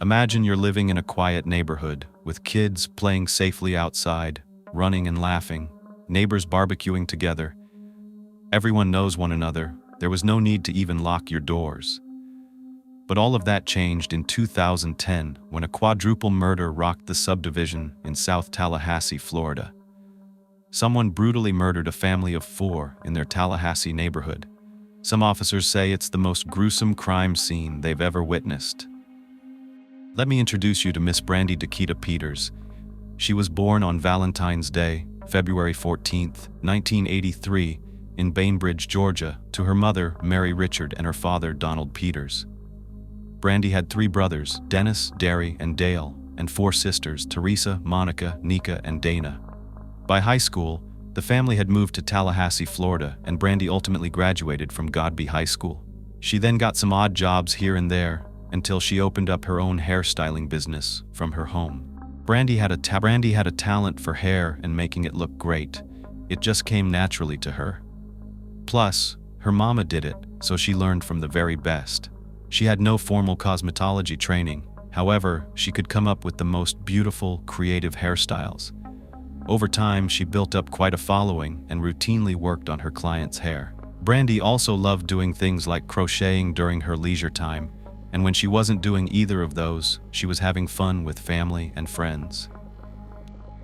Imagine you're living in a quiet neighborhood, with kids playing safely outside, running and laughing, neighbors barbecuing together. Everyone knows one another. There was no need to even lock your doors. But all of that changed in 2010 when a quadruple murder rocked the subdivision in South Tallahassee, Florida. Someone brutally murdered a family of 4 in their Tallahassee neighborhood. Some officers say it's the most gruesome crime scene they've ever witnessed. Let me introduce you to Miss Brandy Dakita Peters. She was born on Valentine's Day, February 14, 1983, in Bainbridge, Georgia, to her mother, Mary Richard, and her father, Donald Peters. Brandy had 3 brothers, Dennis, Derry, and Dale, and 4 sisters, Teresa, Monica, Nika, and Dana. By high school, the family had moved to Tallahassee, Florida, and Brandy ultimately graduated from Godby High School. She then got some odd jobs here and there, until she opened up her own hairstyling business from her home. Brandy had a talent for hair and making it look great. It just came naturally to her. Plus, her mama did it, so she learned from the very best. She had no formal cosmetology training. However, she could come up with the most beautiful, creative hairstyles. Over time, she built up quite a following and routinely worked on her clients' hair. Brandy also loved doing things like crocheting during her leisure time, and when she wasn't doing either of those, she was having fun with family and friends.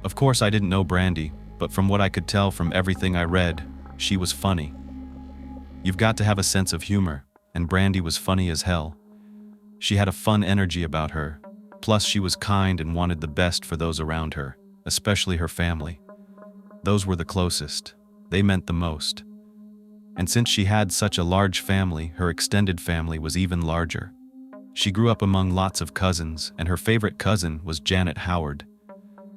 Of course, I didn't know Brandy, but from what I could tell from everything I read, she was funny. You've got to have a sense of humor, and Brandy was funny as hell. She had a fun energy about her, plus she was kind and wanted the best for those around her, especially her family. Those were the closest. They meant the most. And since she had such a large family, her extended family was even larger. She grew up among lots of cousins, and her favorite cousin was Janet Howard.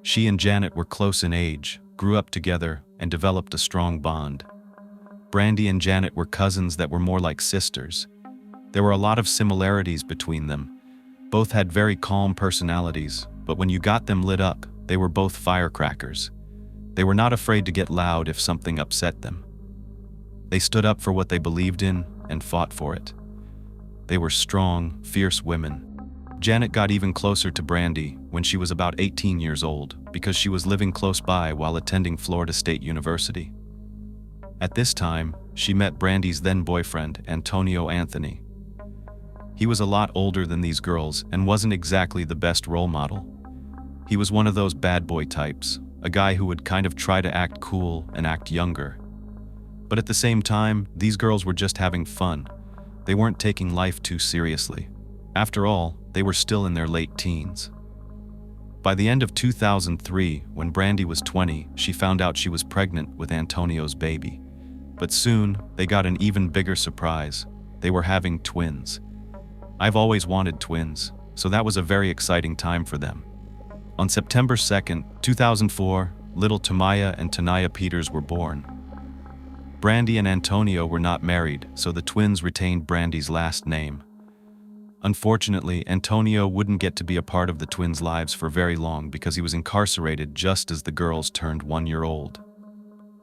She and Janet were close in age, grew up together, and developed a strong bond. Brandy and Janet were cousins that were more like sisters. There were a lot of similarities between them. Both had very calm personalities, but when you got them lit up, they were both firecrackers. They were not afraid to get loud if something upset them. They stood up for what they believed in and fought for it. They were strong, fierce women. Janet got even closer to Brandy when she was about 18 years old because she was living close by while attending Florida State University. At this time, she met Brandy's then-boyfriend, Antonio Anthony. He was a lot older than these girls and wasn't exactly the best role model. He was one of those bad boy types, a guy who would kind of try to act cool and act younger. But at the same time, these girls were just having fun. They weren't taking life too seriously. After all, they were still in their late teens. By the end of 2003, when Brandy was 20, she found out she was pregnant with Antonio's baby. But soon, they got an even bigger surprise. They were having twins. I've always wanted twins, so that was a very exciting time for them. On September 2nd, 2004, little Tamaya and Tanaya Peters were born. Brandy and Antonio were not married, so the twins retained Brandy's last name. Unfortunately, Antonio wouldn't get to be a part of the twins' lives for very long because he was incarcerated just as the girls turned 1 year old.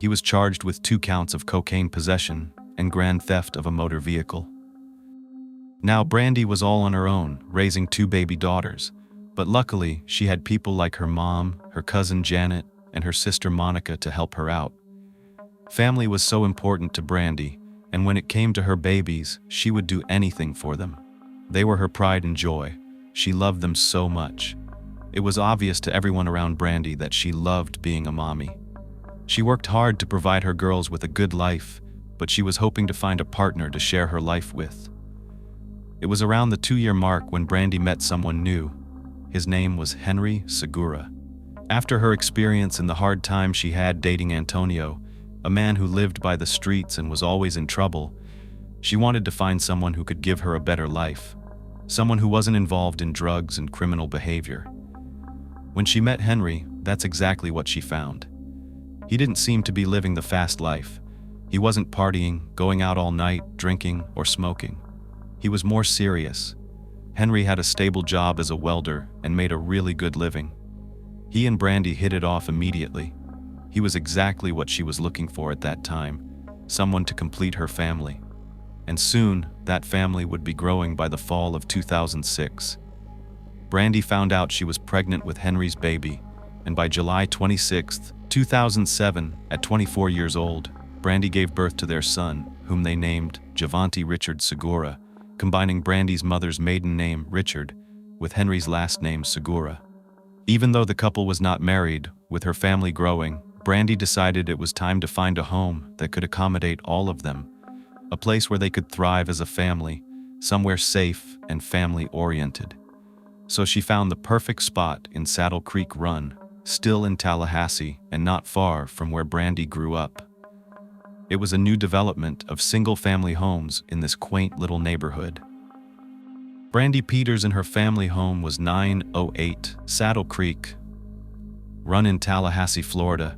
He was charged with 2 counts of cocaine possession and grand theft of a motor vehicle. Now Brandy was all on her own, raising 2 baby daughters, but luckily she had people like her mom, her cousin Janet, and her sister Monica to help her out. Family was so important to Brandy, and when it came to her babies, she would do anything for them. They were her pride and joy. She loved them so much. It was obvious to everyone around Brandy that she loved being a mommy. She worked hard to provide her girls with a good life, but she was hoping to find a partner to share her life with. It was around the 2-year mark when Brandy met someone new. His name was Henry Segura. After her experience and the hard time she had dating Antonio, a man who lived by the streets and was always in trouble, she wanted to find someone who could give her a better life. Someone who wasn't involved in drugs and criminal behavior. When she met Henry, that's exactly what she found. He didn't seem to be living the fast life. He wasn't partying, going out all night, drinking, or smoking. He was more serious. Henry had a stable job as a welder and made a really good living. He and Brandy hit it off immediately. He was exactly what she was looking for at that time, someone to complete her family. And soon, that family would be growing by the fall of 2006. Brandy found out she was pregnant with Henry's baby, and by July 26, 2007, at 24 years old, Brandy gave birth to their son, whom they named Javante Richard Segura, combining Brandy's mother's maiden name, Richard, with Henry's last name, Segura. Even though the couple was not married, with her family growing, Brandy decided it was time to find a home that could accommodate all of them, a place where they could thrive as a family, somewhere safe and family-oriented. So she found the perfect spot in Saddle Creek Run, still in Tallahassee and not far from where Brandy grew up. It was a new development of single-family homes in this quaint little neighborhood. Brandy Peters and her family home was 908 Saddle Creek Run in Tallahassee, Florida.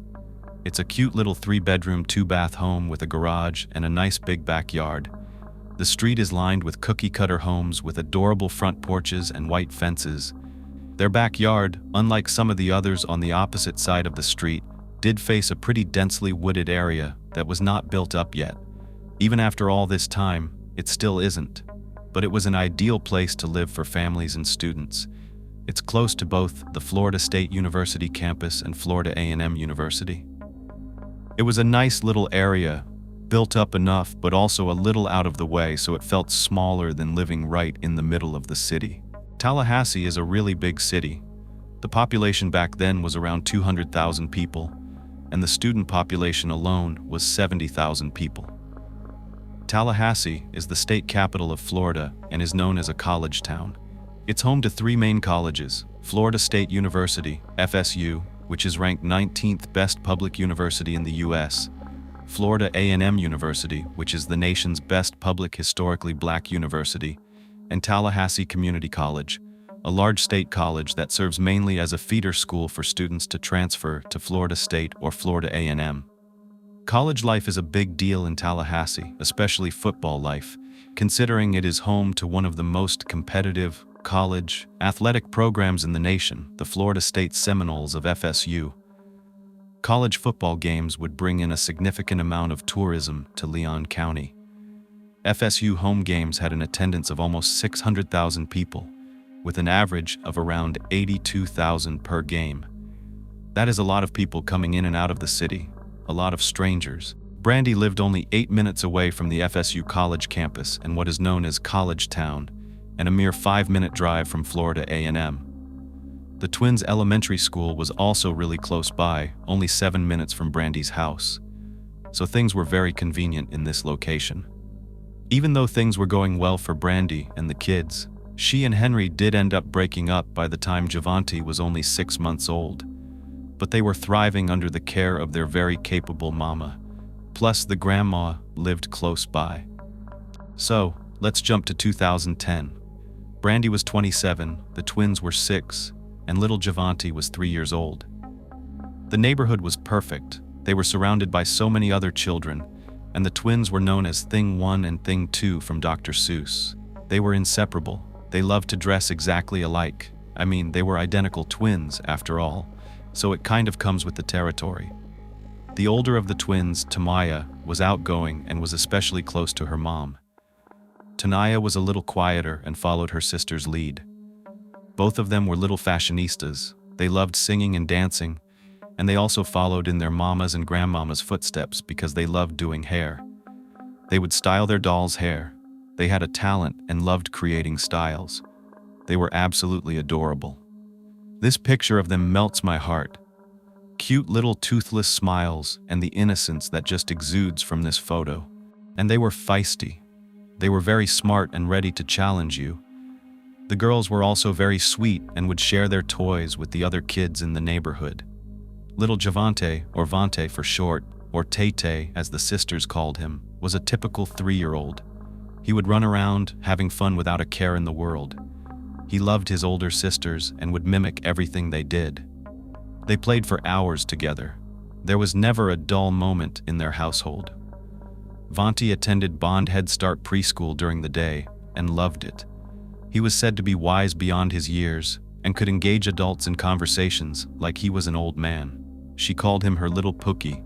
It's a cute little 3-bedroom, 2-bath home with a garage and a nice big backyard. The street is lined with cookie-cutter homes with adorable front porches and white fences. Their backyard, unlike some of the others on the opposite side of the street, did face a pretty densely wooded area that was not built up yet. Even after all this time, it still isn't. But it was an ideal place to live for families and students. It's close to both the Florida State University campus and Florida A&M University. It was a nice little area, built up enough but also a little out of the way, so it felt smaller than living right in the middle of the city. Tallahassee is a really big city. The population back then was around 200,000 people, and the student population alone was 70,000 people. Tallahassee is the state capital of Florida and is known as a college town. It's home to 3 main colleges: Florida State University, FSU, which is ranked 19th best public university in the U.S., Florida A&M University, which is the nation's best public historically black university, and Tallahassee Community College, a large state college that serves mainly as a feeder school for students to transfer to Florida State or Florida A&M. College life is a big deal in Tallahassee, especially football life, considering it is home to one of the most competitive college athletic programs in the nation, the Florida State Seminoles of FSU. College football games would bring in a significant amount of tourism to Leon County. FSU home games had an attendance of almost 600,000 people, with an average of around 82,000 per game. That is a lot of people coming in and out of the city, a lot of strangers. Brandy lived only 8 minutes away from the FSU college campus and what is known as College Town, and a mere 5-minute drive from Florida A&M. The twins' elementary school was also really close by, only 7 minutes from Brandy's house. So things were very convenient in this location. Even though things were going well for Brandy and the kids, she and Henry did end up breaking up by the time Javante was only 6 months old. But they were thriving under the care of their very capable mama. Plus, the grandma lived close by. So, let's jump to 2010. Brandy was 27, the twins were 6, and little Javante was 3 years old. The neighborhood was perfect. They were surrounded by so many other children, and the twins were known as Thing 1 and Thing 2 from Dr. Seuss. They were inseparable. They loved to dress exactly alike. I mean, they were identical twins, after all, so it kind of comes with the territory. The older of the twins, Tamaya, was outgoing and was especially close to her mom. Tanaya was a little quieter and followed her sister's lead. Both of them were little fashionistas. They loved singing and dancing, and they also followed in their mama's and grandmama's footsteps because they loved doing hair. They would style their dolls' hair. They had a talent and loved creating styles. They were absolutely adorable. This picture of them melts my heart. Cute little toothless smiles and the innocence that just exudes from this photo. And they were feisty. They were very smart and ready to challenge you. The girls were also very sweet and would share their toys with the other kids in the neighborhood. Little Javante, or Vante for short, or Tay-Tay as the sisters called him, was a typical 3-year-old. He would run around, having fun without a care in the world. He loved his older sisters and would mimic everything they did. They played for hours together. There was never a dull moment in their household. Vante attended Bond Head Start preschool during the day and loved it. He was said to be wise beyond his years and could engage adults in conversations like he was an old man. She called him her little Pookie.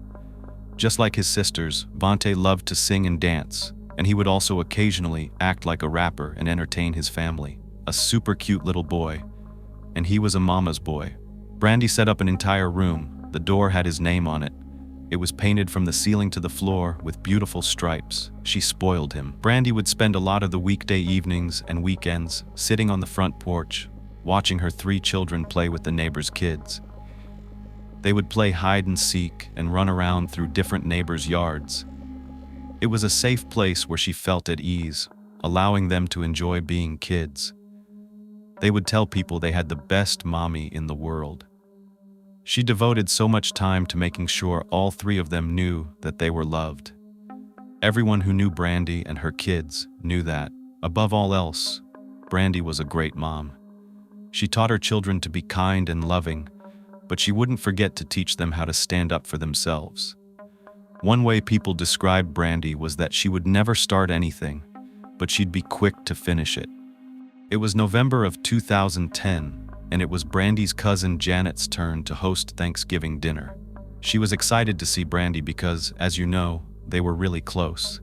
Just like his sisters, Vante loved to sing and dance, and he would also occasionally act like a rapper and entertain his family. A super cute little boy. and he was a mama's boy. Brandy set up an entire room. The door had his name on it. It was painted from the ceiling to the floor with beautiful stripes. She spoiled him. Brandy would spend a lot of the weekday evenings and weekends sitting on the front porch, watching her 3 children play with the neighbors' kids. They would play hide and seek and run around through different neighbors' yards. It was a safe place where she felt at ease, allowing them to enjoy being kids. They would tell people they had the best mommy in the world. She devoted so much time to making sure all 3 of them knew that they were loved. Everyone who knew Brandy and her kids knew that, above all else, Brandy was a great mom. She taught her children to be kind and loving, but she wouldn't forget to teach them how to stand up for themselves. One way people described Brandy was that she would never start anything, but she'd be quick to finish it. It was November of 2010, and it was Brandy's cousin Janet's turn to host Thanksgiving dinner. She was excited to see Brandy because, as you know, they were really close.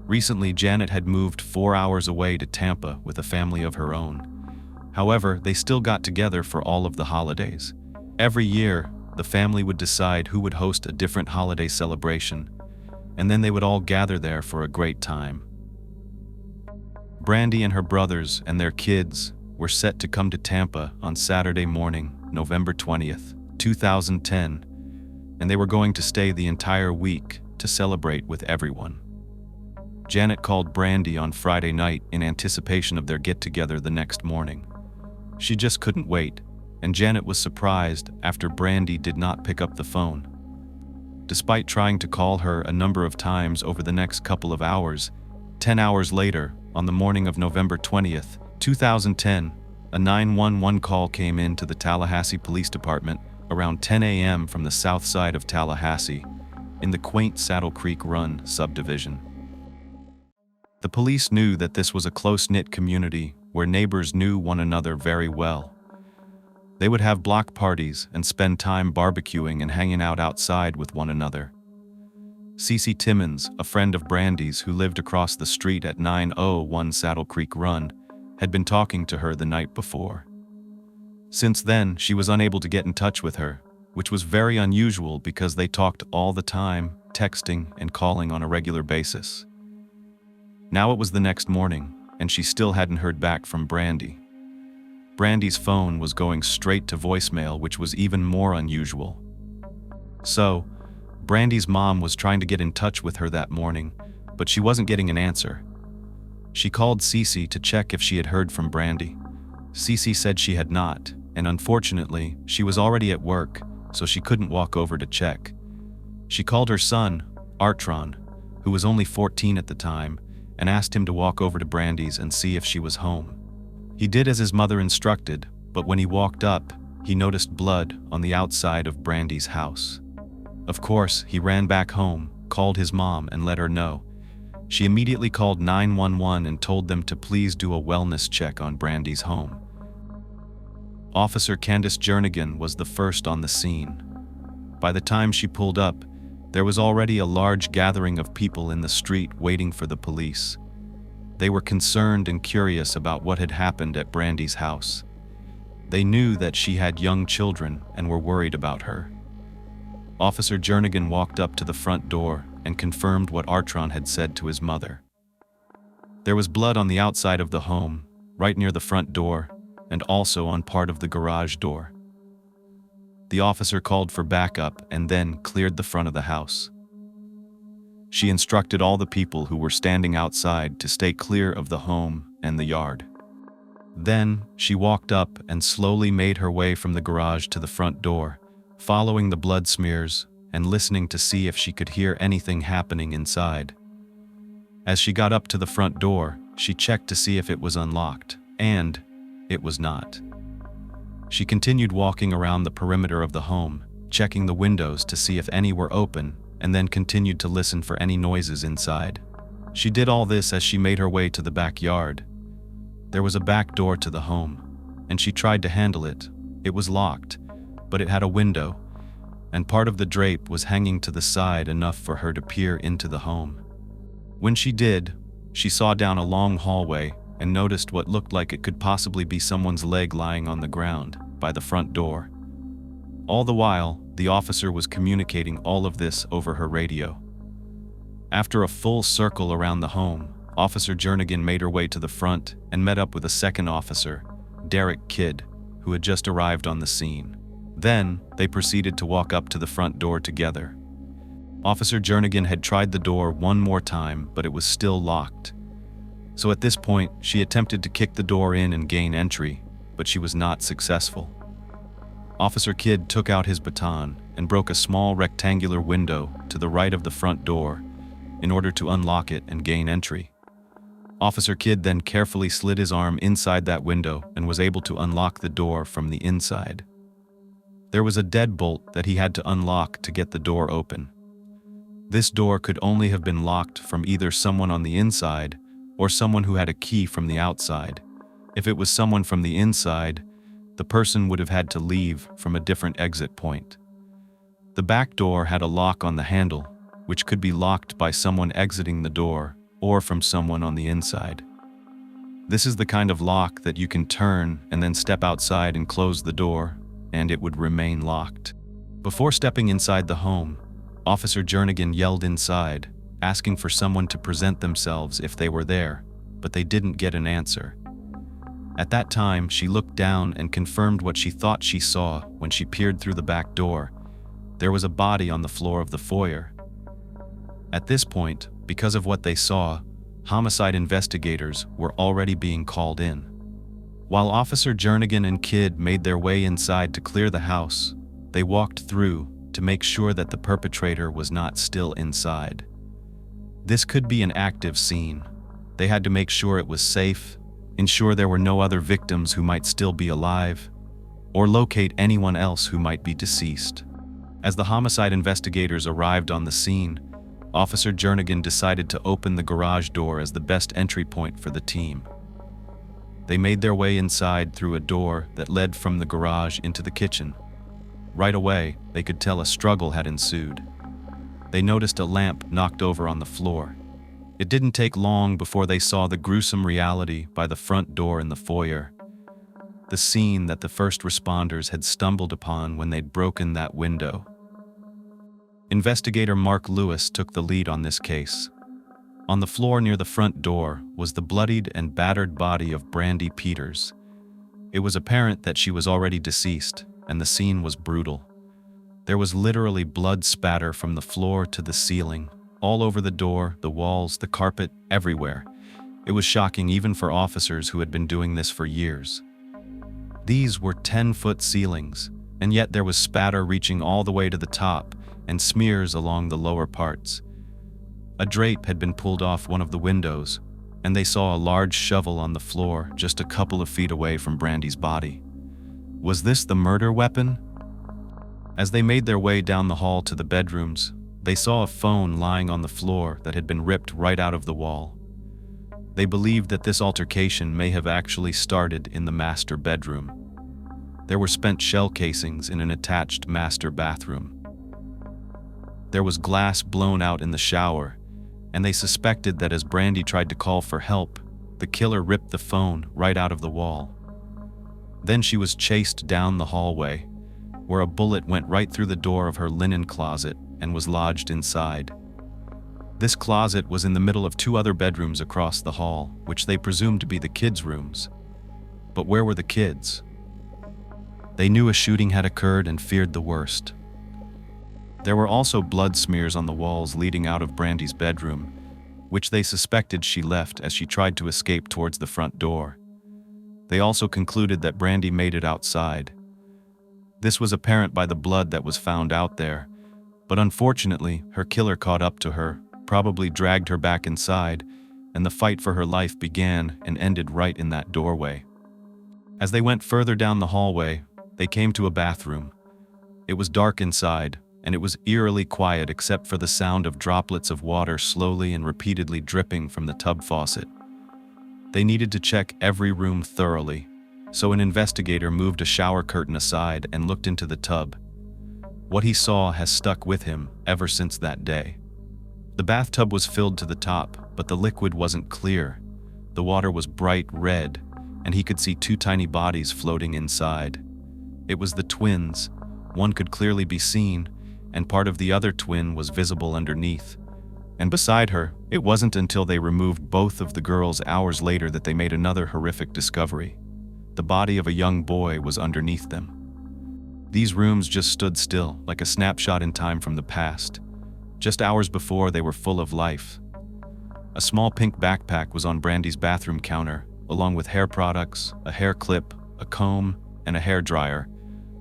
Recently, Janet had moved 4 hours away to Tampa with a family of her own. However, they still got together for all of the holidays. Every year, the family would decide who would host a different holiday celebration, and then they would all gather there for a great time. Brandy and her brothers and their kids were set to come to Tampa on Saturday morning, November 20th, 2010, and they were going to stay the entire week to celebrate with everyone. Janet called Brandy on Friday night in anticipation of their get-together the next morning. She just couldn't wait, and Janet was surprised after Brandy did not pick up the phone. Despite trying to call her a number of times over the next couple of hours, 10 hours later, on the morning of November 20th, 2010, a 911 call came in to the Tallahassee Police Department around 10 a.m. from the south side of Tallahassee, in the quaint Saddle Creek Run subdivision. The police knew that this was a close-knit community where neighbors knew one another very well. They would have block parties and spend time barbecuing and hanging out outside with one another. Cece Timmons, a friend of Brandy's who lived across the street at 901 Saddle Creek Run, had been talking to her the night before. Since then, she was unable to get in touch with her, which was very unusual because they talked all the time, texting and calling on a regular basis. Now it was the next morning, and she still hadn't heard back from Brandy. Brandy's phone was going straight to voicemail, which was even more unusual. So, Brandy's mom was trying to get in touch with her that morning, but she wasn't getting an answer. She called Cece to check if she had heard from Brandy. Cece said she had not, and unfortunately, she was already at work, so she couldn't walk over to check. She called her son, Artron, who was only 14 at the time, and asked him to walk over to Brandy's and see if she was home. He did as his mother instructed, but when he walked up, he noticed blood on the outside of Brandy's house. Of course, he ran back home, called his mom, and let her know. She immediately called 911 and told them to please do a wellness check on Brandy's home. Officer Candace Jernigan was the first on the scene. By the time she pulled up, there was already a large gathering of people in the street waiting for the police. They were concerned and curious about what had happened at Brandy's house. They knew that she had young children and were worried about her. Officer Jernigan walked up to the front door and confirmed what Artron had said to his mother. There was blood on the outside of the home, right near the front door, and also on part of the garage door. The officer called for backup and then cleared the front of the house. She instructed all the people who were standing outside to stay clear of the home and the yard. Then, she walked up and slowly made her way from the garage to the front door, following the blood smears and listening to see if she could hear anything happening inside. As she got up to the front door, she checked to see if it was unlocked, and it was not. She continued walking around the perimeter of the home, checking the windows to see if any were open, and then continued to listen for any noises inside. She did all this as she made her way to the backyard. There was a back door to the home, and she tried to handle it. It was locked, but it had a window, and part of the drape was hanging to the side enough for her to peer into the home. When she did, she saw down a long hallway and noticed what looked like it could possibly be someone's leg lying on the ground by the front door. All the while, the officer was communicating all of this over her radio. After a full circle around the home, Officer Jernigan made her way to the front and met up with a second officer, Derek Kidd, who had just arrived on the scene. Then, they proceeded to walk up to the front door together. Officer Jernigan had tried the door one more time, but it was still locked. So at this point, she attempted to kick the door in and gain entry, but she was not successful. Officer Kidd took out his baton and broke a small rectangular window to the right of the front door in order to unlock it and gain entry. Officer Kidd then carefully slid his arm inside that window and was able to unlock the door from the inside. There was a deadbolt that he had to unlock to get the door open. This door could only have been locked from either someone on the inside or someone who had a key from the outside. If it was someone from the inside, the person would have had to leave from a different exit point. The back door had a lock on the handle, which could be locked by someone exiting the door or from someone on the inside. This is the kind of lock that you can turn and then step outside and close the door, and it would remain locked. Before stepping inside the home, Officer Jernigan yelled inside, asking for someone to present themselves if they were there, but they didn't get an answer. At that time, she looked down and confirmed what she thought she saw when she peered through the back door. There was a body on the floor of the foyer. At this point, because of what they saw, homicide investigators were already being called in. While Officer Jernigan and Kidd made their way inside to clear the house, they walked through to make sure that the perpetrator was not still inside. This could be an active scene. They had to make sure it was safe, ensure there were no other victims who might still be alive, or locate anyone else who might be deceased. As the homicide investigators arrived on the scene, Officer Jernigan decided to open the garage door as the best entry point for the team. They made their way inside through a door that led from the garage into the kitchen. Right away, they could tell a struggle had ensued. They noticed a lamp knocked over on the floor. It didn't take long before they saw the gruesome reality by the front door in the foyer. The scene that the first responders had stumbled upon when they'd broken that window. Investigator Mark Lewis took the lead on this case. On the floor near the front door was the bloodied and battered body of Brandy Peters. It was apparent that she was already deceased, and the scene was brutal. There was literally blood spatter from the floor to the ceiling, all over the door, the walls, the carpet, everywhere. It was shocking even for officers who had been doing this for years. These were 10-foot ceilings, and yet there was spatter reaching all the way to the top and smears along the lower parts. A drape had been pulled off one of the windows, and they saw a large shovel on the floor just a couple of feet away from Brandy's body. Was this the murder weapon? As they made their way down the hall to the bedrooms, they saw a phone lying on the floor that had been ripped right out of the wall. They believed that this altercation may have actually started in the master bedroom. There were spent shell casings in an attached master bathroom. There was glass blown out in the shower, and they suspected that as Brandy tried to call for help, the killer ripped the phone right out of the wall. Then she was chased down the hallway, where a bullet went right through the door of her linen closet and was lodged inside. This closet was in the middle of two other bedrooms across the hall, which they presumed to be the kids' rooms. But where were the kids? They knew a shooting had occurred and feared the worst. There were also blood smears on the walls leading out of Brandy's bedroom, which they suspected she left as she tried to escape towards the front door. They also concluded that Brandy made it outside. This was apparent by the blood that was found out there, but unfortunately, her killer caught up to her, probably dragged her back inside, and the fight for her life began and ended right in that doorway. As they went further down the hallway, they came to a bathroom. It was dark inside, and it was eerily quiet except for the sound of droplets of water slowly and repeatedly dripping from the tub faucet. They needed to check every room thoroughly, so an investigator moved a shower curtain aside and looked into the tub. What he saw has stuck with him ever since that day. The bathtub was filled to the top, but the liquid wasn't clear. The water was bright red, and he could see two tiny bodies floating inside. It was the twins. One could clearly be seen, and part of the other twin was visible underneath. And beside her, it wasn't until they removed both of the girls hours later that they made another horrific discovery. The body of a young boy was underneath them. These rooms just stood still, like a snapshot in time from the past. Just hours before, they were full of life. A small pink backpack was on Brandy's bathroom counter, along with hair products, a hair clip, a comb, and a hair dryer,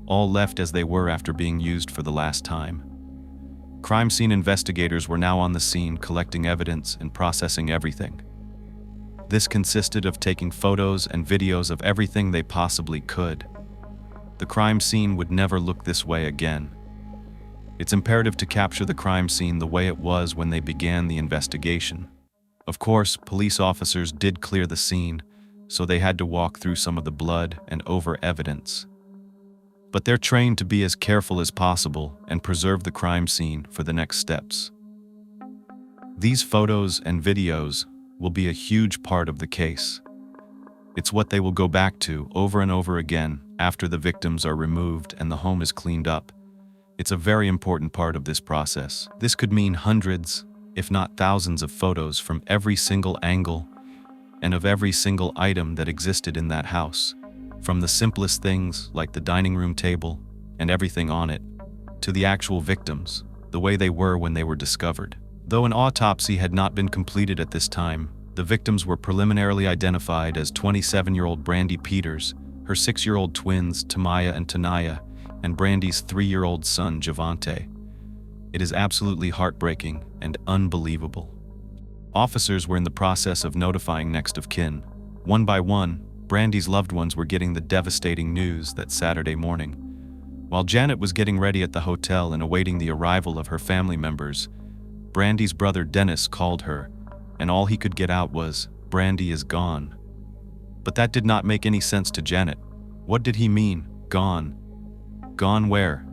all left as they were after being used for the last time. Crime scene investigators were now on the scene collecting evidence and processing everything. This consisted of taking photos and videos of everything they possibly could. The crime scene would never look this way again. It's imperative to capture the crime scene the way it was when they began the investigation. Of course, police officers did clear the scene, so they had to walk through some of the blood and over evidence. But they're trained to be as careful as possible and preserve the crime scene for the next steps. These photos and videos will be a huge part of the case. It's what they will go back to over and over again after the victims are removed and the home is cleaned up. It's a very important part of this process. This could mean hundreds, if not thousands of photos from every single angle and of every single item that existed in that house. From the simplest things like the dining room table and everything on it, to the actual victims, the way they were when they were discovered. Though an autopsy had not been completed at this time, the victims were preliminarily identified as 27-year-old Brandy Peters, her 6-year-old twins Tamaya and Tanaya, and Brandy's 3-year-old son Javante. It is absolutely heartbreaking and unbelievable. Officers were in the process of notifying next of kin. One by one, Brandy's loved ones were getting the devastating news that Saturday morning. While Janet was getting ready at the hotel and awaiting the arrival of her family members, Brandy's brother Dennis called her, and all he could get out was, "Brandy is gone." But that did not make any sense to Janet. What did he mean, gone? Gone where?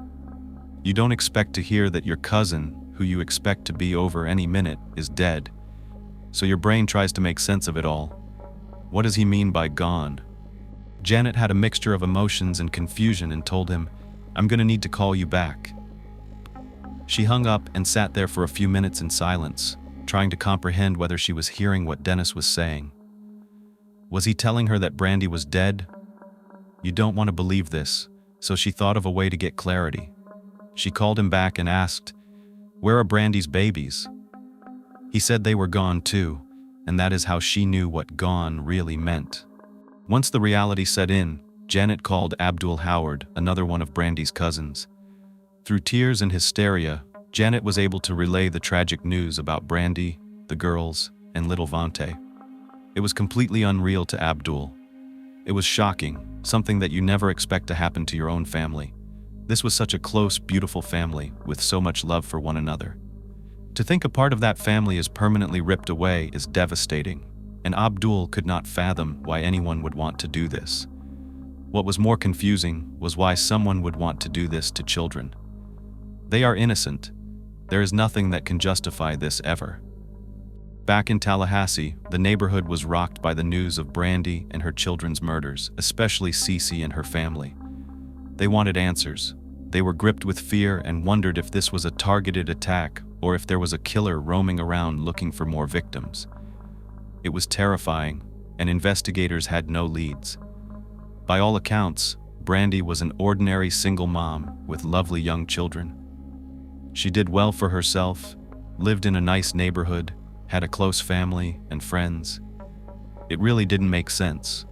You don't expect to hear that your cousin, who you expect to be over any minute, is dead. So your brain tries to make sense of it all. What does he mean by gone? Janet had a mixture of emotions and confusion and told him, "I'm gonna need to call you back." She hung up and sat there for a few minutes in silence, trying to comprehend whether she was hearing what Dennis was saying. Was he telling her that Brandy was dead? You don't want to believe this, so she thought of a way to get clarity. She called him back and asked, "Where are Brandy's babies?" He said they were gone too, and that is how she knew what gone really meant. Once the reality set in, Janet called Abdul Howard, another one of Brandy's cousins. Through tears and hysteria, Janet was able to relay the tragic news about Brandy, the girls, and little Vante. It was completely unreal to Abdul. It was shocking, something that you never expect to happen to your own family. This was such a close, beautiful family with so much love for one another. To think a part of that family is permanently ripped away is devastating, and Abdul could not fathom why anyone would want to do this. What was more confusing was why someone would want to do this to children. They are innocent. There is nothing that can justify this ever. Back in Tallahassee, the neighborhood was rocked by the news of Brandy and her children's murders, especially Cece and her family. They wanted answers. They were gripped with fear and wondered if this was a targeted attack or if there was a killer roaming around looking for more victims. It was terrifying, and investigators had no leads. By all accounts, Brandy was an ordinary single mom with lovely young children. She did well for herself, lived in a nice neighborhood, had a close family and friends. It really didn't make sense.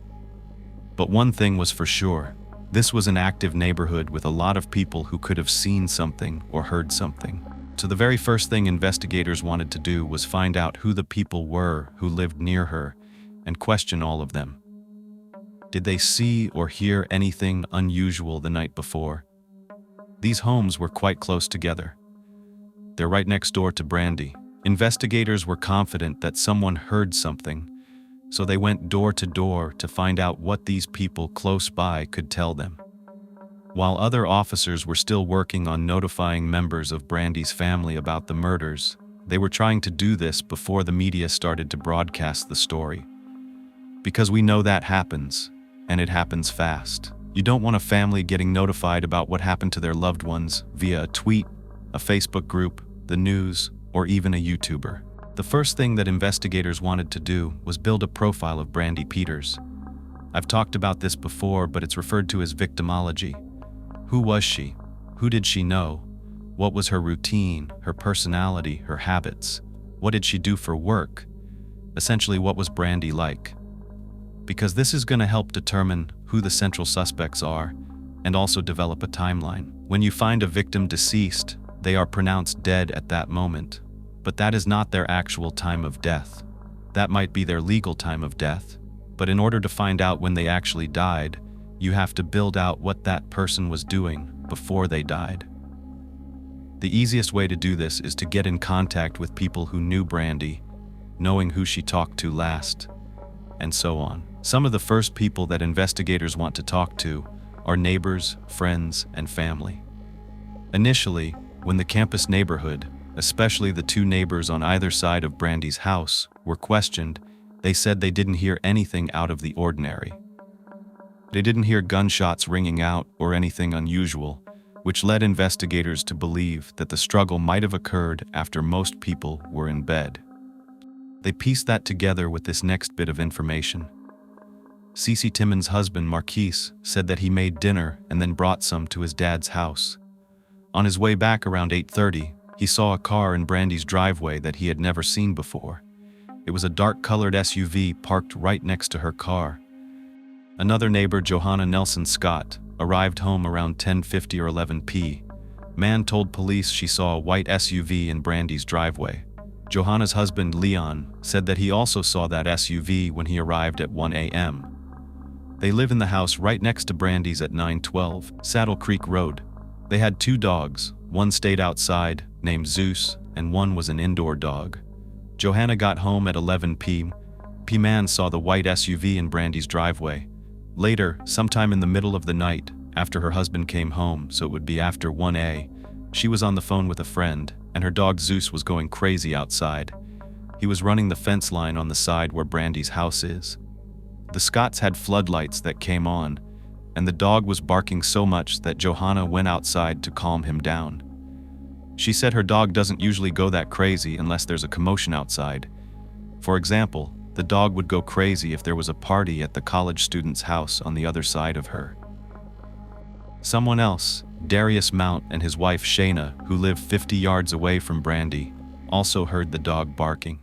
But one thing was for sure. This was an active neighborhood with a lot of people who could have seen something or heard something. So the very first thing investigators wanted to do was find out who the people were who lived near her and question all of them. Did they see or hear anything unusual the night before? These homes were quite close together. They're right next door to Brandy. Investigators were confident that someone heard something, so they went door to door to find out what these people close by could tell them. While other officers were still working on notifying members of Brandy's family about the murders, they were trying to do this before the media started to broadcast the story. Because we know that happens, and it happens fast. You don't want a family getting notified about what happened to their loved ones via a tweet, a Facebook group, the news, or even a YouTuber. The first thing that investigators wanted to do was build a profile of Brandy Peters. I've talked about this before, but it's referred to as victimology. Who was she? Who did she know? What was her routine, her personality, her habits? What did she do for work? Essentially, what was Brandy like? Because this is going to help determine who the central suspects are and also develop a timeline. When you find a victim deceased, they are pronounced dead at that moment, but that is not their actual time of death. That might be their legal time of death, but in order to find out when they actually died, you have to build out what that person was doing before they died. The easiest way to do this is to get in contact with people who knew Brandy, knowing who she talked to last, and so on. Some of the first people that investigators want to talk to are neighbors, friends, and family. Initially, when the campus neighborhood, especially the two neighbors on either side of Brandy's house, were questioned, they said they didn't hear anything out of the ordinary. They didn't hear gunshots ringing out or anything unusual, which led investigators to believe that the struggle might have occurred after most people were in bed. They pieced that together with this next bit of information. Cece Timmons' husband, Marquise, said that he made dinner and then brought some to his dad's house. On his way back around 8:30, he saw a car in Brandy's driveway that he had never seen before. It was a dark-colored SUV parked right next to her car. Another neighbor, Johanna Nelson Scott, arrived home around 10:50 or 11 p.m. Man told police she saw a white SUV in Brandy's driveway. Johanna's husband, Leon, said that he also saw that SUV when he arrived at 1 a.m. They live in the house right next to Brandy's at 912 Saddle Creek Road. They had two dogs, one stayed outside, named Zeus, and one was an indoor dog. Johanna got home at 11 p.m. Man saw the white SUV in Brandy's driveway. Later, sometime in the middle of the night, after her husband came home, so it would be after 1 a.m., she was on the phone with a friend, and her dog Zeus was going crazy outside. He was running the fence line on the side where Brandy's house is. The Scotts had floodlights that came on, and the dog was barking so much that Johanna went outside to calm him down. She said her dog doesn't usually go that crazy unless there's a commotion outside. For example, the dog would go crazy if there was a party at the college student's house on the other side of her. Someone else, Darius Mount and his wife Shayna, who live 50 yards away from Brandy, also heard the dog barking.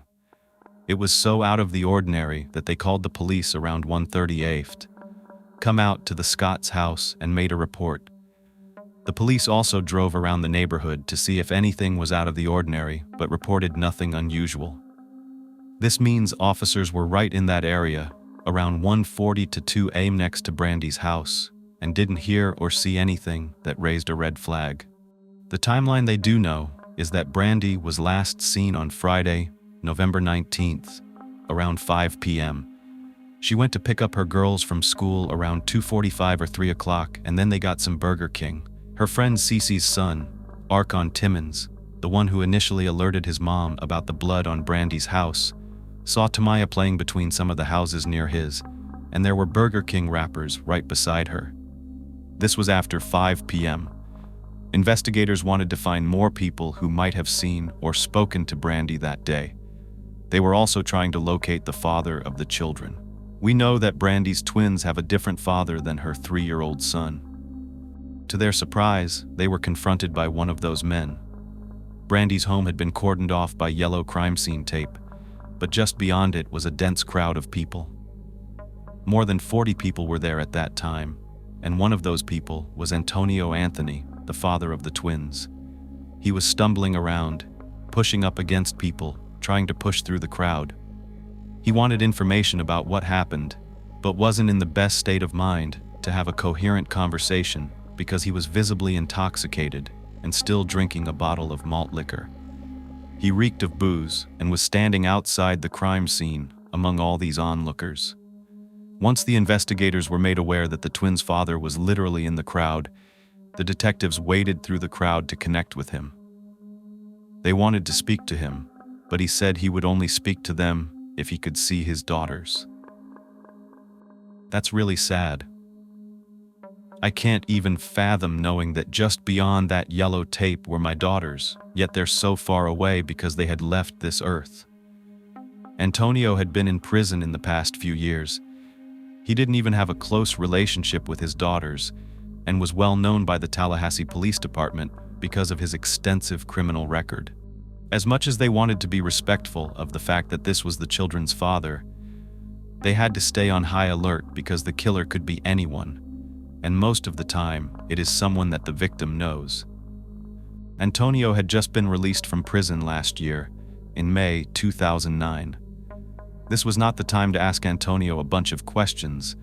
It was so out of the ordinary that they called the police around 1:30 a.m. Come out to the Scott's house and made a report. The police also drove around the neighborhood to see if anything was out of the ordinary, but reported nothing unusual. This means officers were right in that area, around 1:40 to 2 a.m. next to Brandy's house, and didn't hear or see anything that raised a red flag. The timeline they do know is that Brandy was last seen on Friday, November 19th, around 5 p.m. She went to pick up her girls from school around 2:45 or 3 o'clock, and then they got some Burger King. Her friend Cece's son, Archon Timmons, the one who initially alerted his mom about the blood on Brandy's house, saw Tamaya playing between some of the houses near his, and there were Burger King wrappers right beside her. This was after 5 p.m. Investigators wanted to find more people who might have seen or spoken to Brandy that day. They were also trying to locate the father of the children. We know that Brandy's twins have a different father than her 3-year-old son. To their surprise, they were confronted by one of those men. Brandy's home had been cordoned off by yellow crime scene tape, but just beyond it was a dense crowd of people. More than 40 people were there at that time, and one of those people was Antonio Anthony, the father of the twins. He was stumbling around, pushing up against people, trying to push through the crowd. He wanted information about what happened, but wasn't in the best state of mind to have a coherent conversation because he was visibly intoxicated and still drinking a bottle of malt liquor. He reeked of booze and was standing outside the crime scene among all these onlookers. Once the investigators were made aware that the twins' father was literally in the crowd, the detectives waded through the crowd to connect with him. They wanted to speak to him, but he said he would only speak to them if he could see his daughters. That's really sad. I can't even fathom knowing that just beyond that yellow tape were my daughters, yet they're so far away because they had left this earth. Antonio had been in prison in the past few years. He didn't even have a close relationship with his daughters and was well known by the Tallahassee Police Department because of his extensive criminal record. As much as they wanted to be respectful of the fact that this was the children's father, they had to stay on high alert because the killer could be anyone, and most of the time, it is someone that the victim knows. Antonio had just been released from prison last year, in May 2009. This was not the time to ask Antonio a bunch of questions,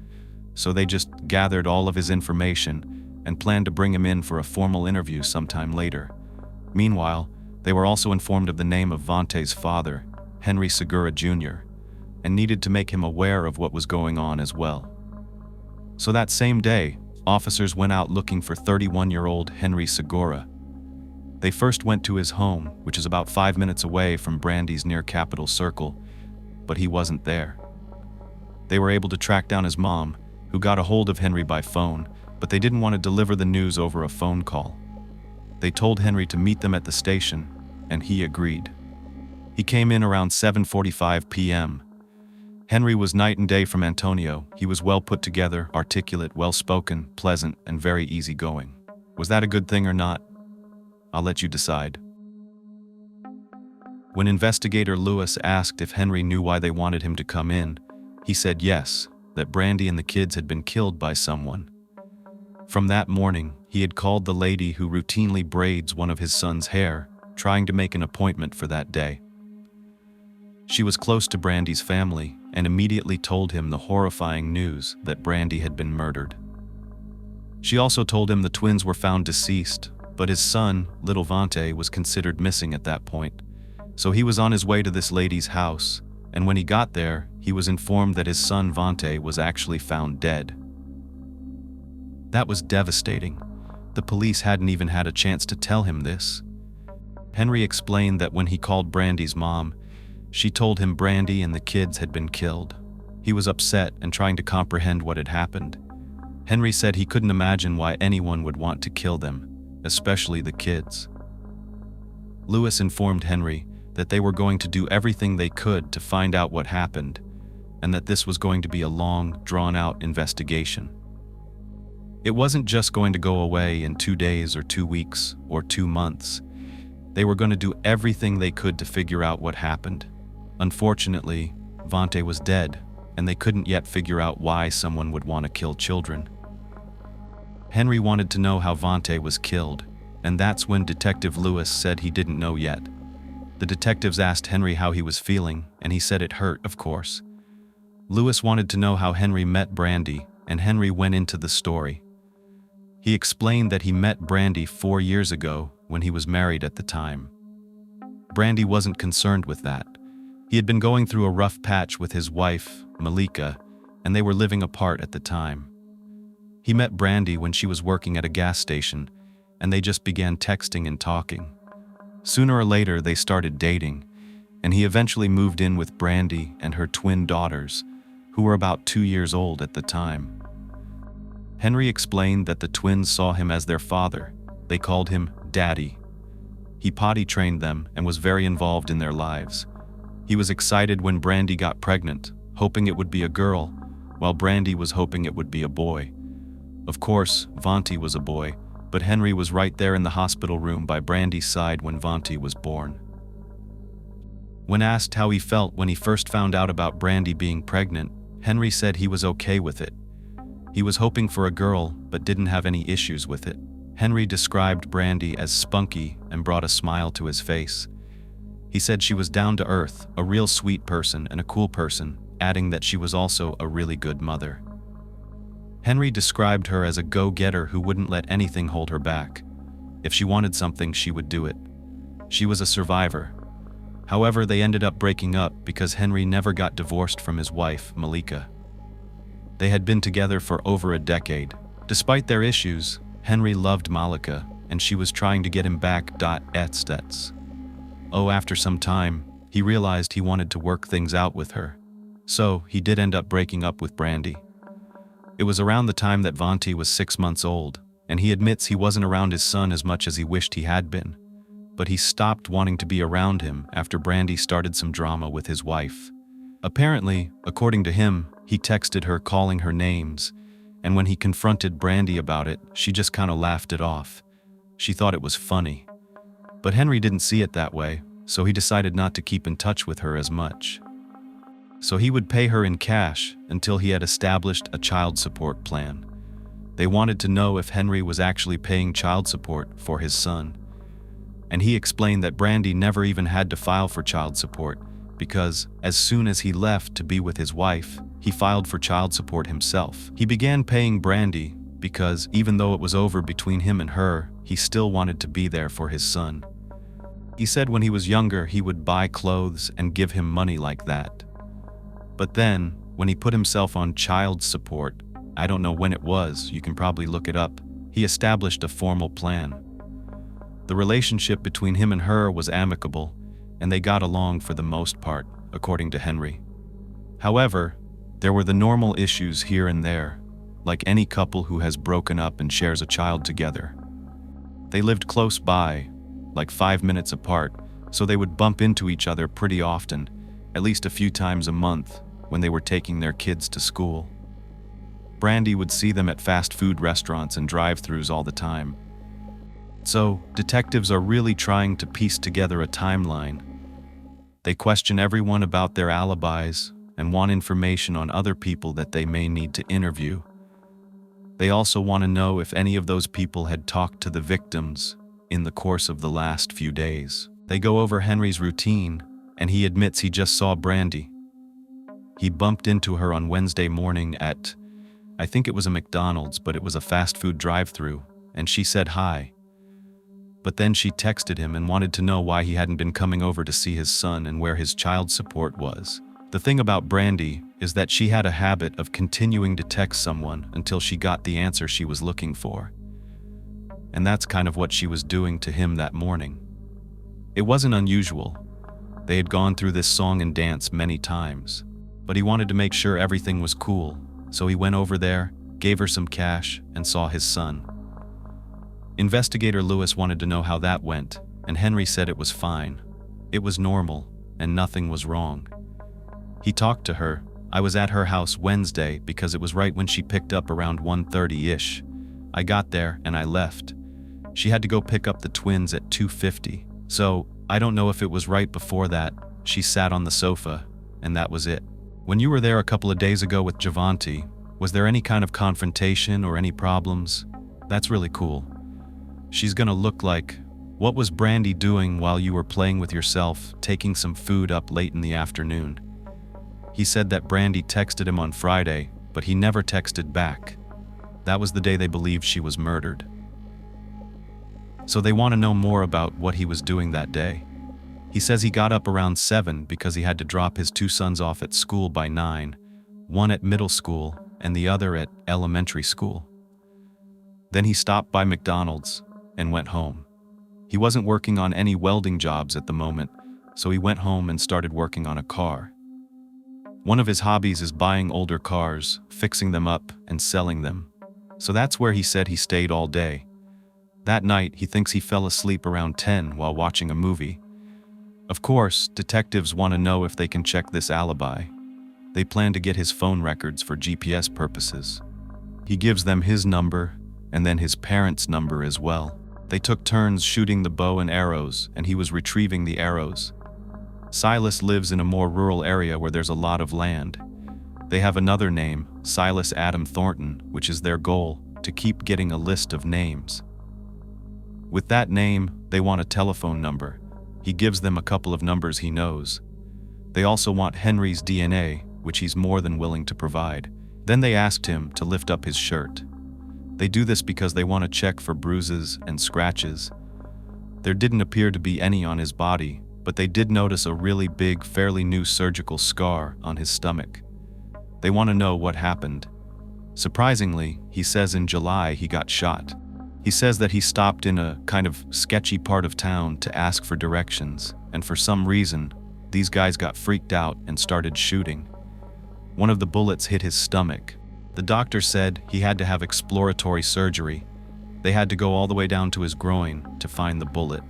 so they just gathered all of his information and planned to bring him in for a formal interview sometime later. Meanwhile, they were also informed of the name of Vontae's father, Henry Segura Jr., and needed to make him aware of what was going on as well. So that same day, officers went out looking for 31-year-old Henry Segura. They first went to his home, which is about 5 minutes away from Brandy's near Capitol Circle, but he wasn't there. They were able to track down his mom, who got a hold of Henry by phone, but they didn't want to deliver the news over a phone call. They told Henry to meet them at the station, and he agreed. He came in around 7:45 p.m. Henry was night and day from Antonio. He was well put together, articulate, well-spoken, pleasant, and very easygoing. Was that a good thing or not? I'll let you decide. When investigator Lewis asked if Henry knew why they wanted him to come in, he said yes, that Brandy and the kids had been killed by someone. From that morning, he had called the lady who routinely braids one of his son's hair, trying to make an appointment for that day. She was close to Brandy's family and immediately told him the horrifying news that Brandy had been murdered. She also told him the twins were found deceased, but his son, little Vontae, was considered missing at that point. So he was on his way to this lady's house, and when he got there, he was informed that his son Vontae was actually found dead. That was devastating. The police hadn't even had a chance to tell him this. Henry explained that when he called Brandy's mom, she told him Brandy and the kids had been killed. He was upset and trying to comprehend what had happened. Henry said he couldn't imagine why anyone would want to kill them, especially the kids. Lewis informed Henry that they were going to do everything they could to find out what happened, and that this was going to be a long, drawn-out investigation. It wasn't just going to go away in 2 days or 2 weeks or 2 months. They were going to do everything they could to figure out what happened. Unfortunately, Vontae was dead, and they couldn't yet figure out why someone would want to kill children. Henry wanted to know how Vontae was killed, and that's when Detective Lewis said he didn't know yet. The detectives asked Henry how he was feeling, and he said it hurt, of course. Lewis wanted to know how Henry met Brandy, and Henry went into the story. He explained that he met Brandy 4 years ago when he was married at the time. Brandy wasn't concerned with that. He had been going through a rough patch with his wife, Malika, and they were living apart at the time. He met Brandy when she was working at a gas station, and they just began texting and talking. Sooner or later, they started dating, and he eventually moved in with Brandy and her twin daughters, who were about 2 years old at the time. Henry explained that the twins saw him as their father. They called him Daddy. He potty trained them and was very involved in their lives. He was excited when Brandy got pregnant, hoping it would be a girl, while Brandy was hoping it would be a boy. Of course, Vontae was a boy, but Henry was right there in the hospital room by Brandy's side when Vontae was born. When asked how he felt when he first found out about Brandy being pregnant, Henry said he was okay with it. He was hoping for a girl, but didn't have any issues with it. Henry described Brandy as spunky and brought a smile to his face. He said she was down to earth, a real sweet person and a cool person, adding that she was also a really good mother. Henry described her as a go-getter who wouldn't let anything hold her back. If she wanted something, she would do it. She was a survivor. However, they ended up breaking up because Henry never got divorced from his wife, Malika. They had been together for over a decade. Despite their issues, Henry loved Malika, and she was trying to get him back. After some time, he realized he wanted to work things out with her. So, he did end up breaking up with Brandy. It was around the time that Vonti was 6 months old, and he admits he wasn't around his son as much as he wished he had been. But he stopped wanting to be around him after Brandy started some drama with his wife. Apparently, according to him, he texted her calling her names, and when he confronted Brandy about it, she just kinda laughed it off. She thought it was funny. But Henry didn't see it that way, so he decided not to keep in touch with her as much. So he would pay her in cash until he had established a child support plan. They wanted to know if Henry was actually paying child support for his son. And he explained that Brandy never even had to file for child support because as soon as he left to be with his wife, he filed for child support himself. He began paying Brandy because even though it was over between him and her, he still wanted to be there for his son. He said when he was younger, he would buy clothes and give him money like that. But then, when he put himself on child support, I don't know when it was, you can probably look it up, he established a formal plan. The relationship between him and her was amicable, and they got along for the most part, according to Henry. However, there were the normal issues here and there, like any couple who has broken up and shares a child together. They lived close by, like 5 minutes apart, so they would bump into each other pretty often, at least a few times a month, when they were taking their kids to school. Brandy would see them at fast food restaurants and drive-thrus all the time. So, detectives are really trying to piece together a timeline. They question everyone about their alibis and want information on other people that they may need to interview. They also want to know if any of those people had talked to the victims in the course of the last few days. They go over Henry's routine, and he admits he just saw Brandy. He bumped into her on Wednesday morning at, I think it was a McDonald's, but it was a fast food drive-thru, and she said hi. But then she texted him and wanted to know why he hadn't been coming over to see his son and where his child support was. The thing about Brandy is that she had a habit of continuing to text someone until she got the answer she was looking for. And that's kind of what she was doing to him that morning. It wasn't unusual. They had gone through this song and dance many times. But he wanted to make sure everything was cool, so he went over there, gave her some cash, and saw his son. Investigator Lewis wanted to know how that went, and Henry said it was fine. It was normal, and nothing was wrong. He talked to her. I was at her house Wednesday because it was right when she picked up around 1:30-ish. I got there and I left. She had to go pick up the twins at 2:50, so I don't know if it was right before that. She sat on the sofa, and that was it. When you were there a couple of days ago with Javanti, was there any kind of confrontation or any problems? That's really cool. She's gonna look like, what was Brandy doing while you were playing with yourself, taking some food up late in the afternoon? He said that Brandy texted him on Friday, but he never texted back. That was the day they believed she was murdered. So they want to know more about what he was doing that day. He says he got up around 7 because he had to drop his 2 sons off at school by 9, one at middle school and the other at elementary school. Then he stopped by McDonald's and went home. He wasn't working on any welding jobs at the moment, so he went home and started working on a car. One of his hobbies is buying older cars, fixing them up, and selling them. So that's where he said he stayed all day. That night, he thinks he fell asleep around 10 while watching a movie. Of course, detectives want to know if they can check this alibi. They plan to get his phone records for GPS purposes. He gives them his number, and then his parents' number as well. They took turns shooting the bow and arrows, and he was retrieving the arrows. Silas lives in a more rural area where there's a lot of land. They have another name, Silas Adam Thornton, which is their goal, to keep getting a list of names. With that name, they want a telephone number. He gives them a couple of numbers he knows. They also want Henry's DNA, which he's more than willing to provide. Then they asked him to lift up his shirt. They do this because they want to check for bruises and scratches. There didn't appear to be any on his body, but they did notice a really big, fairly new surgical scar on his stomach. They want to know what happened. Surprisingly, he says in July he got shot. He says that he stopped in a kind of sketchy part of town to ask for directions, and for some reason, these guys got freaked out and started shooting. One of the bullets hit his stomach. The doctor said he had to have exploratory surgery. They had to go all the way down to his groin to find the bullet.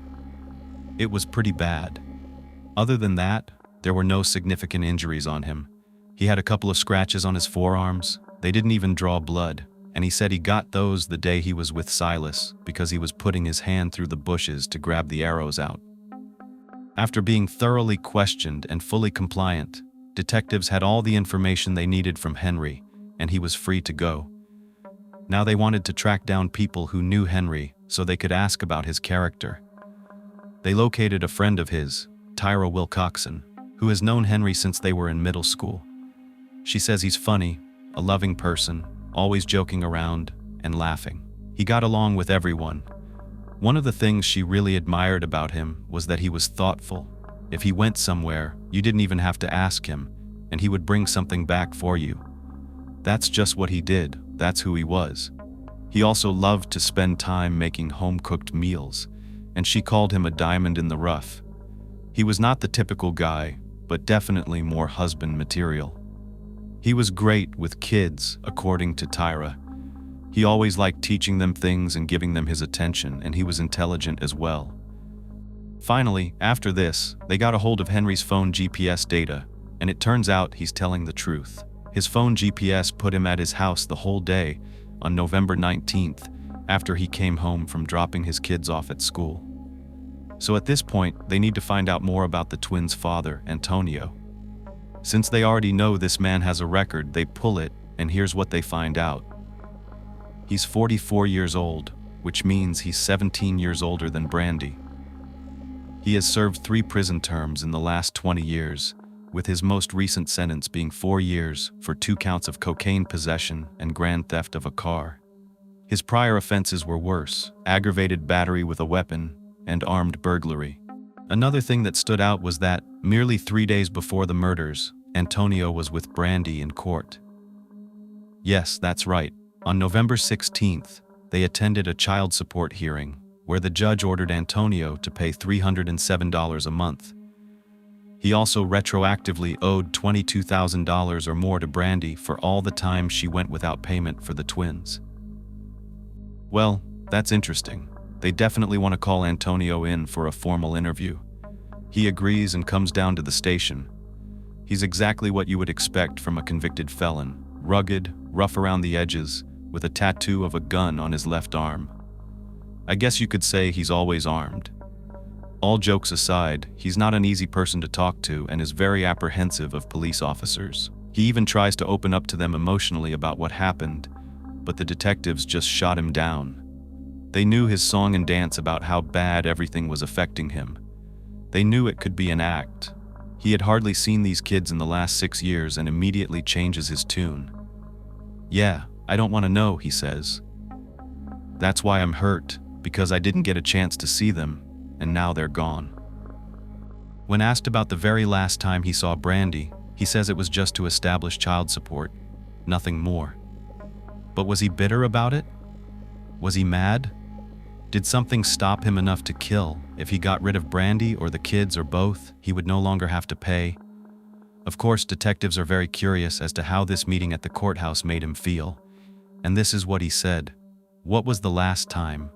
It was pretty bad. Other than that, there were no significant injuries on him. He had a couple of scratches on his forearms. They didn't even draw blood, and he said he got those the day he was with Silas because he was putting his hand through the bushes to grab the arrows out. After being thoroughly questioned and fully compliant, detectives had all the information they needed from Henry, and he was free to go. Now they wanted to track down people who knew Henry so they could ask about his character. They located a friend of his, Tyra Wilcoxon, who has known Henry since they were in middle school. She says he's funny, a loving person, always joking around and laughing. He got along with everyone. One of the things she really admired about him was that he was thoughtful. If he went somewhere, you didn't even have to ask him, and he would bring something back for you. That's just what he did. That's who he was. He also loved to spend time making home-cooked meals, and she called him a diamond in the rough. He was not the typical guy, but definitely more husband material. He was great with kids, according to Tyra. He always liked teaching them things and giving them his attention, and he was intelligent as well. Finally, after this, they got a hold of Henry's phone GPS data, and it turns out he's telling the truth. His phone GPS put him at his house the whole day on November 19th, after he came home from dropping his kids off at school. So at this point, they need to find out more about the twins' father, Antonio. Since they already know this man has a record, they pull it, and here's what they find out. He's 44 years old, which means he's 17 years older than Brandy. He has served 3 prison terms in the last 20 years, with his most recent sentence being 4 years for 2 counts of cocaine possession and grand theft of a car. His prior offenses were worse: aggravated battery with a weapon and armed burglary. Another thing that stood out was that, merely 3 days before the murders, Antonio was with Brandy in court. Yes, that's right. On November 16th, they attended a child support hearing where the judge ordered Antonio to pay $307 a month. He also retroactively owed $22,000 or more to Brandy for all the time she went without payment for the twins. Well, that's interesting. They definitely want to call Antonio in for a formal interview. He agrees and comes down to the station. He's exactly what you would expect from a convicted felon: rugged, rough around the edges, with a tattoo of a gun on his left arm. I guess you could say he's always armed. All jokes aside, he's not an easy person to talk to and is very apprehensive of police officers. He even tries to open up to them emotionally about what happened, but the detectives just shot him down. They knew his song and dance about how bad everything was affecting him. They knew it could be an act. He had hardly seen these kids in the last 6 years and immediately changes his tune. "Yeah, I don't want to know," he says. "That's why I'm hurt, because I didn't get a chance to see them, and now they're gone." When asked about the very last time he saw Brandy, he says it was just to establish child support, nothing more. But was he bitter about it? Was he mad? Did something stop him enough to kill? If he got rid of Brandy or the kids or both, he would no longer have to pay. Of course, detectives are very curious as to how this meeting at the courthouse made him feel, and this is what he said. What was the last time?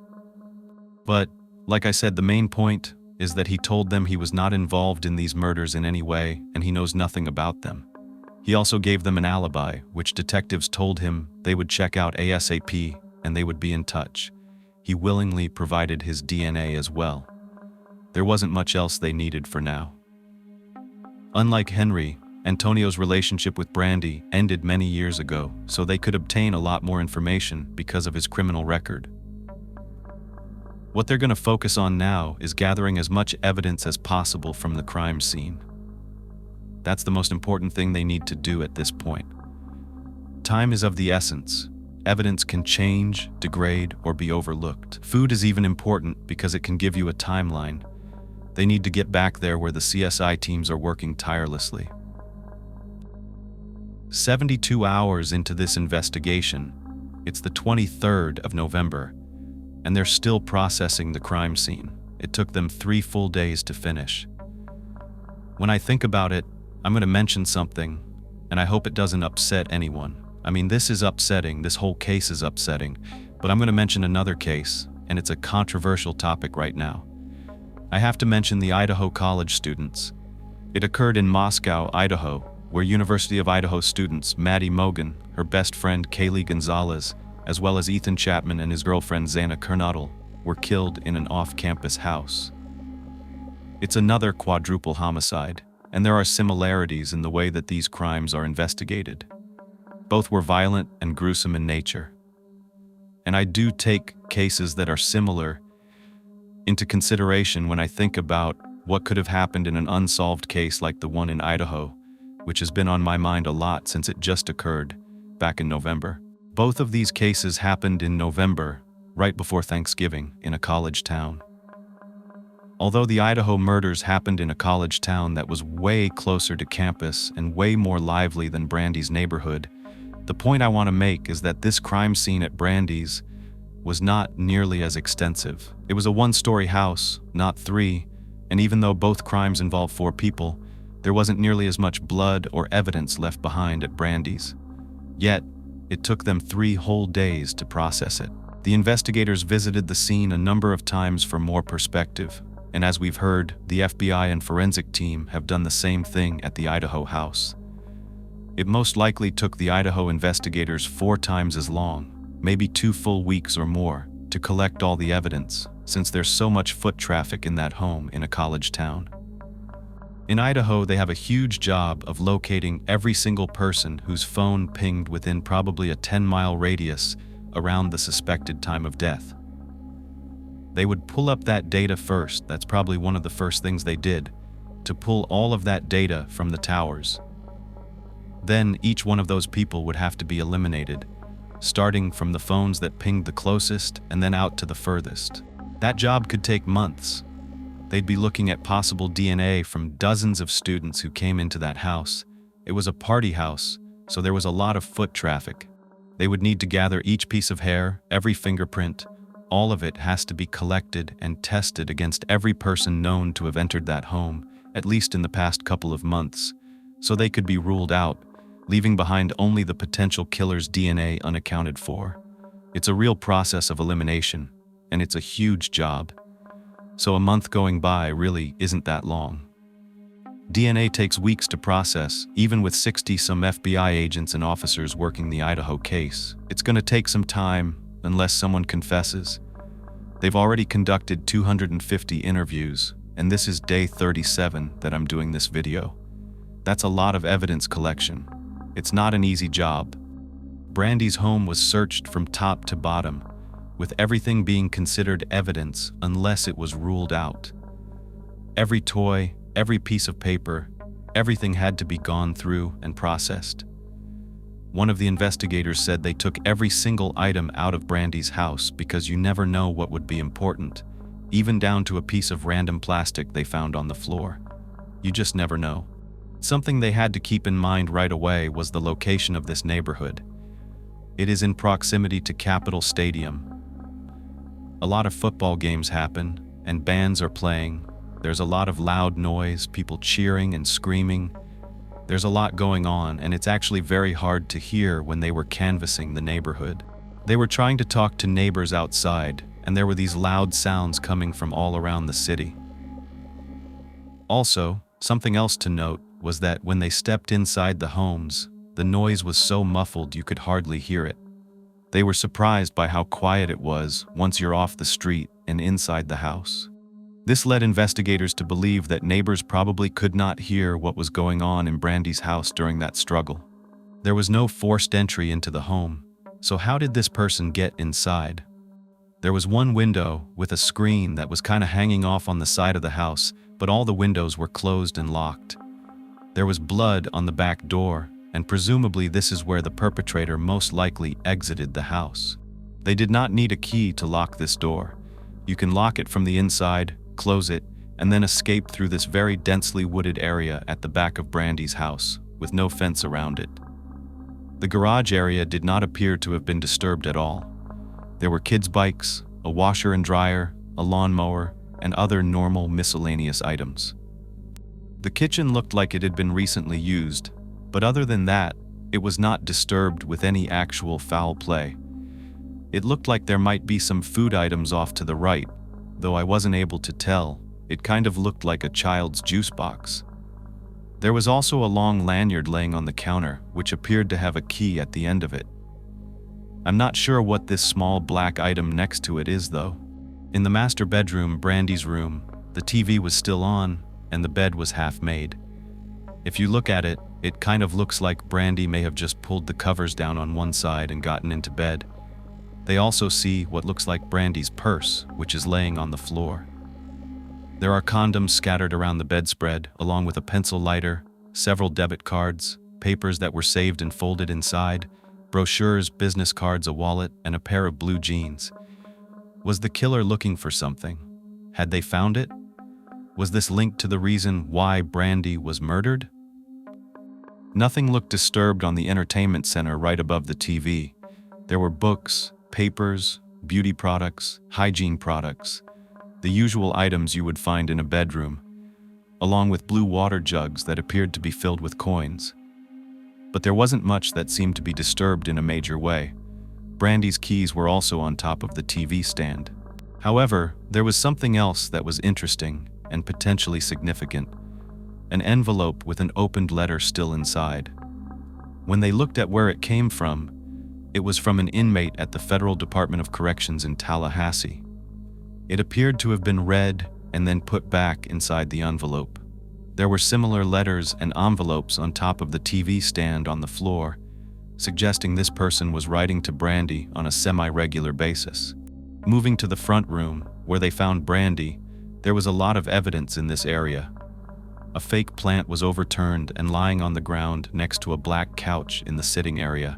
But, like I said, the main point is that he told them he was not involved in these murders in any way, and he knows nothing about them. He also gave them an alibi, which detectives told him they would check out ASAP and they would be in touch. He willingly provided his DNA as well. There wasn't much else they needed for now. Unlike Henry, Antonio's relationship with Brandy ended many years ago, so they could obtain a lot more information because of his criminal record. What they're going to focus on now is gathering as much evidence as possible from the crime scene. That's the most important thing they need to do at this point. Time is of the essence. Evidence can change, degrade, or be overlooked. Food is even important because it can give you a timeline. They need to get back there where the CSI teams are working tirelessly. 72 hours into this investigation, it's the 23rd of November, and they're still processing the crime scene. It took them 3 full days to finish. When I think about it, I'm going to mention something, and I hope it doesn't upset anyone. I mean, this is upsetting, this whole case is upsetting, but I'm going to mention another case, and it's a controversial topic right now. I have to mention the Idaho College students. It occurred in Moscow, Idaho, where University of Idaho students Maddie Mogen, her best friend Kaylee Gonzalez, as well as Ethan Chapman and his girlfriend Xana Kernodle, were killed in an off-campus house. It's another quadruple homicide, and there are similarities in the way that these crimes are investigated. Both were violent and gruesome in nature. And I do take cases that are similar into consideration when I think about what could have happened in an unsolved case like the one in Idaho, which has been on my mind a lot since it just occurred back in November. Both of these cases happened in November, right before Thanksgiving, in a college town. Although the Idaho murders happened in a college town that was way closer to campus and way more lively than Brandy's neighborhood, the point I want to make is that this crime scene at Brandy's was not nearly as extensive. It was a one-story house, not three, and even though both crimes involved 4 people, there wasn't nearly as much blood or evidence left behind at Brandy's. Yet, it took them 3 whole days to process it. The investigators visited the scene a number of times for more perspective, and as we've heard, the FBI and forensic team have done the same thing at the Idaho house. It most likely took the Idaho investigators 4 times as long, maybe 2 full weeks or more, to collect all the evidence, since there's so much foot traffic in that home in a college town. In Idaho, they have a huge job of locating every single person whose phone pinged within probably a 10-mile radius around the suspected time of death. They would pull up that data first, that's probably one of the first things they did, to pull all of that data from the towers. Then each one of those people would have to be eliminated, starting from the phones that pinged the closest and then out to the furthest. That job could take months. They'd be looking at possible DNA from dozens of students who came into that house. It was a party house, so there was a lot of foot traffic. They would need to gather each piece of hair, every fingerprint. All of it has to be collected and tested against every person known to have entered that home, at least in the past couple of months, so they could be ruled out, leaving behind only the potential killer's DNA unaccounted for. It's a real process of elimination, and it's a huge job. So a month going by really isn't that long. DNA takes weeks to process, even with 60-some FBI agents and officers working the Idaho case. It's going to take some time, unless someone confesses. They've already conducted 250 interviews, and this is day 37 that I'm doing this video. That's a lot of evidence collection. It's not an easy job. Brandy's home was searched from top to bottom, with everything being considered evidence unless it was ruled out. Every toy, every piece of paper, everything had to be gone through and processed. One of the investigators said they took every single item out of Brandy's house because you never know what would be important, even down to a piece of random plastic they found on the floor. You just never know. Something they had to keep in mind right away was the location of this neighborhood. It is in proximity to Capitol Stadium. A lot of football games happen, and bands are playing. There's a lot of loud noise, people cheering and screaming. There's a lot going on, and it's actually very hard to hear when they were canvassing the neighborhood. They were trying to talk to neighbors outside, and there were these loud sounds coming from all around the city. Also, something else to note was that when they stepped inside the homes, the noise was so muffled you could hardly hear it. They were surprised by how quiet it was once you're off the street and inside the house. This led investigators to believe that neighbors probably could not hear what was going on in Brandy's house during that struggle. There was no forced entry into the home, so how did this person get inside? There was one window with a screen that was kind of hanging off on the side of the house, but all the windows were closed and locked. There was blood on the back door, and presumably this is where the perpetrator most likely exited the house. They did not need a key to lock this door. You can lock it from the inside, close it, and then escape through this very densely wooded area at the back of Brandy's house, with no fence around it. The garage area did not appear to have been disturbed at all. There were kids' bikes, a washer and dryer, a lawnmower, and other normal miscellaneous items. The kitchen looked like it had been recently used, but other than that, It was not disturbed with any actual foul play. It looked like there might be some food items off to the right, though I wasn't able to tell. It kind of looked like a child's juice box. There was also a long lanyard laying on the counter, which appeared to have a key at the end of it. I'm not sure what this small black item next to it is, though. In the master bedroom, Brandy's room, the TV was still on, and the bed was half made. If you look at it, it kind of looks like Brandy may have just pulled the covers down on one side and gotten into bed. They also see what looks like Brandy's purse, which is laying on the floor. There are condoms scattered around the bedspread, along with a pencil lighter, several debit cards, papers that were saved and folded inside, brochures, business cards, a wallet, and a pair of blue jeans. Was the killer looking for something? Had they found it? Was this linked to the reason why Brandy was murdered? Nothing looked disturbed on the entertainment center right above the TV. There were books, papers, beauty products, hygiene products, the usual items you would find in a bedroom, along with blue water jugs that appeared to be filled with coins. But there wasn't much that seemed to be disturbed in a major way. Brandy's keys were also on top of the TV stand. However, there was something else that was interesting and potentially significant: an envelope with an opened letter still inside. When they looked at where it came from, it was from an inmate at the Federal Department of Corrections in Tallahassee. It appeared to have been read and then put back inside the envelope. There were similar letters and envelopes on top of the TV stand on the floor, suggesting this person was writing to Brandy on a semi-regular basis. Moving to the front room, where they found Brandy, there was a lot of evidence in this area. A fake plant was overturned and lying on the ground next to a black couch in the sitting area.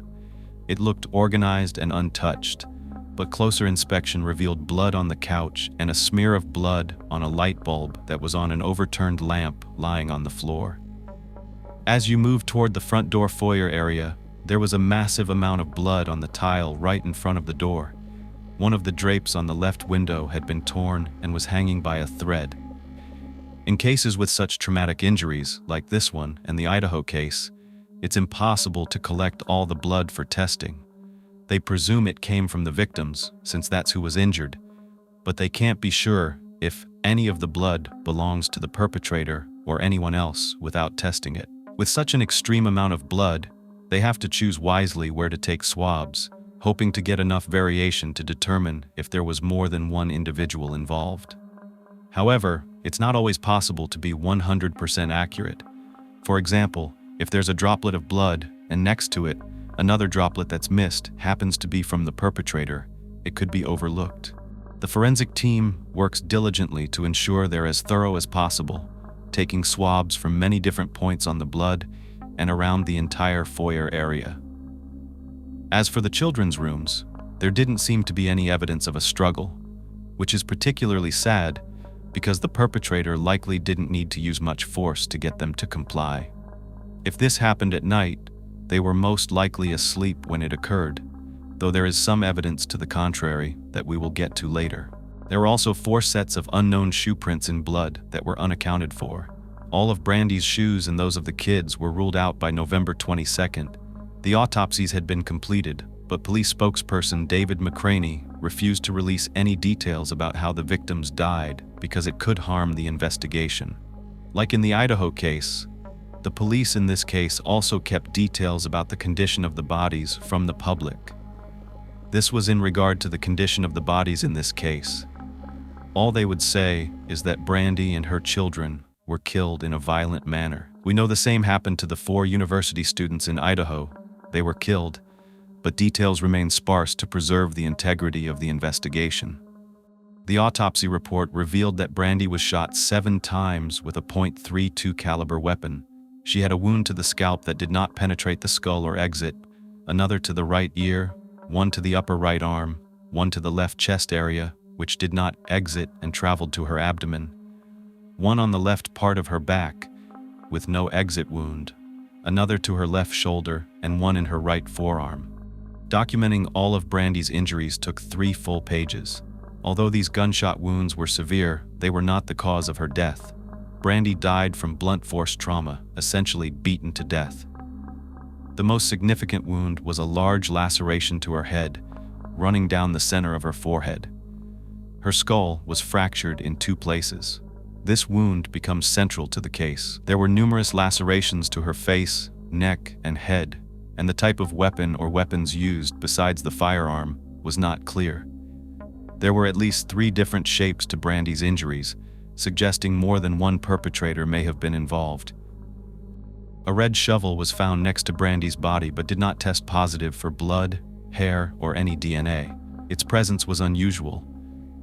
It looked organized and untouched, but closer inspection revealed blood on the couch and a smear of blood on a light bulb that was on an overturned lamp lying on the floor. As you moved toward the front door foyer area, there was a massive amount of blood on the tile right in front of the door. One of the drapes on the left window had been torn and was hanging by a thread. In cases with such traumatic injuries, like this one and the Idaho case, it's impossible to collect all the blood for testing. They presume it came from the victims, since that's who was injured, but they can't be sure if any of the blood belongs to the perpetrator or anyone else without testing it. With such an extreme amount of blood, they have to choose wisely where to take swabs, hoping to get enough variation to determine if there was more than one individual involved. However, it's not always possible to be 100% accurate. For example, if there's a droplet of blood and next to it, another droplet that's missed happens to be from the perpetrator, it could be overlooked. The forensic team works diligently to ensure they're as thorough as possible, taking swabs from many different points on the blood and around the entire foyer area. As for the children's rooms, there didn't seem to be any evidence of a struggle, which is particularly sad because the perpetrator likely didn't need to use much force to get them to comply. If this happened at night, they were most likely asleep when it occurred, though there is some evidence to the contrary that we will get to later. There were also 4 sets of unknown shoe prints in blood that were unaccounted for. All of Brandy's shoes and those of the kids were ruled out by November 22nd. The autopsies had been completed, but police spokesperson David McCraney refused to release any details about how the victims died because it could harm the investigation. Like in the Idaho case, the police in this case also kept details about the condition of the bodies from the public. This was in regard to the condition of the bodies in this case. All they would say is that Brandy and her children were killed in a violent manner. We know the same happened to the 4 university students in Idaho. They were killed, but details remain sparse to preserve the integrity of the investigation. The autopsy report revealed that Brandy was shot 7 times with a .32 caliber weapon. She had a wound to the scalp that did not penetrate the skull or exit, another to the right ear, one to the upper right arm, one to the left chest area, which did not exit and traveled to her abdomen, one on the left part of her back, with no exit wound, another to her left shoulder, and one in her right forearm. Documenting all of Brandy's injuries took 3 full pages. Although these gunshot wounds were severe, they were not the cause of her death. Brandy died from blunt force trauma, essentially beaten to death. The most significant wound was a large laceration to her head, running down the center of her forehead. Her skull was fractured in 2 places. This wound becomes central to the case. There were numerous lacerations to her face, neck, and head, and the type of weapon or weapons used besides the firearm was not clear. There were at least 3 different shapes to Brandy's injuries, suggesting more than one perpetrator may have been involved. A red shovel was found next to Brandy's body but did not test positive for blood, hair, or any DNA. Its presence was unusual.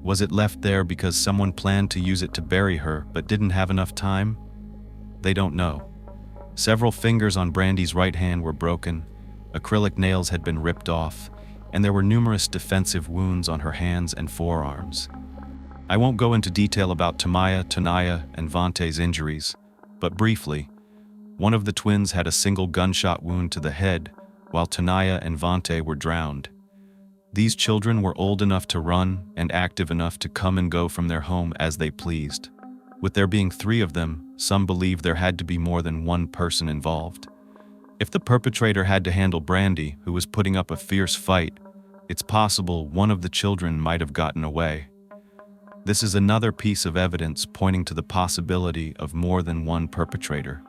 Was it left there because someone planned to use it to bury her but didn't have enough time? They don't know. Several fingers on Brandy's right hand were broken, acrylic nails had been ripped off, and there were numerous defensive wounds on her hands and forearms. I won't go into detail about Tamaya, Tanaya, and Vante's injuries, but briefly, one of the twins had a single gunshot wound to the head, while Tanaya and Vante were drowned. These children were old enough to run and active enough to come and go from their home as they pleased. With there being 3 of them, some believe there had to be more than one person involved. If the perpetrator had to handle Brandy, who was putting up a fierce fight, it's possible one of the children might have gotten away. This is another piece of evidence pointing to the possibility of more than one perpetrator.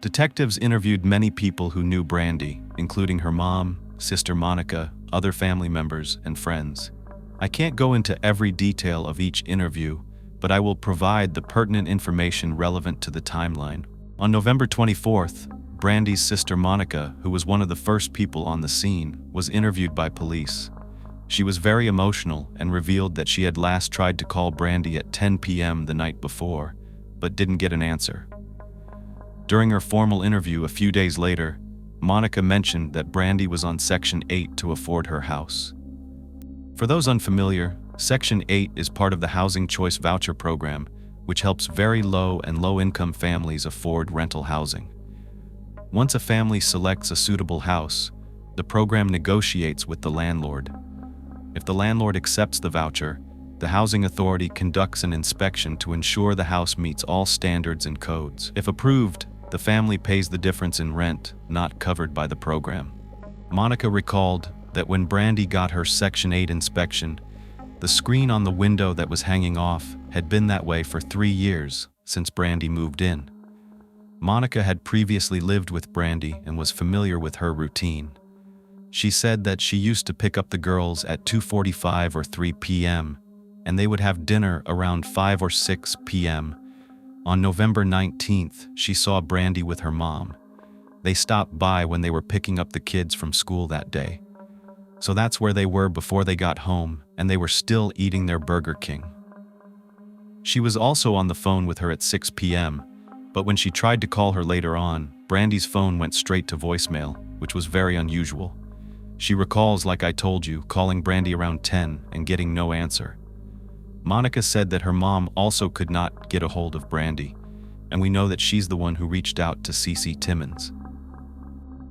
Detectives interviewed many people who knew Brandy, including her mom, sister Monica, other family members, and friends. I can't go into every detail of each interview, but I will provide the pertinent information relevant to the timeline. On November 24th, Brandy's sister Monica, who was one of the first people on the scene, was interviewed by police. She was very emotional and revealed that she had last tried to call Brandy at 10 p.m. the night before, but didn't get an answer. During her formal interview a few days later, Monica mentioned that Brandy was on Section 8 to afford her house. For those unfamiliar, Section 8 is part of the Housing Choice Voucher Program, which helps very low and low-income families afford rental housing. Once a family selects a suitable house, the program negotiates with the landlord. If the landlord accepts the voucher, the housing authority conducts an inspection to ensure the house meets all standards and codes. If approved, the family pays the difference in rent, not covered by the program. Monica recalled that when Brandy got her Section 8 inspection, the screen on the window that was hanging off had been that way for 3 years since Brandy moved in. Monica had previously lived with Brandy and was familiar with her routine. She said that she used to pick up the girls at 2:45 or 3 p.m., and they would have dinner around 5 or 6 p.m. On November 19th, she saw Brandy with her mom. They stopped by when they were picking up the kids from school that day. So that's where they were before they got home, and they were still eating their Burger King. She was also on the phone with her at 6 p.m., but when she tried to call her later on, Brandy's phone went straight to voicemail, which was very unusual. She recalls, like I told you, calling Brandy around 10 and getting no answer. Monica said that her mom also could not get a hold of Brandy, and we know that she's the one who reached out to Cece Timmons.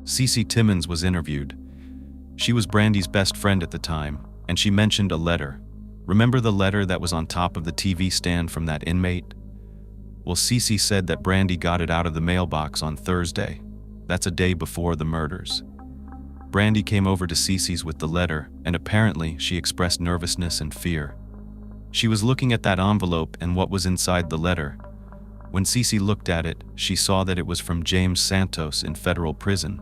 Cece Timmons was interviewed. She was Brandy's best friend at the time, and she mentioned a letter. Remember the letter that was on top of the TV stand from that inmate? Well, Cece said that Brandy got it out of the mailbox on Thursday. That's a day before the murders. Brandy came over to Cece's with the letter, and apparently she expressed nervousness and fear. She was looking at that envelope and what was inside the letter. When Cece looked at it, she saw that it was from James Santos in federal prison.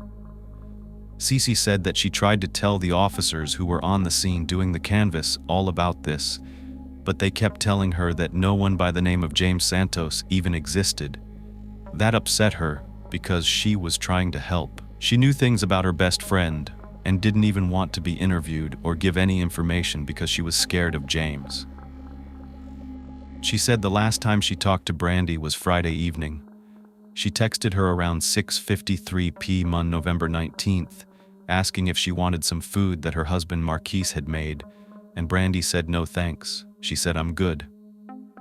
Cece said that she tried to tell the officers who were on the scene doing the canvass all about this, but they kept telling her that no one by the name of James Santos even existed. That upset her because she was trying to help. She knew things about her best friend and didn't even want to be interviewed or give any information because she was scared of James. She said the last time she talked to Brandy was Friday evening. She texted her around 6:53 p.m. on November 19th, asking if she wanted some food that her husband Marquise had made, and Brandy said no thanks. She said, "I'm good."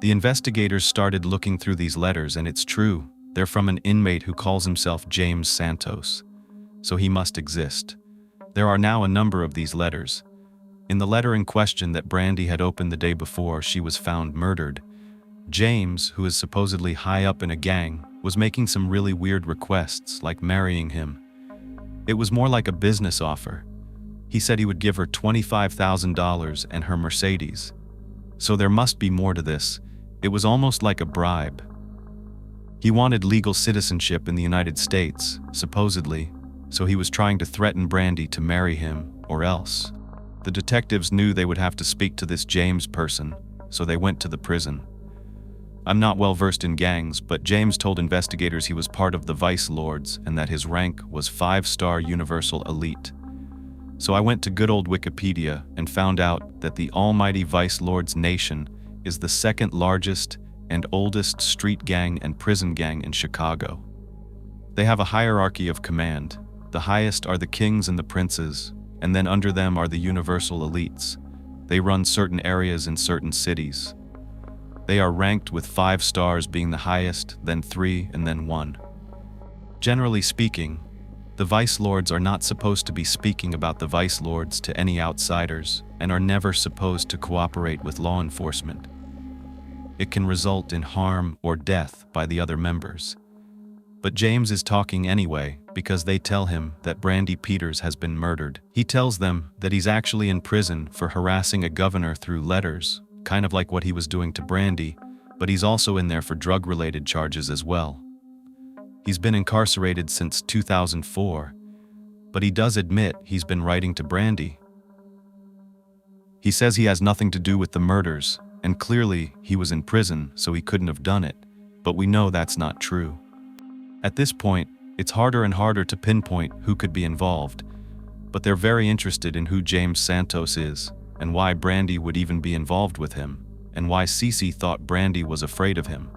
The investigators started looking through these letters, and it's true, they're from an inmate who calls himself James Santos, so he must exist. There are now a number of these letters. In the letter in question that Brandy had opened the day before she was found murdered, James, who is supposedly high up in a gang, was making some really weird requests, like marrying him. It was more like a business offer. He said he would give her $25,000 and her Mercedes. So there must be more to this. It was almost like a bribe. He wanted legal citizenship in the United States, supposedly, so he was trying to threaten Brandy to marry him, or else. The detectives knew they would have to speak to this James person, so they went to the prison. I'm not well versed in gangs, but James told investigators he was part of the Vice Lords and that his rank was 5-star Universal Elite. So I went to good old Wikipedia and found out that the almighty Vice Lords Nation is the second largest and oldest street gang and prison gang in Chicago. They have a hierarchy of command. The highest are the kings and the princes, and then under them are the Universal Elites. They run certain areas in certain cities. They are ranked with 5 stars being the highest, then 3, and then 1. Generally speaking, the Vice Lords are not supposed to be speaking about the Vice Lords to any outsiders and are never supposed to cooperate with law enforcement. It can result in harm or death by the other members. But James is talking anyway because they tell him that Brandy Peters has been murdered. He tells them that he's actually in prison for harassing a governor through letters, kind of like what he was doing to Brandy, but he's also in there for drug-related charges as well. He's been incarcerated since 2004, but he does admit he's been writing to Brandy. He says he has nothing to do with the murders, and clearly he was in prison, so he couldn't have done it, but we know that's not true. At this point, it's harder and harder to pinpoint who could be involved, but they're very interested in who James Santos is, and why Brandy would even be involved with him, and why Cece thought Brandy was afraid of him.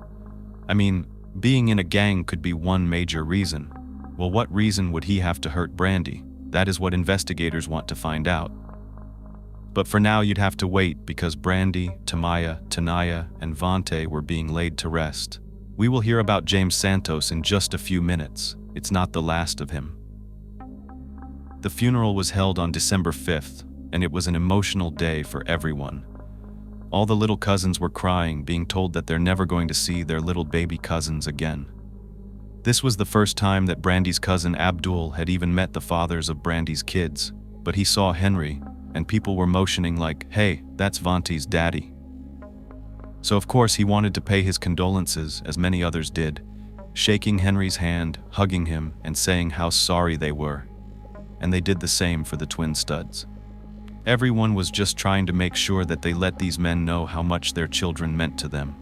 I mean, being in a gang could be one major reason. Well, what reason would he have to hurt Brandy? That is what investigators want to find out. But for now you'd have to wait because Brandy, Tamaya, Tanaya, and Vontae were being laid to rest. We will hear about James Santos in just a few minutes. It's not the last of him. The funeral was held on December 5th, and it was an emotional day for everyone. All the little cousins were crying, being told that they're never going to see their little baby cousins again. This was the first time that Brandy's cousin Abdul had even met the fathers of Brandy's kids, but he saw Henry, and people were motioning like, "Hey, that's Vontae's daddy." So of course he wanted to pay his condolences, as many others did, shaking Henry's hand, hugging him, and saying how sorry they were. And they did the same for the twin studs. Everyone was just trying to make sure that they let these men know how much their children meant to them.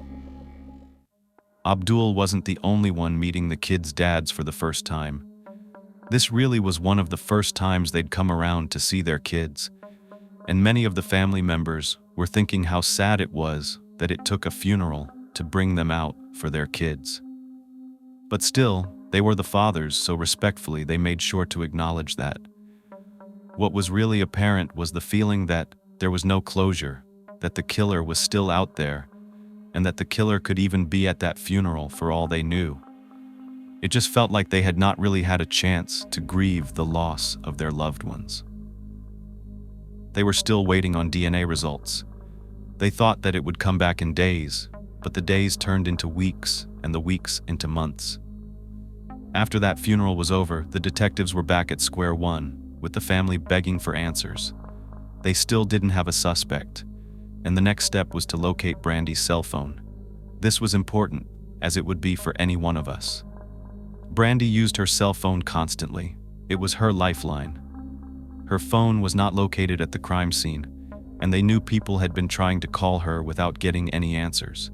Abdul wasn't the only one meeting the kids' dads for the first time. This really was one of the first times they'd come around to see their kids, and many of the family members were thinking how sad it was that it took a funeral to bring them out for their kids. But still, they were the fathers, so respectfully they made sure to acknowledge that. What was really apparent was the feeling that there was no closure, that the killer was still out there, and that the killer could even be at that funeral for all they knew. It just felt like they had not really had a chance to grieve the loss of their loved ones. They were still waiting on DNA results. They thought that it would come back in days, but the days turned into weeks, and the weeks into months. After that funeral was over, the detectives were back at square one, with the family begging for answers. They still didn't have a suspect, and the next step was to locate Brandy's cell phone. This was important, as it would be for any one of us. Brandy used her cell phone constantly. It was her lifeline. Her phone was not located at the crime scene, and they knew people had been trying to call her without getting any answers.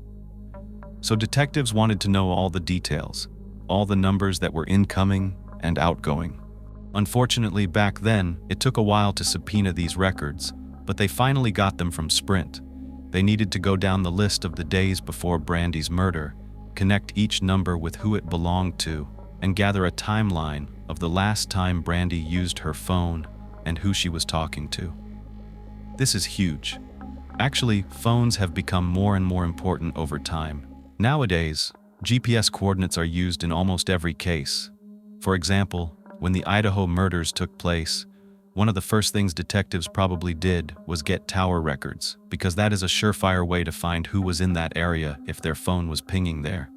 So detectives wanted to know all the details, all the numbers that were incoming and outgoing. Unfortunately, back then, it took a while to subpoena these records, but they finally got them from Sprint. They needed to go down the list of the days before Brandy's murder, connect each number with who it belonged to, and gather a timeline of the last time Brandy used her phone and who she was talking to. This is huge. Actually, phones have become more and more important over time. Nowadays, GPS coordinates are used in almost every case. For example, when the Idaho murders took place, one of the first things detectives probably did was get tower records, because that is a surefire way to find who was in that area if their phone was pinging there.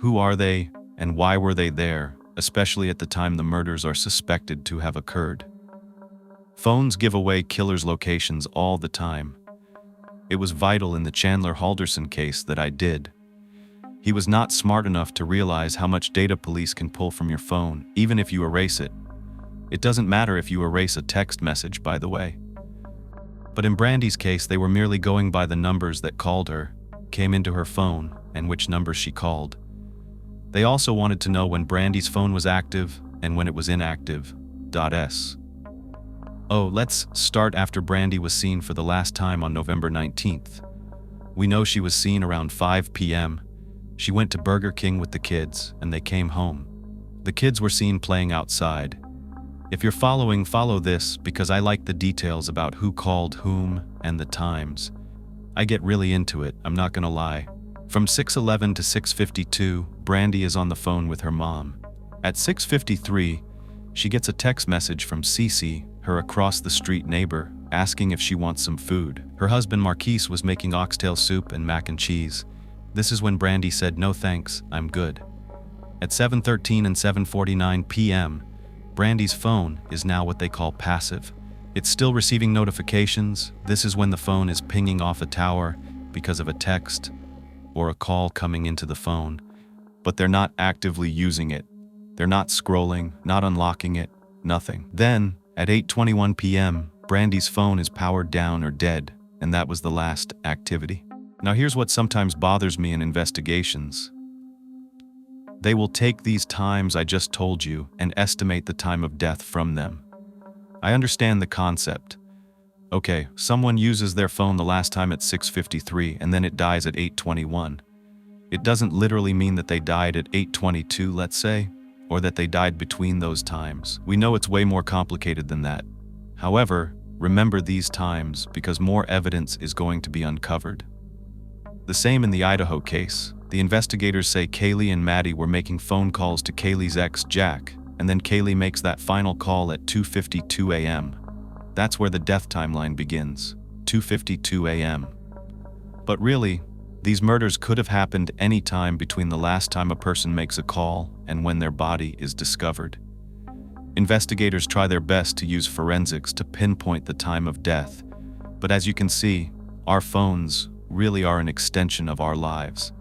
Who are they, and why were they there, especially at the time the murders are suspected to have occurred. Phones give away killers' locations all the time. It was vital in the Chandler Halderson case that I did. He was not smart enough to realize how much data police can pull from your phone, even if you erase it. It doesn't matter if you erase a text message, by the way. But in Brandy's case, they were merely going by the numbers that called her, came into her phone, and which numbers she called. They also wanted to know when Brandy's phone was active and when it was inactive. Oh, let's start after Brandy was seen for the last time on November 19th. We know she was seen around 5 p.m. She went to Burger King with the kids, and they came home. The kids were seen playing outside. If you're following, follow this, because I like the details about who called whom and the times. I get really into it, I'm not gonna lie. From 6:11 to 6:52, Brandy is on the phone with her mom. At 6:53, she gets a text message from Cece, her across-the-street neighbor, asking if she wants some food. Her husband Marquise was making oxtail soup and mac and cheese. This is when Brandy said, "No thanks, I'm good." At 7:13 and 7:49 p.m., Brandy's phone is now what they call passive. It's still receiving notifications. This is when the phone is pinging off a tower because of a text or a call coming into the phone, but they're not actively using it. They're not scrolling, not unlocking it, nothing. Then, at 8:21 p.m., Brandy's phone is powered down or dead, and that was the last activity. Now here's what sometimes bothers me in investigations. They will take these times I just told you and estimate the time of death from them. I understand the concept. Okay, someone uses their phone the last time at 6:53 and then it dies at 8:21. It doesn't literally mean that they died at 8:22, let's say, or that they died between those times. We know it's way more complicated than that. However, remember these times because more evidence is going to be uncovered. The same in the Idaho case. The investigators say Kaylee and Maddie were making phone calls to Kaylee's ex, Jack, and then Kaylee makes that final call at 2:52 a.m. That's where the death timeline begins, 2:52 a.m. But really, these murders could have happened any time between the last time a person makes a call and when their body is discovered. Investigators try their best to use forensics to pinpoint the time of death, but as you can see, our phones really are an extension of our lives.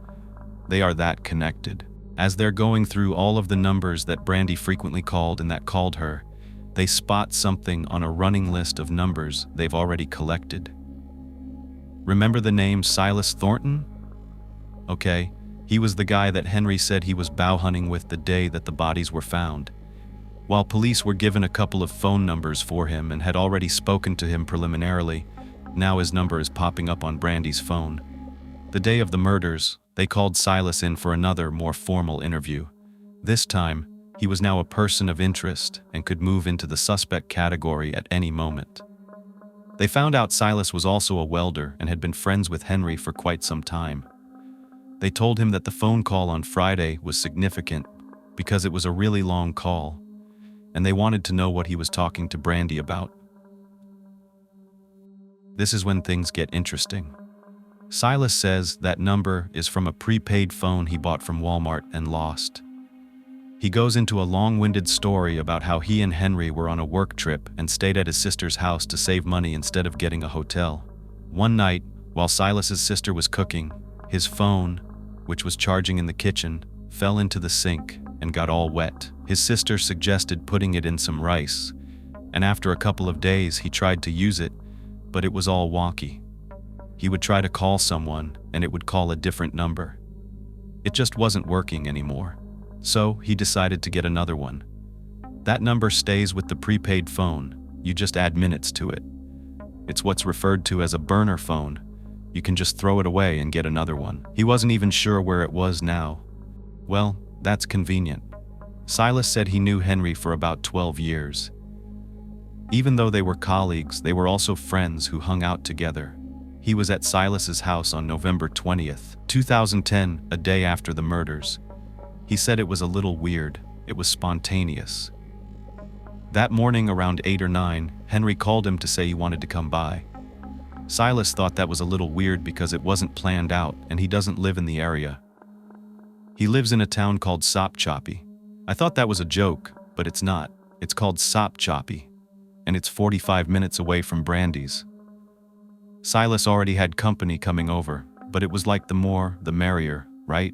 They are that connected. As they're going through all of the numbers that Brandy frequently called and that called her, they spot something on a running list of numbers they've already collected. Remember the name Silas Thornton? Okay, he was the guy that Henry said he was bow hunting with the day that the bodies were found. While police were given a couple of phone numbers for him and had already spoken to him preliminarily, now his number is popping up on Brandy's phone. The day of the murders, they called Silas in for another, more formal interview. This time, he was now a person of interest and could move into the suspect category at any moment. They found out Silas was also a welder and had been friends with Henry for quite some time. They told him that the phone call on Friday was significant because it was a really long call, and they wanted to know what he was talking to Brandy about. This is when things get interesting. Silas says that number is from a prepaid phone he bought from Walmart and lost. He goes into a long-winded story about how he and Henry were on a work trip and stayed at his sister's house to save money instead of getting a hotel. One night, while Silas's sister was cooking, his phone, which was charging in the kitchen, fell into the sink and got all wet. His sister suggested putting it in some rice, and after a couple of days he tried to use it, but it was all wonky. He would try to call someone, and it would call a different number. It just wasn't working anymore. So he decided to get another one. That number stays with the prepaid phone, you just add minutes to it. It's what's referred to as a burner phone. You can just throw it away and get another one. He wasn't even sure where it was now. Well, that's convenient. Silas said he knew Henry for about 12 years. Even though they were colleagues, they were also friends who hung out together. He was at Silas's house on November 20th, 2010, a day after the murders. He said it was a little weird. It was spontaneous. That morning around 8 or 9, Henry called him to say he wanted to come by. Silas thought that was a little weird because it wasn't planned out and he doesn't live in the area. He lives in a town called Sopchoppy. I thought that was a joke, but it's not. It's called Sopchoppy, and it's 45 minutes away from Brandy's. Silas already had company coming over, but it was like the more, the merrier, right?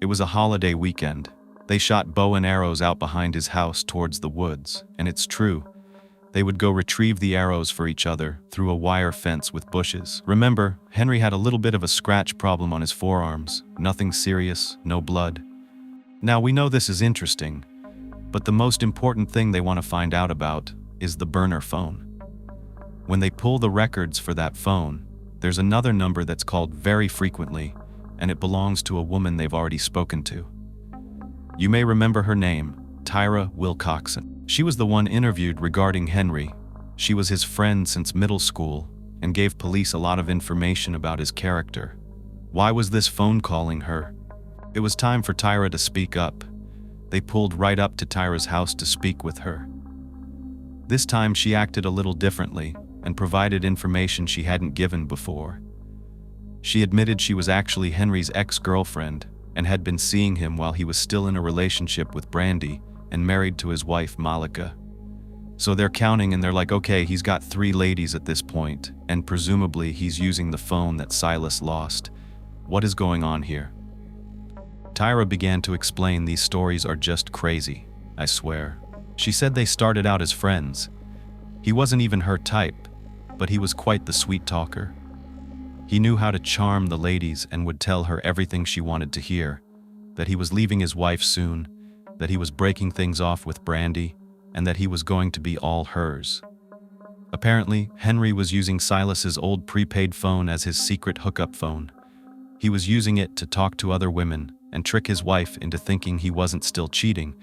It was a holiday weekend. They shot bow and arrows out behind his house towards the woods, and it's true. They would go retrieve the arrows for each other through a wire fence with bushes. Remember, Henry had a little bit of a scratch problem on his forearms. Nothing serious, no blood. Now we know this is interesting, but the most important thing they want to find out about is the burner phone. When they pull the records for that phone, there's another number that's called very frequently, and it belongs to a woman they've already spoken to. You may remember her name, Tyra Wilcoxon. She was the one interviewed regarding Henry. She was his friend since middle school and gave police a lot of information about his character. Why was this phone calling her? It was time for Tyra to speak up. They pulled right up to Tyra's house to speak with her. This time she acted a little differently and provided information she hadn't given before. She admitted she was actually Henry's ex-girlfriend and had been seeing him while he was still in a relationship with Brandy and married to his wife Malika. So they're counting and they're like, okay, he's got 3 ladies at this point, and presumably he's using the phone that Silas lost. What is going on here? Tyra began to explain these stories are just crazy, I swear. She said they started out as friends. He wasn't even her type, but he was quite the sweet talker. He knew how to charm the ladies and would tell her everything she wanted to hear, that he was leaving his wife soon, that he was breaking things off with Brandy, and that he was going to be all hers. Apparently, Henry was using Silas's old prepaid phone as his secret hookup phone. He was using it to talk to other women and trick his wife into thinking he wasn't still cheating,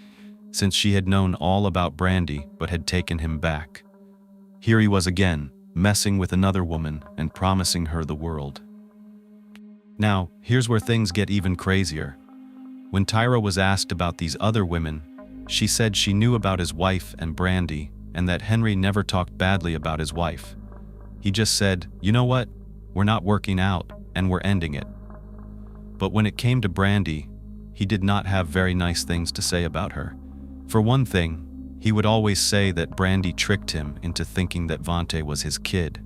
since she had known all about Brandy but had taken him back. Here he was again, messing with another woman and promising her the world. Now, here's where things get even crazier. When Tyra was asked about these other women, she said she knew about his wife and Brandy and that Henry never talked badly about his wife. He just said, you know what? We're not working out and we're ending it. But when it came to Brandy, he did not have very nice things to say about her. For one thing, he would always say that Brandy tricked him into thinking that Vante was his kid.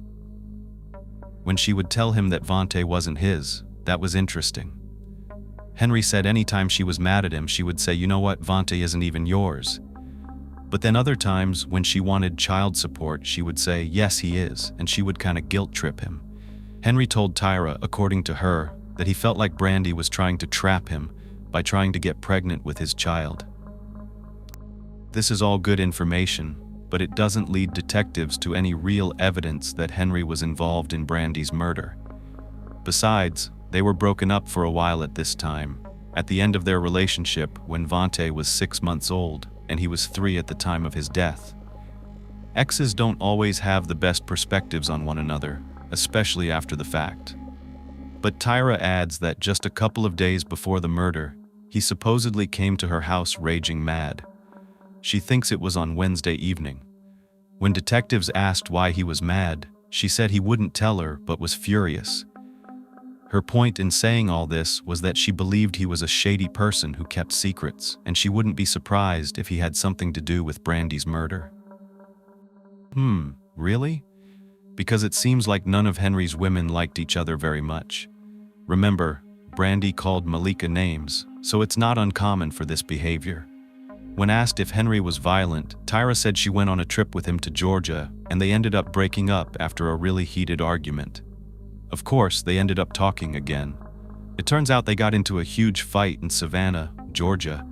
When she would tell him that Vante wasn't his, that was interesting. Henry said anytime she was mad at him, she would say, you know what, Vante isn't even yours. But then other times, when she wanted child support, she would say, yes, he is, and she would kind of guilt trip him. Henry told Tyra, according to her, that he felt like Brandy was trying to trap him by trying to get pregnant with his child. This is all good information, but it doesn't lead detectives to any real evidence that Henry was involved in Brandy's murder. Besides, they were broken up for a while at this time, at the end of their relationship when Vante was 6 months old and he was 3 at the time of his death. Exes don't always have the best perspectives on one another, especially after the fact. But Tyra adds that just a couple of days before the murder, he supposedly came to her house raging mad. She thinks it was on Wednesday evening. When detectives asked why he was mad, she said he wouldn't tell her but was furious. Her point in saying all this was that she believed he was a shady person who kept secrets, and she wouldn't be surprised if he had something to do with Brandy's murder. Really? Because it seems like none of Henry's women liked each other very much. Remember, Brandy called Malika names, so it's not uncommon for this behavior. When asked if Henry was violent, Tyra said she went on a trip with him to Georgia, and they ended up breaking up after a really heated argument. Of course, they ended up talking again. It turns out they got into a huge fight in Savannah, Georgia,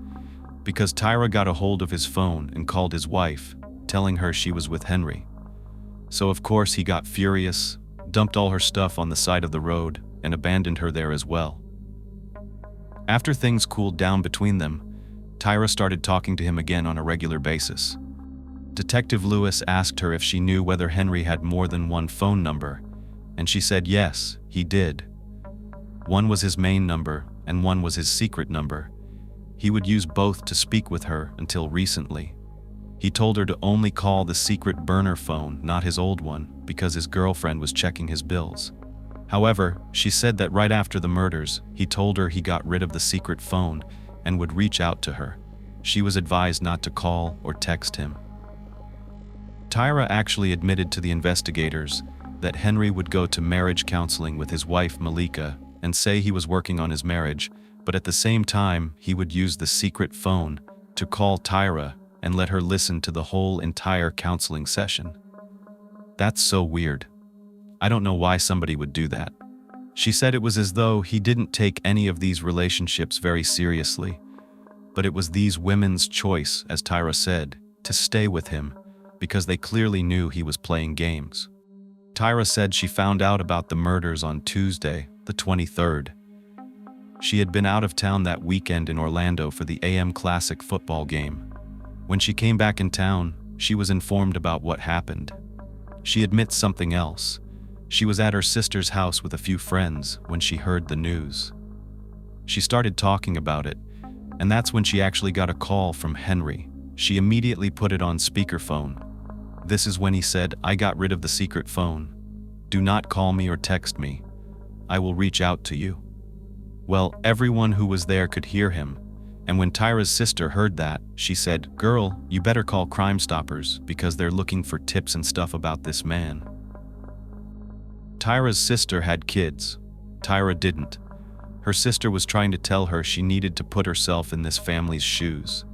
because Tyra got a hold of his phone and called his wife, telling her she was with Henry. So of course he got furious, dumped all her stuff on the side of the road, and abandoned her there as well. After things cooled down between them, Tyra started talking to him again on a regular basis. Detective Lewis asked her if she knew whether Henry had more than one phone number, and she said yes, he did. One was his main number, and one was his secret number. He would use both to speak with her until recently. He told her to only call the secret burner phone, not his old one, because his girlfriend was checking his bills. However, she said that right after the murders, he told her he got rid of the secret phone and would reach out to her. she was advised not to call or text him. Tyra actually admitted to the investigators that Henry would go to marriage counseling with his wife Malika and say he was working on his marriage, but at the same time he would use the secret phone to call Tyra and let her listen to the whole entire counseling session. That's so weird. I don't know why somebody would do that. She said it was as though he didn't take any of these relationships very seriously, but it was these women's choice, as Tyra said, to stay with him because they clearly knew he was playing games. Tyra said she found out about the murders on Tuesday, the 23rd. She had been out of town that weekend in Orlando for the AM Classic football game. When she came back in town, she was informed about what happened. She admits something else. She was at her sister's house with a few friends when she heard the news. She started talking about it, and that's when she actually got a call from Henry. She immediately put it on speakerphone. This is when he said, "I got rid of the secret phone. Do not call me or text me. I will reach out to you." Well, everyone who was there could hear him, and when Tyra's sister heard that, she said, "Girl, you better call Crime Stoppers because they're looking for tips and stuff about this man." Tyra's sister had kids. Tyra didn't. Her sister was trying to tell her she needed to put herself in this family's shoes.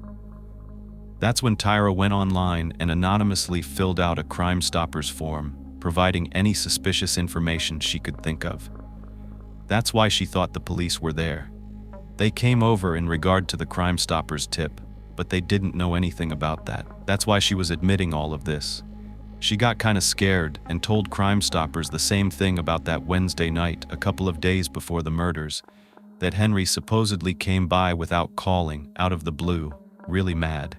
That's when Tyra went online and anonymously filled out a Crime Stoppers form, providing any suspicious information she could think of. That's why she thought the police were there. They came over in regard to the Crime Stoppers tip, but they didn't know anything about that. That's why she was admitting all of this. She got kinda scared and told Crime Stoppers the same thing about that Wednesday night, a couple of days before the murders, that Henry supposedly came by without calling, out of the blue, really mad.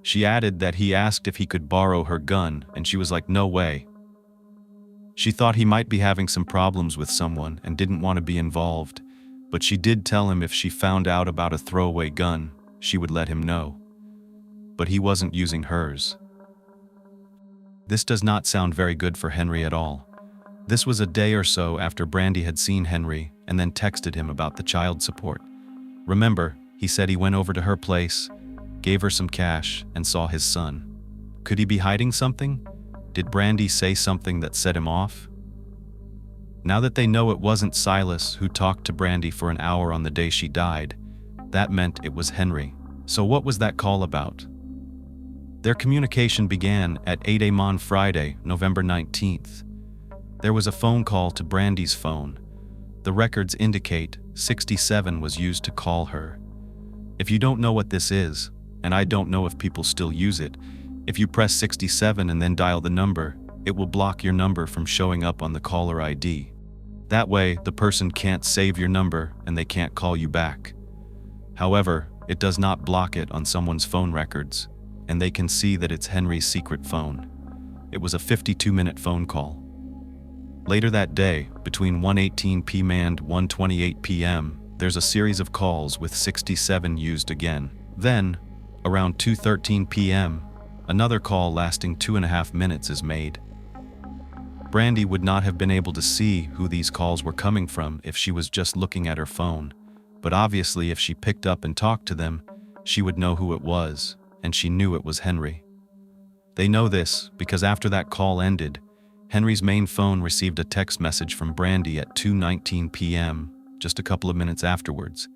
She added that he asked if he could borrow her gun, and she was like, "No way." She thought he might be having some problems with someone and didn't want to be involved, but she did tell him if she found out about a throwaway gun, she would let him know. But he wasn't using hers. This does not sound very good for Henry at all. This was a day or so after Brandy had seen Henry and then texted him about the child support. Remember, he said he went over to her place, gave her some cash, and saw his son. Could he be hiding something? Did Brandy say something that set him off? Now that they know it wasn't Silas who talked to Brandy for an hour on the day she died, that meant it was Henry. So what was that call about? Their communication began at 8 a.m. on Friday, November 19th. There was a phone call to Brandy's phone. The records indicate 67 was used to call her. If you don't know what this is, and I don't know if people still use it, if you press 67 and then dial the number, it will block your number from showing up on the caller ID. That way, the person can't save your number and they can't call you back. However, it does not block it on someone's phone records, and they can see that it's Henry's secret phone. It was a 52-minute phone call. Later that day, between 1:18 p.m. and 1:28 p.m., there's a series of calls with 67 used again. Then, around 2:13 p.m., another call lasting 2.5 minutes is made. Brandy would not have been able to see who these calls were coming from if she was just looking at her phone, but obviously if she picked up and talked to them, she would know who it was, and she knew it was Henry. They know this because after that call ended, Henry's main phone received a text message from Brandy at 2:19 p.m., just a couple of minutes afterwards.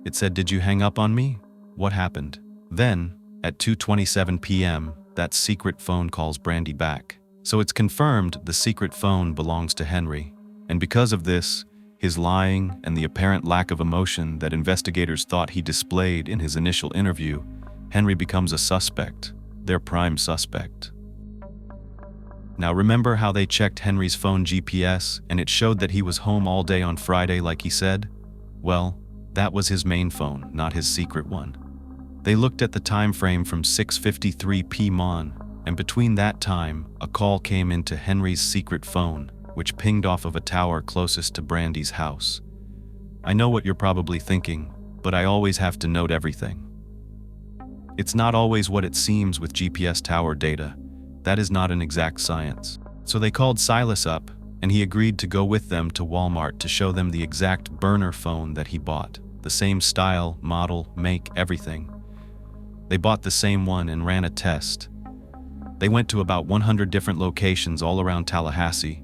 It said, "Did you hang up on me? What happened?" Then, at 2:27 p.m., that secret phone calls Brandy back. So it's confirmed the secret phone belongs to Henry. And because of this, his lying and the apparent lack of emotion that investigators thought he displayed in his initial interview, Henry becomes a suspect, their prime suspect. Now remember how they checked Henry's phone GPS and it showed that he was home all day on Friday like he said? Well, that was his main phone, not his secret one. They looked at the time frame from 6:53 p.m. on, and between that time, a call came into Henry's secret phone, which pinged off of a tower closest to Brandy's house. I know what you're probably thinking, but I always have to note everything. It's not always what it seems with GPS tower data. That is not an exact science. So they called Silas up, and he agreed to go with them to Walmart to show them the exact burner phone that he bought. The same style, model, make, everything. They bought the same one and ran a test. They went to about 100 different locations all around Tallahassee,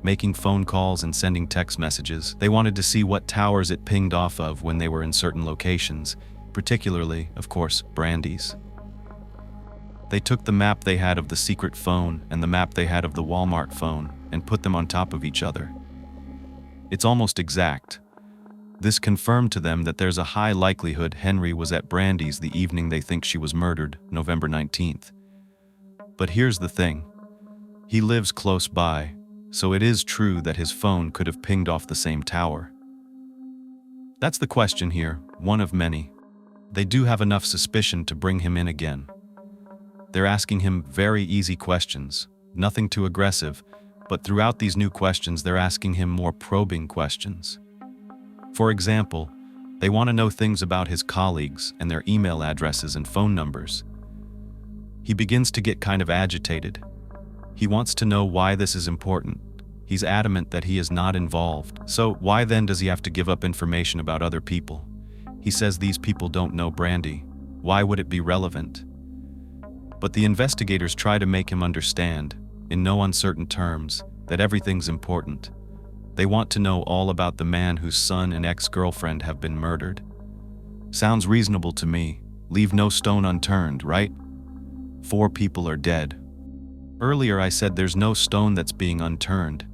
making phone calls and sending text messages. They wanted to see what towers it pinged off of when they were in certain locations, particularly, of course, Brandy's. They took the map they had of the secret phone and the map they had of the Walmart phone and put them on top of each other. It's almost exact. This confirmed to them that there's a high likelihood Henry was at Brandy's the evening they think she was murdered, November 19th. But here's the thing. He lives close by, so it is true that his phone could have pinged off the same tower. That's the question here, one of many. They do have enough suspicion to bring him in again. They're asking him very easy questions, nothing too aggressive, but throughout these new questions they're asking him more probing questions. For example, they want to know things about his colleagues and their email addresses and phone numbers. He begins to get kind of agitated. He wants to know why this is important. He's adamant that he is not involved. So why then does he have to give up information about other people? He says these people don't know Brandy. Why would it be relevant? But the investigators try to make him understand, in no uncertain terms, that everything's important. They want to know all about the man whose son and ex-girlfriend have been murdered. Sounds reasonable to me. Leave no stone unturned, right? 4 people are dead. Earlier I said there's no stone that's being unturned.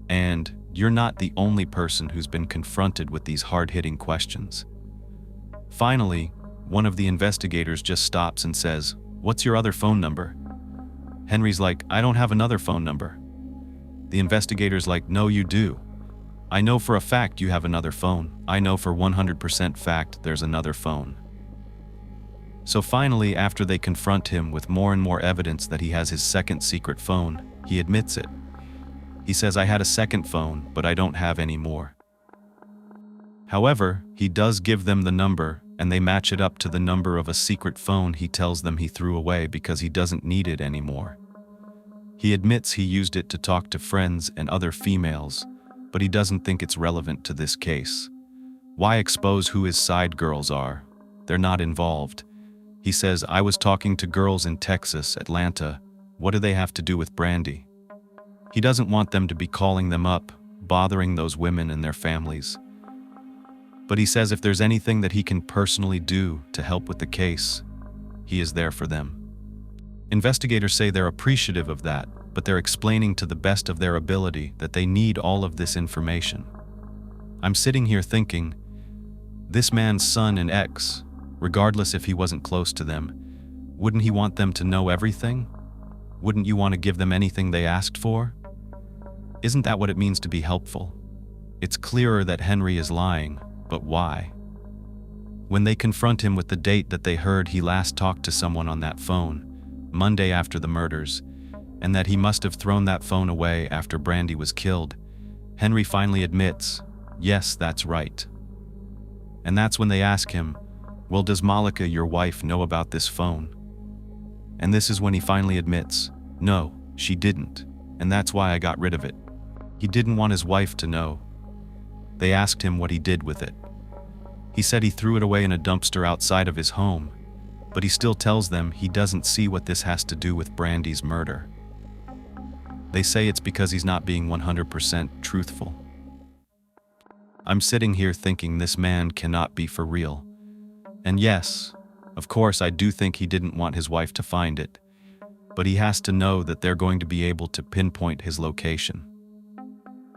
And you're not the only person who's been confronted with these hard-hitting questions. Finally, one of the investigators just stops and says, "What's your other phone number?" Henry's like, "I don't have another phone number." The investigator's like, "No, you do. I know for a fact you have another phone. I know for 100% fact there's another phone." So finally, after they confront him with more and more evidence that he has his second secret phone, he admits it. He says, "I had a second phone, but I don't have any more." However, he does give them the number, and they match it up to the number of a secret phone he tells them he threw away because he doesn't need it anymore. He admits he used it to talk to friends and other females, but he doesn't think it's relevant to this case. Why expose who his side girls are? They're not involved. He says, "I was talking to girls in Texas, Atlanta. What do they have to do with Brandy?" He doesn't want them to be calling them up, bothering those women and their families. But he says if there's anything that he can personally do to help with the case, he is there for them. Investigators say they're appreciative of that, but they're explaining to the best of their ability that they need all of this information. I'm sitting here thinking, this man's son and ex, regardless if he wasn't close to them, wouldn't he want them to know everything? Wouldn't you want to give them anything they asked for? Isn't that what it means to be helpful? It's clearer that Henry is lying, but why? When they confront him with the date that they heard he last talked to someone on that phone, Monday after the murders, and that he must have thrown that phone away after Brandy was killed, Henry finally admits, yes, that's right. And that's when they ask him, well, does Malika, your wife, know about this phone? And this is when he finally admits, no, she didn't, and that's why I got rid of it. He didn't want his wife to know. They asked him what he did with it. He said he threw it away in a dumpster outside of his home, but he still tells them he doesn't see what this has to do with Brandy's murder. They say it's because he's not being 100% truthful. I'm sitting here thinking this man cannot be for real. And yes, of course I do think he didn't want his wife to find it, but he has to know that they're going to be able to pinpoint his location.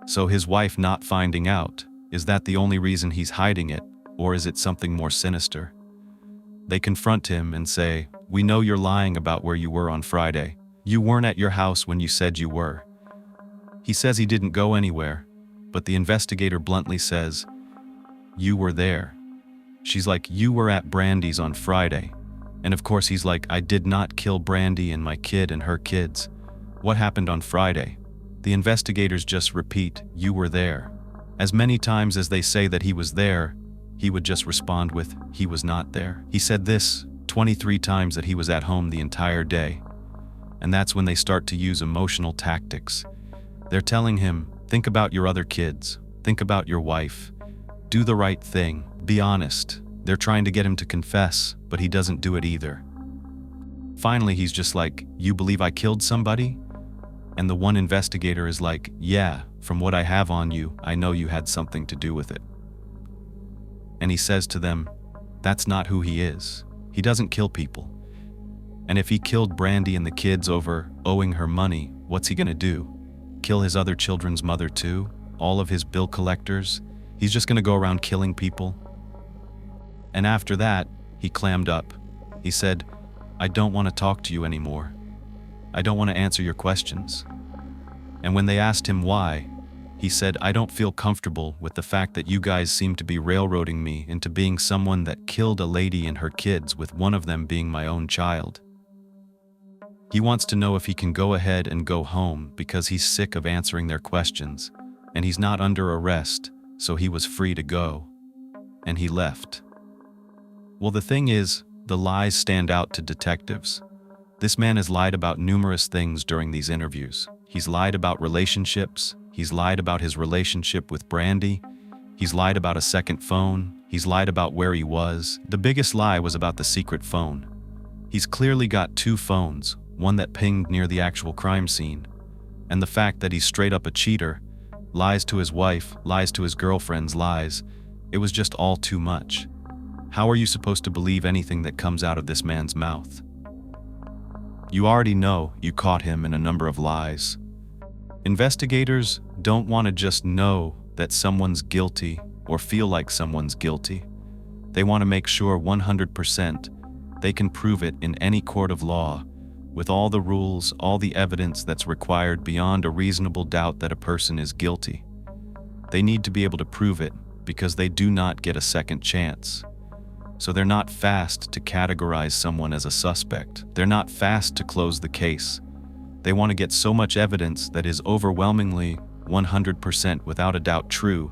So his wife not finding out, is that the only reason he's hiding it, or is it something more sinister? They confront him and say, we know you're lying about where you were on Friday. You weren't at your house when you said you were. He says he didn't go anywhere, but the investigator bluntly says, you were there. She's like, you were at Brandy's on Friday. And of course he's like, I did not kill Brandy and my kid and her kids. What happened on Friday? The investigators just repeat, you were there. As many times as they say that he was there, he would just respond with, he was not there. He said this 23 times that he was at home the entire day. And that's when they start to use emotional tactics. They're telling him, think about your other kids, think about your wife, do the right thing, be honest, They're trying to get him to confess, but he doesn't do it either. Finally, he's just like, "You believe I killed somebody?" And the one investigator is like, "Yeah, from what I have on you, I know you had something to do with it." And he says to them, that's not who he is. He doesn't kill people. And if he killed Brandy and the kids over owing her money, what's he gonna do? Kill his other children's mother too? All of his bill collectors? He's just gonna go around killing people? And after that, he clammed up. He said, "I don't want to talk to you anymore. I don't want to answer your questions." And when they asked him why, he said, "I don't feel comfortable with the fact that you guys seem to be railroading me into being someone that killed a lady and her kids, with one of them being my own child." He wants to know if he can go ahead and go home because he's sick of answering their questions, and he's not under arrest, so he was free to go. And he left. Well, the thing is, the lies stand out to detectives. This man has lied about numerous things during these interviews. He's lied about relationships. He's lied about his relationship with Brandy. He's lied about a second phone. He's lied about where he was. The biggest lie was about the secret phone. He's clearly got two phones, one that pinged near the actual crime scene. And the fact that he's straight up a cheater, lies to his wife, lies to his girlfriend's lies, it was just all too much. How are you supposed to believe anything that comes out of this man's mouth? You already know you caught him in a number of lies. Investigators don't want to just know that someone's guilty or feel like someone's guilty. They want to make sure 100% they can prove it in any court of law, with all the rules, all the evidence that's required beyond a reasonable doubt that a person is guilty. They need to be able to prove it because they do not get a second chance. So they're not fast to categorize someone as a suspect. They're not fast to close the case. They want to get so much evidence that is overwhelmingly 100% without a doubt true